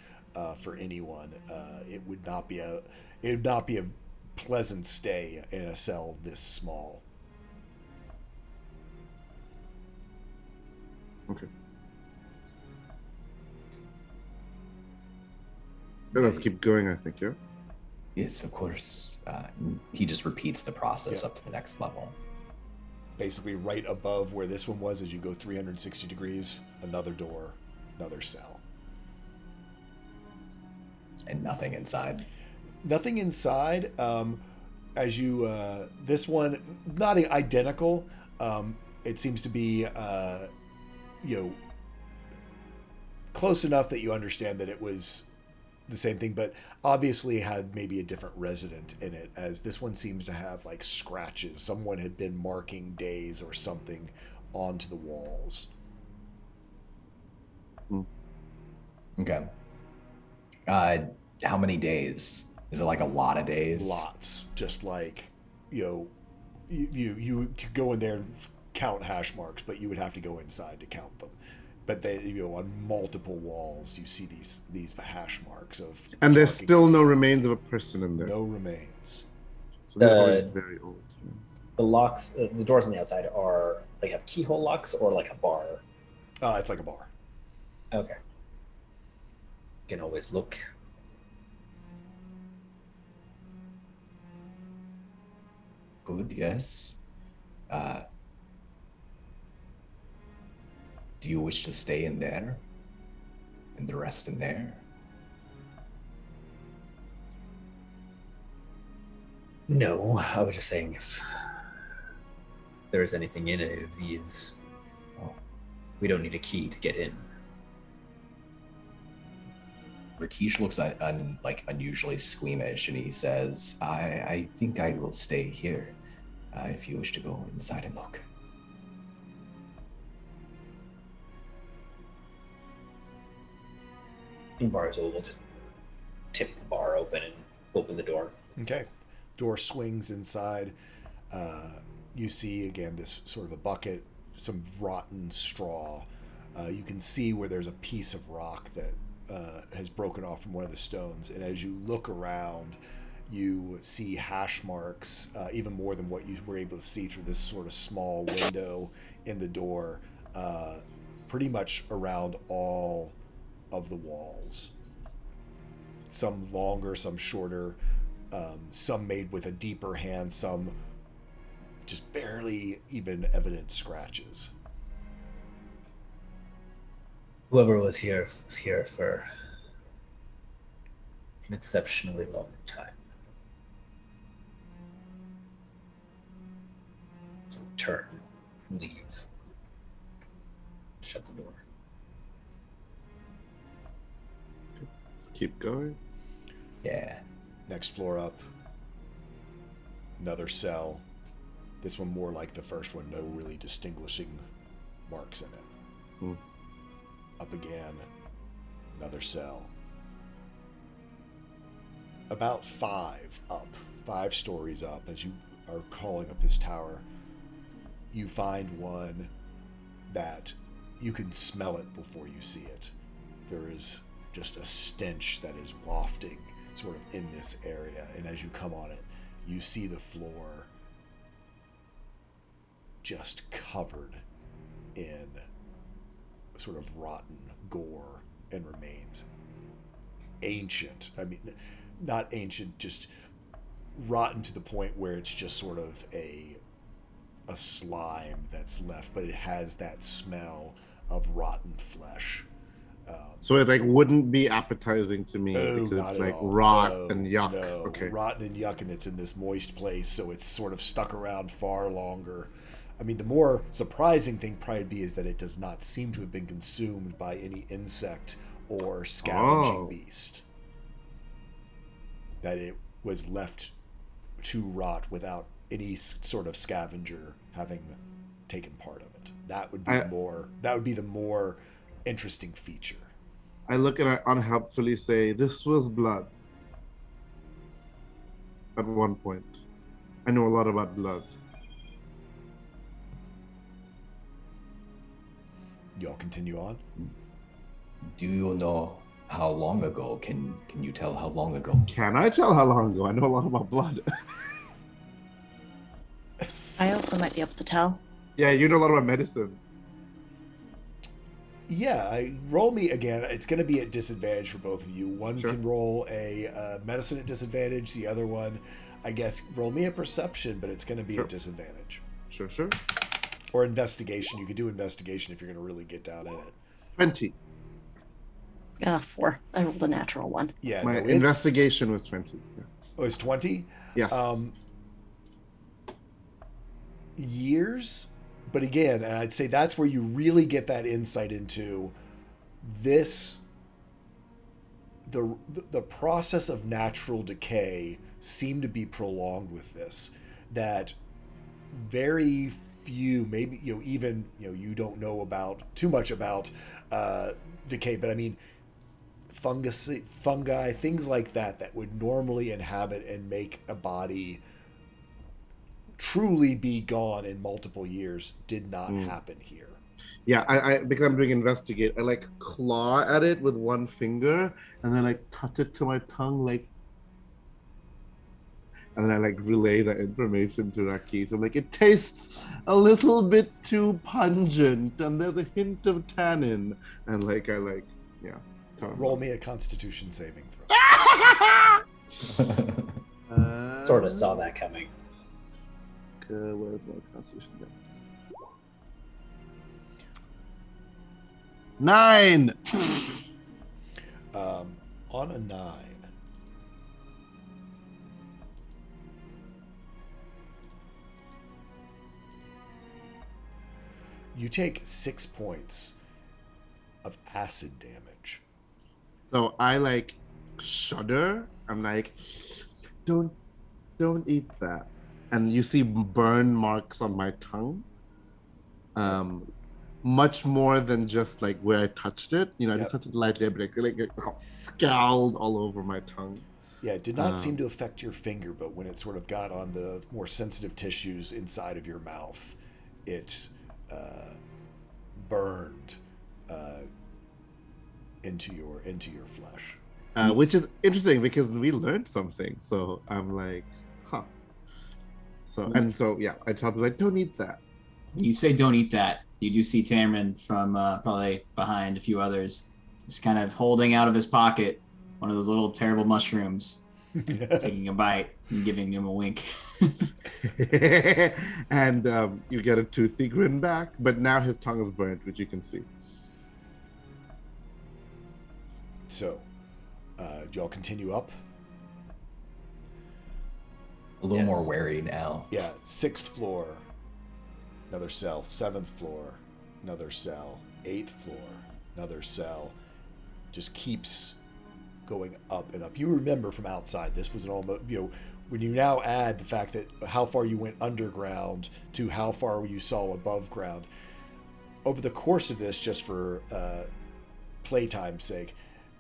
for anyone. It would not be a pleasant stay in a cell this small. Okay. Let's keep going, I think, yeah? Yes, of course. He just repeats the process up to the next level. Basically, right above where this one was, as you go 360 degrees, another door, another cell. And nothing inside. Nothing inside. As you, this one, not identical. It seems to be, close enough that you understand that it was the same thing, but obviously had maybe a different resident in it, as this one seems to have like scratches. Someone had been marking days or something onto the walls. Okay. How many days? Is it like a lot of days? Lots. Just like, you could go in there and count hash marks, but you would have to go inside to count them. But they, on multiple walls, you see these hash marks of. And there's still no remains of a person in there. No remains. So they're probably very old. Yeah. The locks, the doors on the outside are like have keyhole locks or like a bar. It's like a bar. Okay. You can always look. Good, yes. Do you wish to stay in there? And the rest in there? No, I was just saying if there is anything in any of these, we don't need a key to get in. Rakesh looks like unusually squeamish, and he says, I think I will stay here if you wish to go inside and look. And Barzo will just tip the bar open and open the door. Okay. Door swings inside. You see, again, this sort of a bucket, some rotten straw. You can see where there's a piece of rock that has broken off from one of the stones. And as you look around, you see hash marks, even more than what you were able to see through this sort of small window in the door, pretty much around all of the walls. Some longer, some shorter, some made with a deeper hand, some just barely even evident scratches. Whoever was here for an exceptionally long time. So turn, leave, shut the door. Let's keep going. Yeah. Next floor up, another cell. This one more like the first one, no really distinguishing marks in it. Up again, another cell. About 5 stories up, as you are calling up this tower, you find one that you can smell it before you see it. There is just a stench that is wafting sort of in this area, and as you come on it, you see the floor just covered in sort of rotten gore and remains. Ancient. I mean, not ancient, just rotten to the point where it's just sort of a slime that's left, but it has that smell of rotten flesh. So it like wouldn't be appetizing to me because not it's at like all. rot No, and yuck. no. Okay. Rotten and yuck, and it's in this moist place, so it's sort of stuck around far longer. I mean, the more surprising thing probably is that it does not seem to have been consumed by any insect or scavenging beast. That it was left to rot without any sort of scavenger having taken part of it. That would be the more interesting feature. I look and I unhelpfully say, "This was blood." At one point, I know a lot about blood. Y'all continue on. Do you know how long ago? Can you tell how long ago? Can I tell how long ago? I know a lot about blood. I also might be able to tell. Yeah, you know a lot about medicine. Yeah, roll me again. It's going to be at disadvantage for both of you. One Sure. can roll a medicine at disadvantage. The other one, I guess, roll me a perception, but it's going to be Sure. at disadvantage. Sure. Or investigation. You could do investigation if you're going to really get down in it. 20. 4. I rolled a natural one. Yeah, My no, investigation was 20. Yeah. it was 20 Yes. years. But again, and I'd say that's where you really get that insight into this the process of natural decay seemed to be prolonged with this, that very few, maybe even you don't know about too much about decay, but I mean fungi, things like that would normally inhabit and make a body truly be gone in multiple years did not happen here. Yeah, I because I'm doing investigate, I like claw at it with one finger and then like touch it to my tongue, like, and then I like relay that information to Rakesh. I'm like, it tastes a little bit too pungent and there's a hint of tannin, and like I like, yeah. Roll me a Constitution saving throw. Sort of saw that coming. Where's my Constitution? 9. On a 9, you take 6 points of acid damage. So I like shudder. I'm like, don't eat that. And you see burn marks on my tongue. Much more than just like where I touched it. I just touched it lightly, but like scowled all over my tongue. Yeah, it did not seem to affect your finger, but when it sort of got on the more sensitive tissues inside of your mouth, it burned into your flesh. Which is interesting because we learned something. So I'm like, huh. So yeah, I told him like, don't eat that. When you say don't eat that, you do see Tamron from probably behind a few others, just kind of holding out of his pocket one of those little terrible mushrooms, taking a bite and giving him a wink. And you get a toothy grin back, but now his tongue is burnt, which you can see. So, do y'all continue up? A little more wary now. Yeah, 6th floor, another cell. 7th floor, another cell. 8th floor, another cell. Just keeps going up and up. You remember from outside, this was an almost, when you now add the fact that how far you went underground to how far you saw above ground, over the course of this, just for playtime's sake,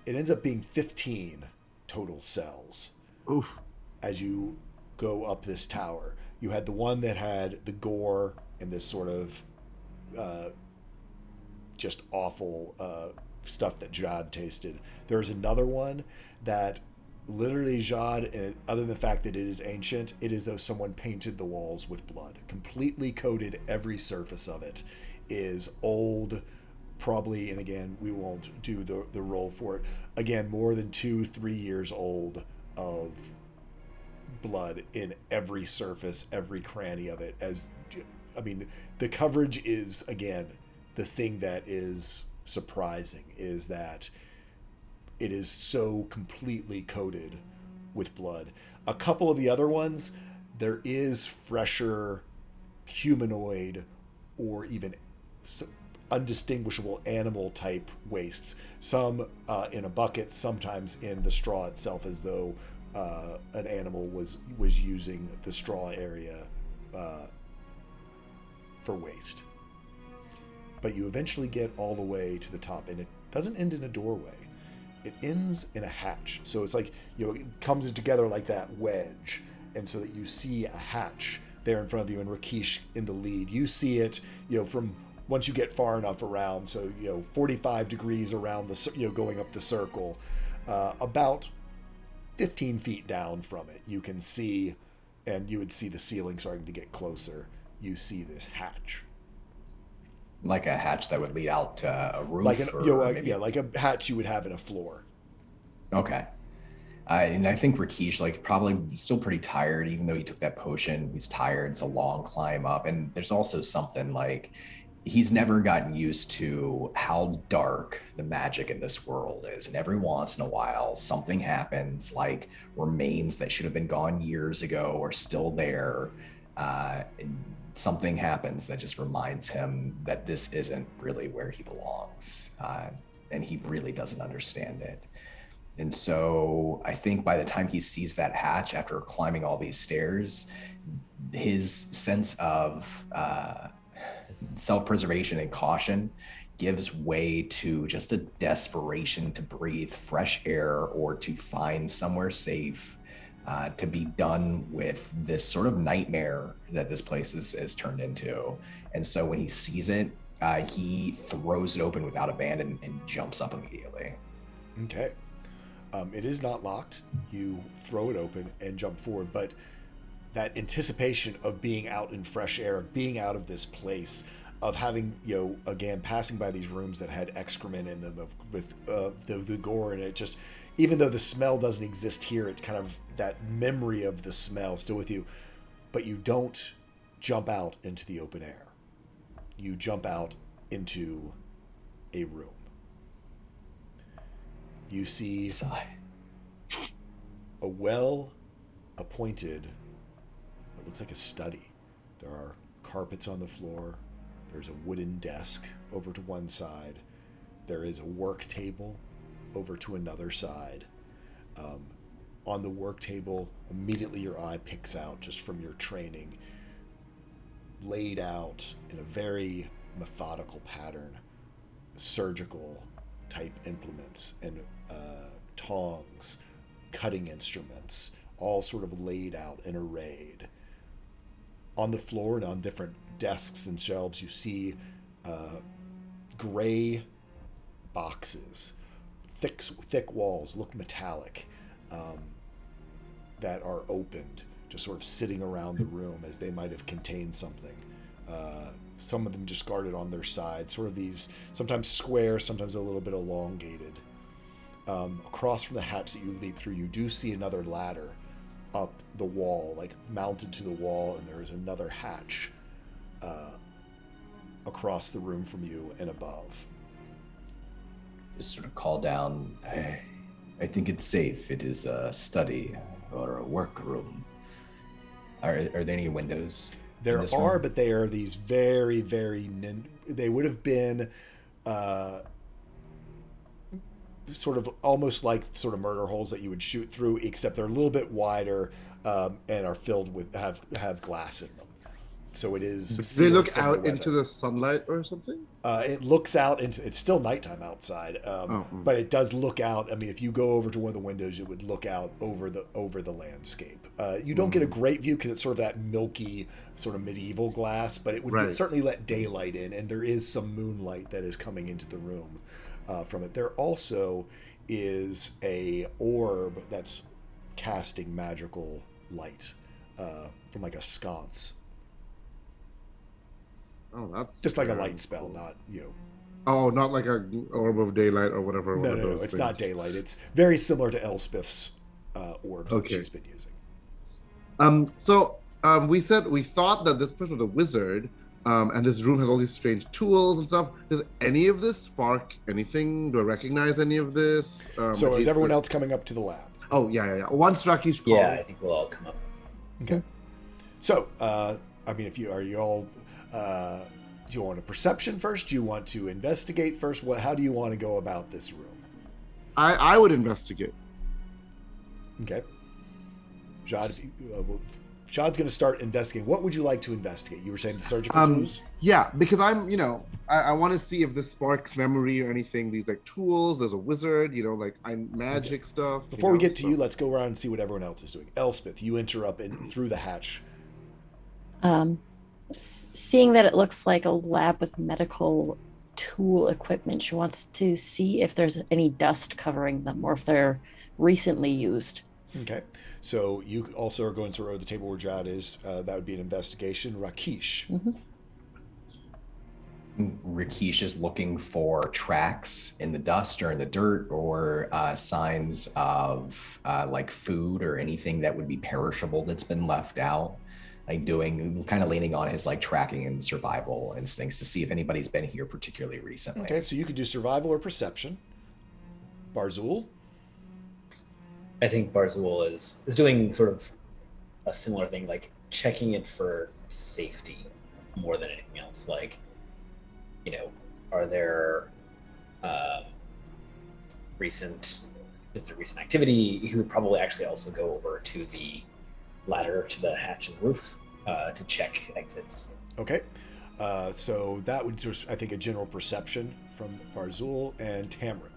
it ends up being 15 total cells. Oof. As you go up this tower. You had the one that had the gore and this sort of just awful stuff that Jad tasted. There's another one that literally Jad, and other than the fact that it is ancient, it is as though someone painted the walls with blood. Completely coated every surface of it. Is old, probably, and again, we won't do the roll for it. Again, more than 2-3 years old of blood in every surface, every cranny of it. The coverage is, again, the thing that is surprising is that it is so completely coated with blood. A couple of the other ones, there is fresher humanoid or even undistinguishable animal type wastes. Some in a bucket, sometimes in the straw itself, as though an animal was using the straw area for waste. But you eventually get all the way to the top, and it doesn't end in a doorway. It ends in a hatch. So it's like, it comes together like that wedge, and so that you see a hatch there in front of you, and Rakesh in the lead. You see it, from once you get far enough around, so 45 degrees around the, going up the circle, about 15 feet down from it, you can see, and you would see the ceiling starting to get closer. You see this hatch. Like a hatch that would lead out to a roof? Like maybe... like a hatch you would have in a floor. Okay. And I think Rakesh, probably still pretty tired, even though he took that potion. He's tired. It's a long climb up. And there's also something he's never gotten used to how dark the magic in this world is. And every once in a while, something happens, like remains that should have been gone years ago are still there. And something happens that just reminds him that this isn't really where he belongs. and he really doesn't understand it. And so I think by the time he sees that hatch after climbing all these stairs, his sense of self-preservation and caution gives way to just a desperation to breathe fresh air or to find somewhere safe, to be done with this sort of nightmare that this place is turned into. And so when he sees it, he throws it open without abandon and jumps up immediately. Okay. It is not locked. You throw it open and jump forward, but that anticipation of being out in fresh air, being out of this place, of having, again, passing by these rooms that had excrement in them with the gore, and it just, even though the smell doesn't exist here, it's kind of that memory of the smell still with you, but you don't jump out into the open air. You jump out into a room. You see a well-appointed, it looks like a study. There are carpets on the floor. There's a wooden desk over to one side. There is a work table over to another side. On the work table, immediately your eye picks out, just from your training, laid out in a very methodical pattern, surgical type implements and tongs, cutting instruments, all sort of laid out and arrayed. On the floor and on different desks and shelves, you see gray boxes, thick walls, look metallic, that are opened, just sort of sitting around the room as they might have contained something. Some of them just guarded on their sides, sort of these, sometimes square, sometimes a little bit elongated. Across from the hatch that you leap through, you do see another ladder up the wall, like mounted to the wall, and there is another hatch across the room from you and above. Just sort of call down, I think it's safe. It is a study or a workroom. Are there any windows? There are, but they are these very, very... They would have been sort of almost like sort of murder holes that you would shoot through, except they're a little bit wider and are filled with... have glass in them. So it is... Do they look out into the sunlight or something? It looks out into... It's still nighttime outside, but it does look out. I mean, if you go over to one of the windows, it would look out over the landscape. You don't get a great view because it's sort of that milky, sort of medieval glass, but it would certainly let daylight in, and there is some moonlight that is coming into the room from it. There also is a orb that's casting magical light from like a sconce. Oh, that's just like a light spell, not Oh, not like a orb of daylight or whatever. No, it's not daylight. It's very similar to Elspeth's orbs that she's been using. We thought that this person was a wizard, and this room has all these strange tools and stuff. Does any of this spark anything? Do I recognize any of this? So is everyone else coming up to the lab? Oh, yeah. Once Rakish called. Yeah, I think we'll all come up. Okay. So, I mean, do you want a perception first? Do you want to investigate first? How do you want to go about this room? I would investigate. Okay. Jad, Jad's going to start investigating. What would you like to investigate? You were saying the surgical tools? Yeah, because I want to see if this sparks memory or anything. These like tools, there's a wizard, magic stuff. Before we get to you, let's go around and see what everyone else is doing. Elspeth, you enter up through the hatch. Seeing that it looks like a lab with medical tool equipment, she wants to see if there's any dust covering them or if they're recently used. Okay. So you also are going to row the table where Jad is. That would be an investigation. Rakish. Rakish is looking for tracks in the dust or in the dirt or signs of like food or anything that would be perishable that's been left out. Kind of leaning on his like tracking and survival instincts to see if anybody's been here particularly recently. Okay, so you could do survival or perception. Barzul? I think Barzul is doing sort of a similar thing, like checking it for safety more than anything else. Like, are there recent activity, he would probably actually also go over to the ladder to the hatch and roof to check exits. Okay. So that would just, I think, a general perception from Barzul and Tamara.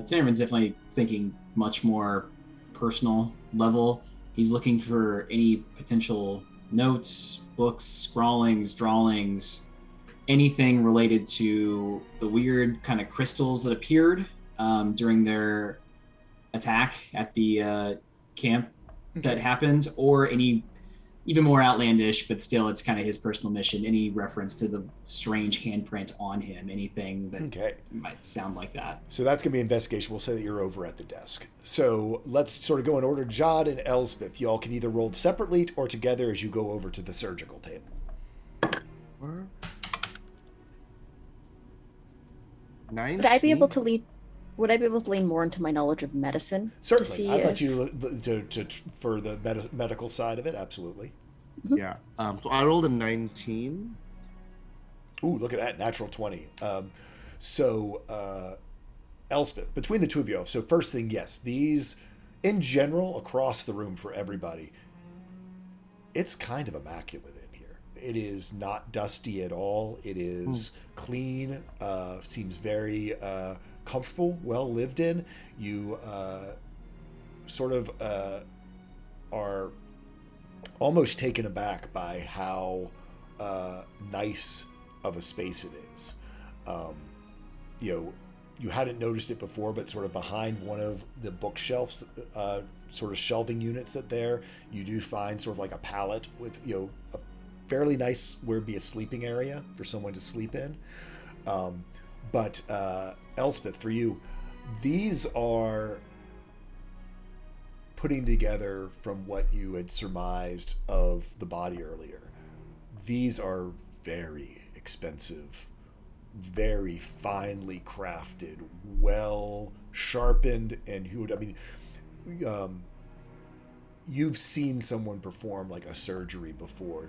Tamron's definitely thinking much more personal level. He's looking for any potential notes, books, scrawlings, drawings, anything related to the weird kind of crystals that appeared during their attack at the camp that happened, or any even more outlandish, but still it's kind of his personal mission, any reference to the strange handprint on him, anything that might sound like that. So that's going to be investigation. We'll say that you're over at the desk. So let's sort of go in order. Jod and Elspeth, y'all can either roll separately or together as you go over to the surgical table. 19? Would I be able to lean more into my knowledge of medicine? Certainly. To see I'd let you for the medical side of it, absolutely. Yeah. So I rolled a 19. Ooh, look at that, natural 20. Elspeth, between the two of you, so first thing, yes, these, in general, across the room for everybody, it's kind of immaculate in here. It is not dusty at all. It is clean, seems very comfortable, well lived in. You sort of are almost taken aback by how nice of a space it is. You hadn't noticed it before, but sort of behind one of the bookshelves, sort of shelving units you do find sort of like a pallet with, a fairly nice, where it'd be a sleeping area for someone to sleep in. But Elspeth, for you, these are putting together from what you had surmised of the body earlier. These are very expensive, very finely crafted, well sharpened, and you've seen someone perform like a surgery before.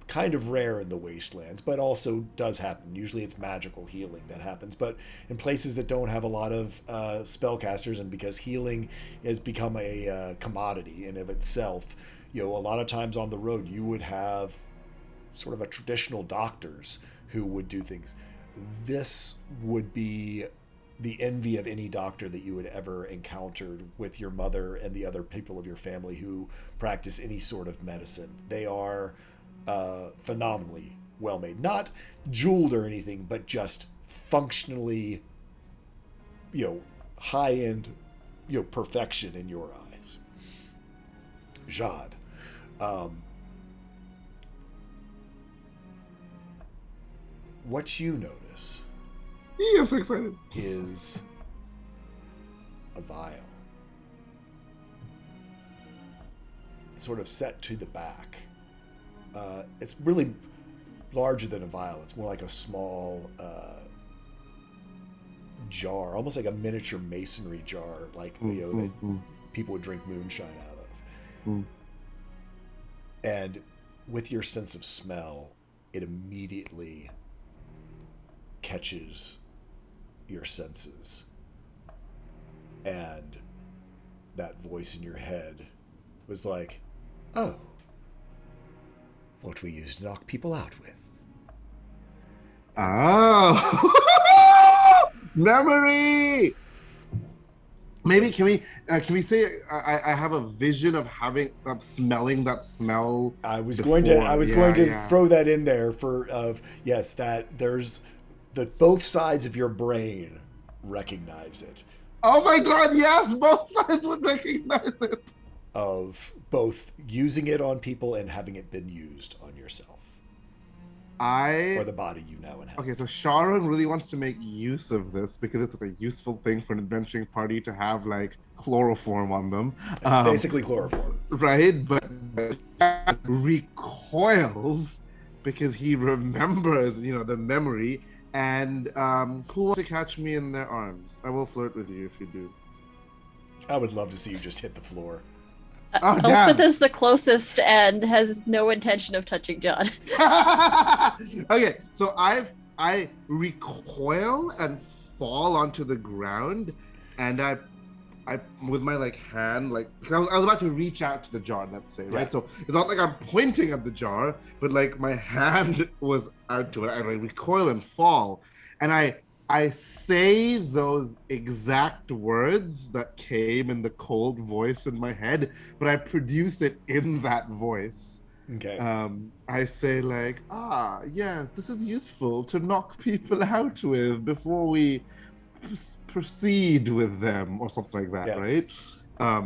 Kind of rare in the wastelands, but also does happen. Usually it's magical healing that happens, but in places that don't have a lot of spellcasters, and because healing has become a commodity in of itself, a lot of times on the road you would have sort of a traditional doctors who would do things. This would be the envy of any doctor that you would ever encountered with your mother and the other people of your family who practice any sort of medicine. They are phenomenally well made, not jeweled or anything, but just functionally, high end, perfection in your eyes. Jad, what you notice I'm so excited. is a vial, sort of set to the back. It's really larger than a vial. It's more like a small jar, almost like a miniature masonry jar, like that people would drink moonshine out of. And with your sense of smell, it immediately catches your senses, and that voice in your head was like, "Oh, what we used to knock people out with." Oh, memory. Maybe can we say I have a vision of smelling that smell. I was before. going to throw that in there yes, that there's both sides of your brain recognize it. Oh my God! Yes, both sides would recognize it. Of both using it on people and having it been used on yourself. Or the body you now inhabit. Okay, so Sharon really wants to make use of this because it's a useful thing for an adventuring party to have like chloroform on them. It's basically chloroform. Right? But recoils because he remembers, the memory. And who wants to catch me in their arms? I will flirt with you if you do. I would love to see you just hit the floor. Elspeth is the closest and has no intention of touching John. Okay, so I recoil and fall onto the ground, and I with my like hand, like, because I was about to reach out to the jar, let's say, right? Yeah. So it's not like I'm pointing at the jar, but like my hand was out to it, and I recoil and fall, and I say those exact words that came in the cold voice in my head, but I produce it in that voice. Okay. I say like, yes, this is useful to knock people out with before we proceed with them, or something like that, Yeah. right?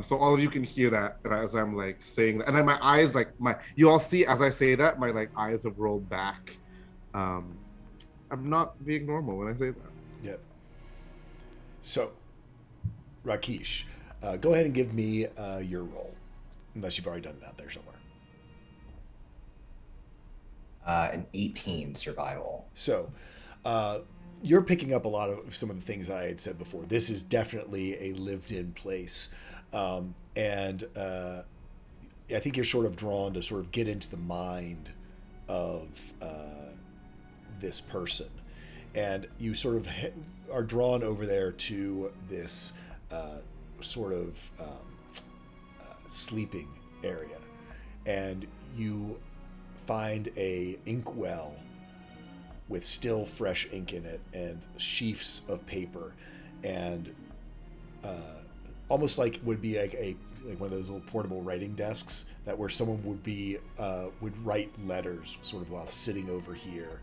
So all of you can hear that as I'm like saying that, and then my eyes, like you all see as I say that, my like eyes have rolled back. I'm not being normal when I say that. Yep. So, Rakesh, go ahead and give me your roll, unless you've already done it out there somewhere. An 18 survival. So, you're picking up a lot of some of the things that I had said before. This is definitely a lived-in place, and I think you're sort of drawn to sort of get into the mind of this person, and you sort of are drawn over there to this sort of sleeping area, and you find a inkwell with still fresh ink in it and sheafs of paper, and almost like would be like one of those little portable writing desks that where someone would be would write letters sort of while sitting over here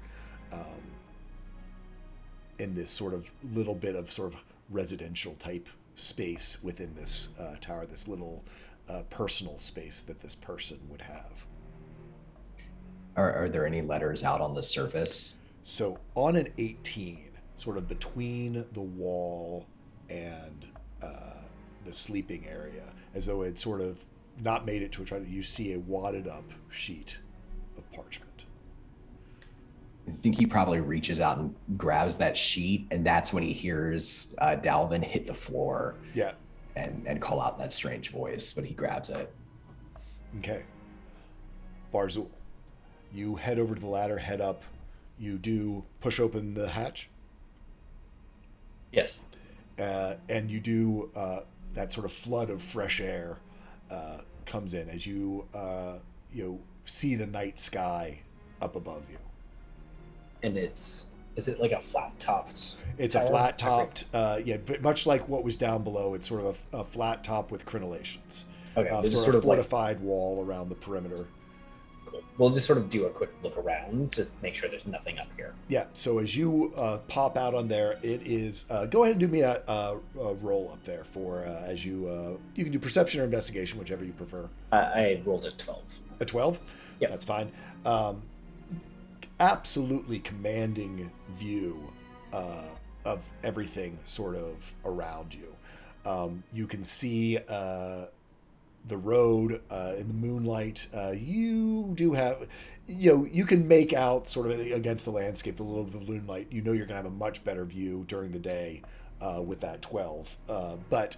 in this sort of little bit of sort of residential type space within this tower, this little personal space that this person would have. Are there any letters out on the surface? So on an 18, sort of between the wall and the sleeping area, as though it sort of not made it to a try, you see a wadded up sheet of parchment. I think he probably reaches out and grabs that sheet, and that's when he hears Dalvin hit the floor. Yeah. And call out that strange voice, but he grabs it. Okay. Barzul, you head over to the ladder, head up. You do push open the hatch. Yes. And you do that sort of flood of fresh air comes in as you see the night sky up above you. And is it like a flat topped? It's a flat topped, much like what was down below. It's sort of a flat top with crenellations. Okay, Sort of fortified wall around the perimeter. Cool. We'll just sort of do a quick look around to make sure there's nothing up here. Yeah. So as you pop out on there, it is. Go ahead and do me a roll up there for as you can do perception or investigation, whichever you prefer. I rolled a 12. A 12? Yep. That's fine. Absolutely commanding view of everything sort of around you. You can see the road in the moonlight. You do have, you can make out sort of against the landscape, the little bit of moonlight. You know you're going to have a much better view during the day with that 12. But,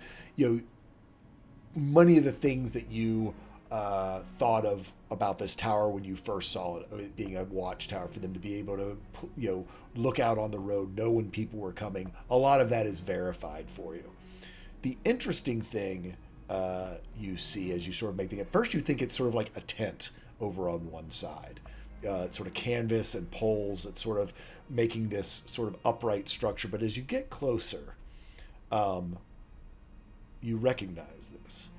many of the things that you thought of about this tower when you first saw it being a watchtower, for them to be able to look out on the road, know when people were coming, a lot of that is verified for you. The interesting thing you see as you sort of make at first, you think it's sort of like a tent over on one side, sort of canvas and poles that's sort of making this sort of upright structure. But as you get closer, you recognize this.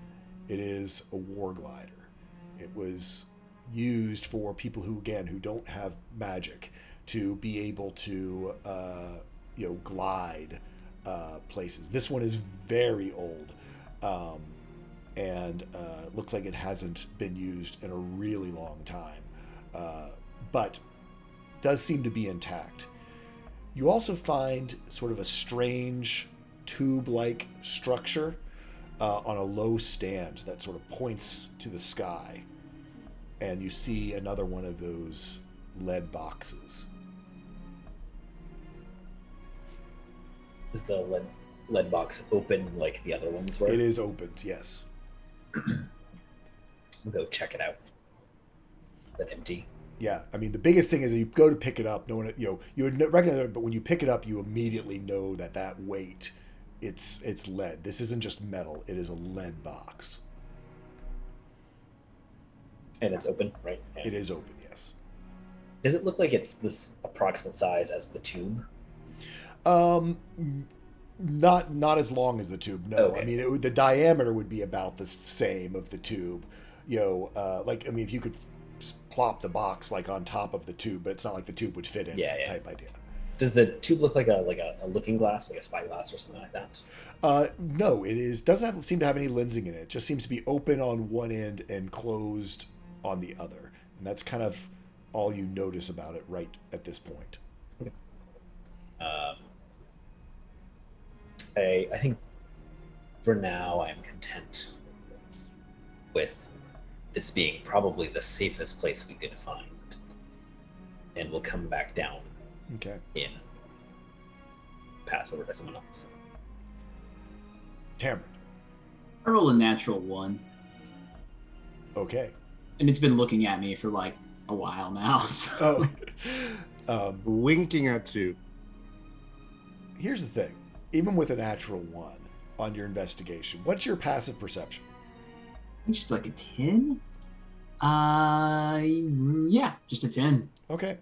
It is a war glider. It was used for people who don't have magic to be able to, glide places. This one is very old, and looks like it hasn't been used in a really long time, but does seem to be intact. You also find sort of a strange tube-like structure on a low stand that sort of points to the sky, and you see another one of those lead boxes. Is the lead box open like the other ones were? It is opened, yes. We'll go check it out. Is that empty? Yeah, I mean, the biggest thing is that you go to pick it up, you would recognize it, but when you pick it up, you immediately know that weight it's lead. This isn't just metal. It is a lead box. And it's open, right? Yeah. It is open, yes. Does it look like it's this approximate size as the tube? Not as long as the tube. No, Okay. I mean the diameter would be about the same of the tube. Like, I mean, if you could plop the box like on top of the tube, but it's not like the tube would fit in. Yeah. Type idea. Does the tube look like a looking glass, like a spyglass or something like that? No, doesn't seem to have any lensing in it. It just seems to be open on one end and closed on the other, and that's kind of all you notice about it right at this point. I think for now I'm content with this being probably the safest place we could find, and we'll come back down. Okay. In. Pass over to someone else. Tamron. I roll a natural 1, Okay. and it's been looking at me for like a while now. So. Oh. Winking at you. Here's the thing. Even with a natural 1 on your investigation, what's your passive perception? Just like a 10? Yeah, just a 10. Okay.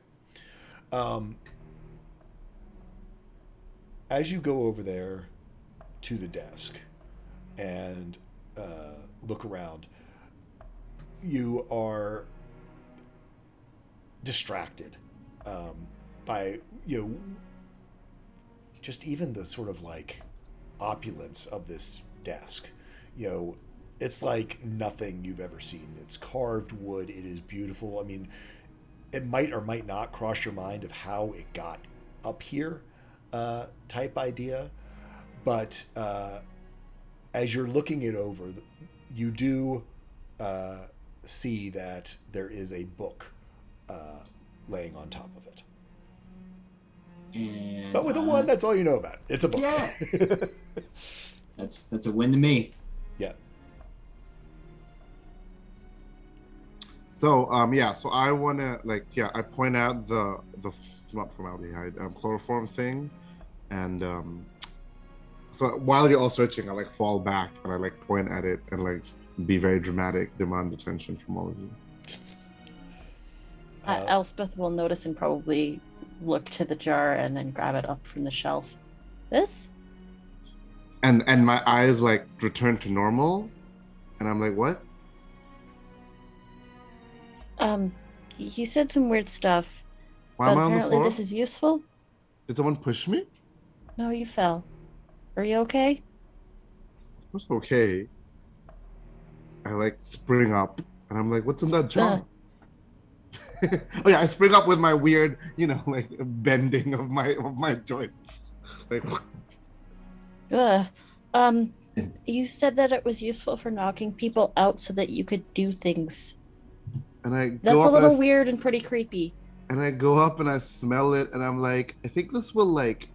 As you go over there to the desk and look around, you are distracted by, just even the sort of like opulence of this desk. It's like nothing you've ever seen. It's carved wood. It is beautiful. I mean, it might or might not cross your mind of how it got up here, type idea. But as you're looking it over, you do see that there is a book laying on top of it. And, But with a 1, that's all you know about it. It's a book. Yeah. That's a win to me. Yeah. So so I wanna I point out the not formaldehyde, chloroform thing, and so while you're all searching, I like fall back and I like point at it and like be very dramatic, demand attention from all of you. Elspeth will notice and probably look to the jar and then grab it up from the shelf. This? And my eyes like return to normal, and I'm like, what? You said some weird stuff. Why but am I on the apparently floor? this is useful? Did someone push me? No, you fell. Are you okay? It's okay. I like spring up, and I'm like, what's in that jar? Oh yeah, I spring up with my weird, like bending of my joints. Like, You said that it was useful for knocking people out so that you could do things. and I That's go a up little and weird and pretty creepy. And I go up and I smell it, and I'm like, I think this will like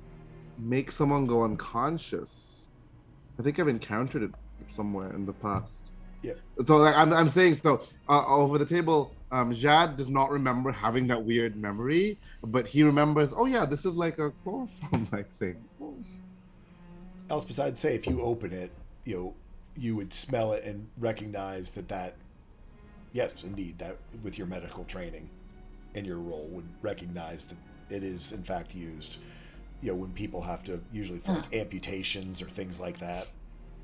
make someone go unconscious. I think I've encountered it somewhere in the past. Yeah. So like, I'm saying so over the table. Jad does not remember having that weird memory, but he remembers. Oh yeah, this is like a chloroform like thing. Else besides, say, if you open it, you would smell it and recognize that. Yes, indeed, that with your medical training and your role would recognize that it is in fact used. When people have to usually for like amputations or things like that.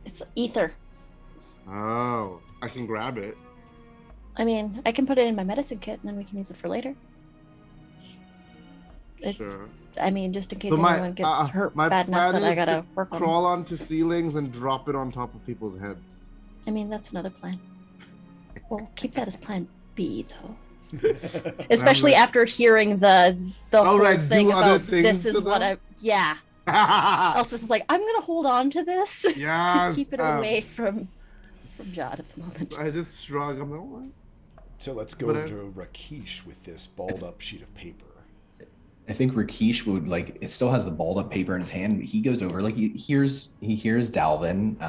It's ether. Oh, I can grab it. I mean, I can put it in my medicine kit and then we can use it for later. Sure. I mean, just in case So anyone gets hurt my bad enough plan that I is gotta to work on them. crawl onto ceilings and drop it on top of people's heads. I mean, that's another plan. Well, keep that as plan B, though. Especially after hearing the whole right, thing do other about things this is to what them? yeah. Elspeth is like, I'm gonna hold on to this. Yes. Keep it away from Jod at the moment. I just shrug. I'm like, what? So let's go over to Rakesh with this balled up sheet of paper. I think Rakesh would it still has the balled up paper in his hand. He goes over, he hears Dalvin,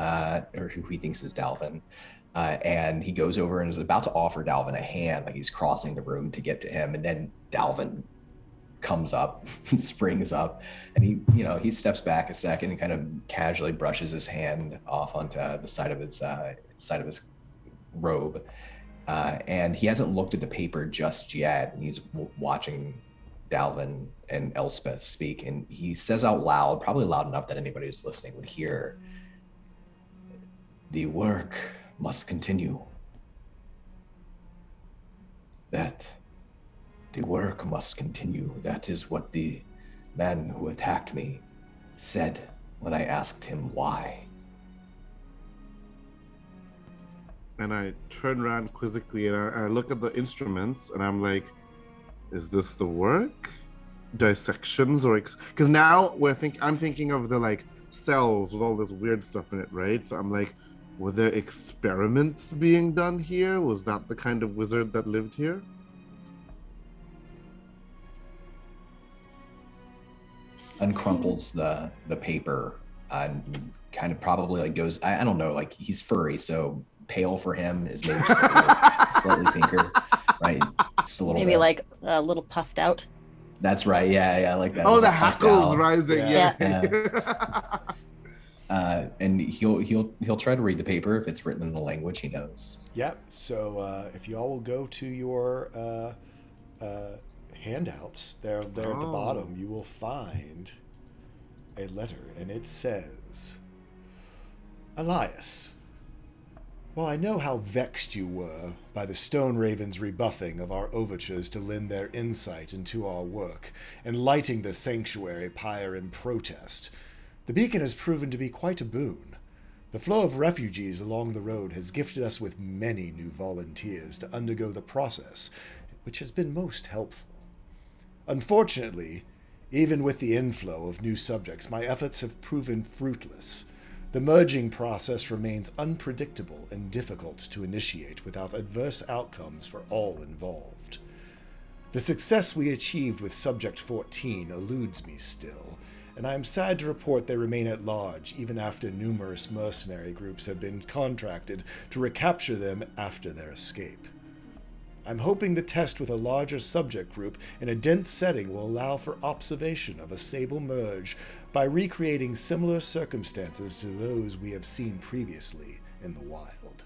or who he thinks is Dalvin. And he goes over and is about to offer Dalvin a hand, like he's crossing the room to get to him. And then Dalvin comes up, springs up, and he steps back a second and kind of casually brushes his hand off onto the side of his robe. And he hasn't looked at the paper just yet. He's watching Dalvin and Elspeth speak, and he says out loud, probably loud enough that anybody who's listening would hear, "The work must continue. The work must continue. That is what the man who attacked me said when I asked him why." And I turn around quizzically and I look at the instruments and I'm like, is this the work? Dissections or because now I'm thinking of the like cells with all this weird stuff in it, right? So I'm like, were there experiments being done here? Was that the kind of wizard that lived here? Uncrumples the paper and kind of probably like goes, I don't know, like he's furry, so pale for him is maybe just like a little, slightly pinker, right? Just a little maybe bit. like a little puffed out. That's right. Yeah, like that. Oh, the puffed hackles out. rising. Yeah. And he'll try to read the paper if it's written in the language he knows. Yep. So if you all will go to your handouts, there at the bottom, you will find a letter, and it says, "Elias, while I know how vexed you were by the Stone Raven's rebuffing of our overtures to lend their insight into our work and lighting the sanctuary pyre in protest, the beacon has proven to be quite a boon. The flow of refugees along the road has gifted us with many new volunteers to undergo the process, which has been most helpful. Unfortunately, even with the inflow of new subjects, my efforts have proven fruitless. The merging process remains unpredictable and difficult to initiate without adverse outcomes for all involved. The success we achieved with Subject 14 eludes me still, and I am sad to report they remain at large even after numerous mercenary groups have been contracted to recapture them after their escape. I'm hoping the test with a larger subject group in a dense setting will allow for observation of a stable merge by recreating similar circumstances to those we have seen previously in the wild."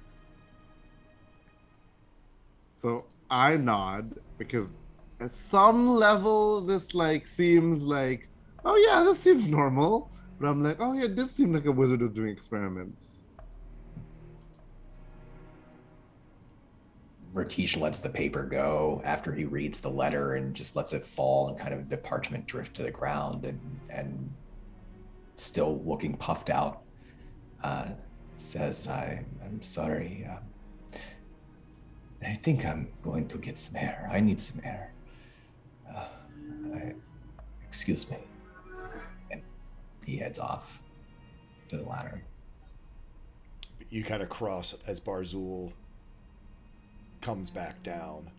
So I nod because at some level this like seems like, oh yeah, this seems normal. But I'm like, oh yeah, this seems like a wizard is doing experiments. Rakesh lets the paper go after he reads the letter and just lets it fall and kind of the parchment drift to the ground and still looking puffed out, says, I'm sorry. I think I'm going to get some air. I need some air. Excuse me. And he heads off to the ladder. You kind of cross as Barzul comes back down.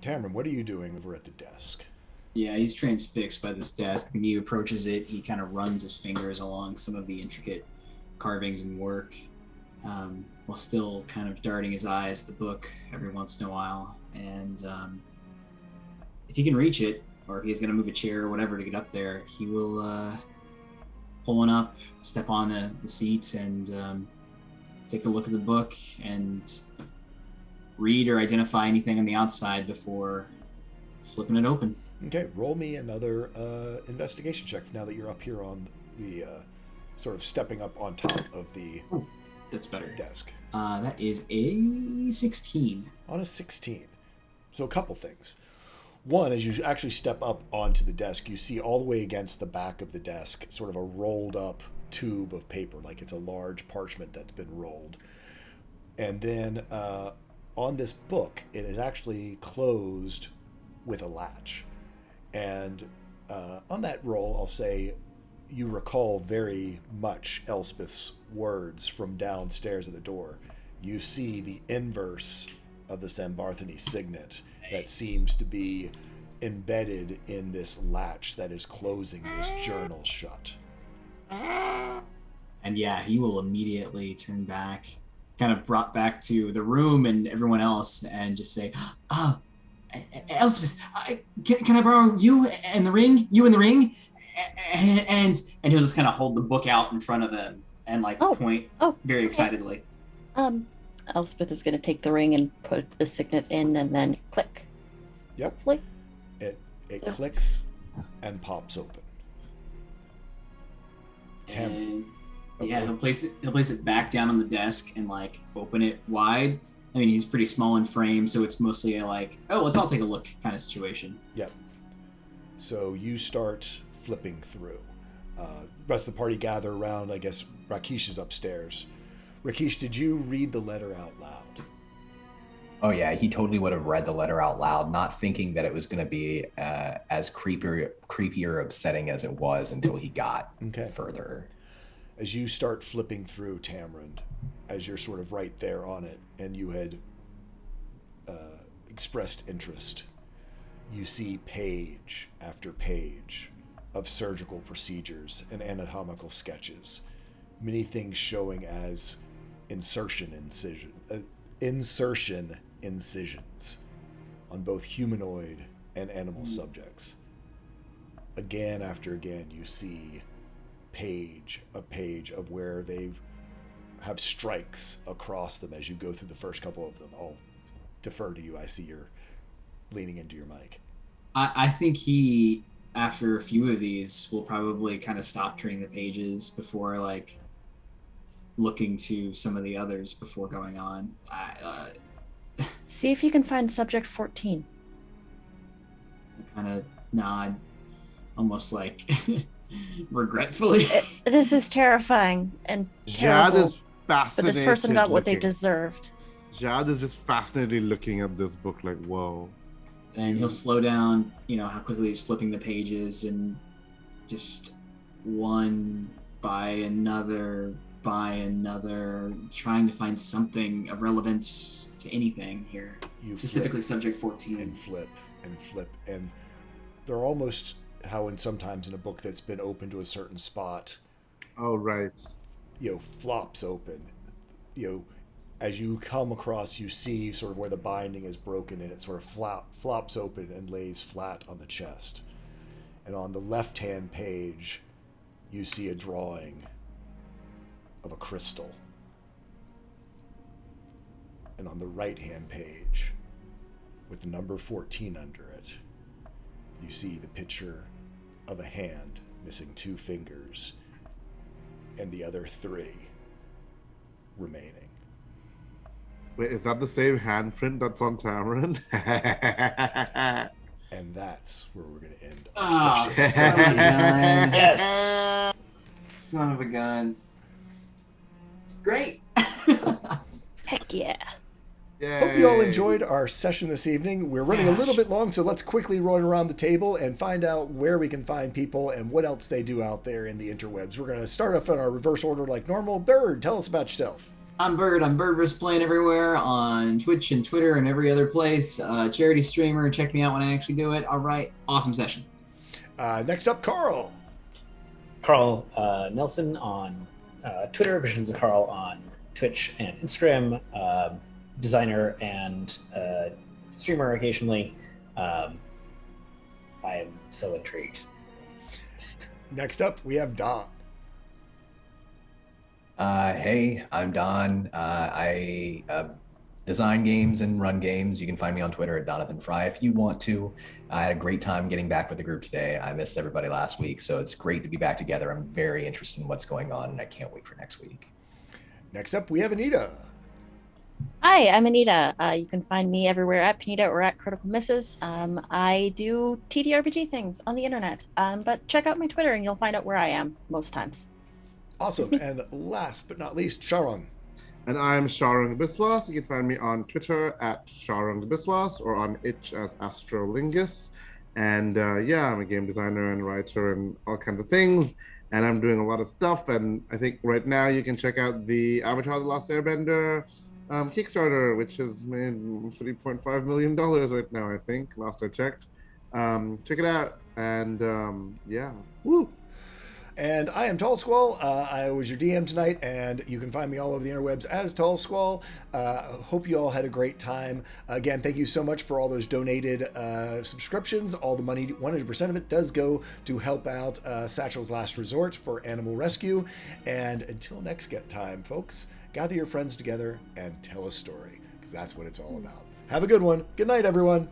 Tamron, what are you doing over at the desk? Yeah, he's transfixed by this desk. When he approaches it, he kind of runs his fingers along some of the intricate carvings and work, while still kind of darting his eyes at the book every once in a while. And if he can reach it, or if he's going to move a chair or whatever to get up there, he will pull one up, step on the seat, and take a look at the book and read or identify anything on the outside before flipping it open. Okay, roll me another investigation check now that you're up here on the sort of stepping up on top of the That's better. desk. That is a 16. On a 16. So a couple things. One, as you actually step up onto the desk, you see all the way against the back of the desk sort of a rolled up tube of paper, like it's a large parchment that's been rolled. And then on this book, it is actually closed with a latch. And on that roll, I'll say you recall very much Elspeth's words from downstairs at the door. You see the inverse of the Sambarthany signet that seems to be embedded in this latch that is closing this journal shut. And yeah, he will immediately turn back, kind of brought back to the room and everyone else, and just say, Elspeth, can I borrow you and the ring? You and the ring? And he'll just kind of hold the book out in front of him and like point very excitedly. Elspeth is going to take the ring and put the signet in and then click. Yep. Hopefully. It clicks and pops open. And he'll place it back down on the desk and like open it wide. I mean, he's pretty small in frame, so it's mostly a like, oh, let's all take a look kind of situation. Yep. So you start flipping through. The rest of the party gather around. I guess Rakesh is upstairs. Rakesh, did you read the letter out loud? Oh yeah, he totally would have read the letter out loud, not thinking that it was going to be as creepier, upsetting as it was until he got further. As you start flipping through, Tamron, as you're sort of right there on it, and you had expressed interest, you see page after page of surgical procedures and anatomical sketches, many things showing as insertion incisions on both humanoid and animal subjects. Again after again, you see page of where they have strikes across them as you go through the first couple of them. I'll defer to you. I see you're leaning into your mic. I think he, after a few of these, will probably kind of stop turning the pages before like looking to some of the others before going on. See if you can find subject 14. I kind of nod, almost like regretfully. This is terrifying and Jad terrible, is fascinated. but this person got what they looking. deserved. Jad is just fascinated looking at this book like, whoa. And he'll slow down, how quickly he's flipping the pages, and just one by another, trying to find something of relevance to anything here. You specifically subject 14. And flip, and they're almost how sometimes in a book that's been open to a certain spot. Oh, right. Flops open. As you come across, you see sort of where the binding is broken, and it sort of flops open and lays flat on the chest. And on the left-hand page, you see a drawing of a crystal. And on the right-hand page, with the number 14 under it, you see the picture of a hand missing 2 fingers and the other 3 remaining. Wait, is that the same handprint that's on Tamron? And that's where we're going to end our session. Son of a gun. Yes. Son of a gun. It's great. Heck yeah. Yay. Hope you all enjoyed our session this evening. We're running a little bit long, so let's quickly run around the table and find out where we can find people and what else they do out there in the interwebs. We're going to start off in our reverse order like normal. Bird, tell us about yourself. I'm Bird. I'm Birdverse playing everywhere on Twitch and Twitter and every other place. Charity streamer. Check me out when I actually do it. All right. Awesome session. Next up, Carl. Carl Nelson on Twitter, Visions of Carl on Twitch and Instagram, designer and streamer occasionally. I am so intrigued. Next up, we have Don. Hey, I'm Don. I design games and run games. You can find me on Twitter at Donathan Fry if you want to. I had a great time getting back with the group today. I missed everybody last week, so it's great to be back together. I'm very interested in what's going on, and I can't wait for next week. Next up, we have Anita. Hi, I'm Anita. You can find me everywhere at Panita or at Critical Misses. I do TTRPG things on the internet, but check out my Twitter and you'll find out where I am most times. Awesome. And last but not least, Sharong. And I'm Sharong Biswas. You can find me on Twitter at Sharong Biswas or on itch as Astrolingus. And I'm a game designer and writer and all kinds of things. And I'm doing a lot of stuff. And I think right now you can check out the Avatar: The Last Airbender Kickstarter, which has made $3.5 million right now, I think, last I checked. Check it out. And woo! And I am Tall Squall. I was your DM tonight, and you can find me all over the interwebs as Tall Squall. Hope you all had a great time. Again, thank you so much for all those donated subscriptions. All the money, 100% of it, does go to help out Satchel's Last Resort for animal rescue. And until next time, folks, gather your friends together and tell a story, because that's what it's all about. Have a good one. Good night, everyone.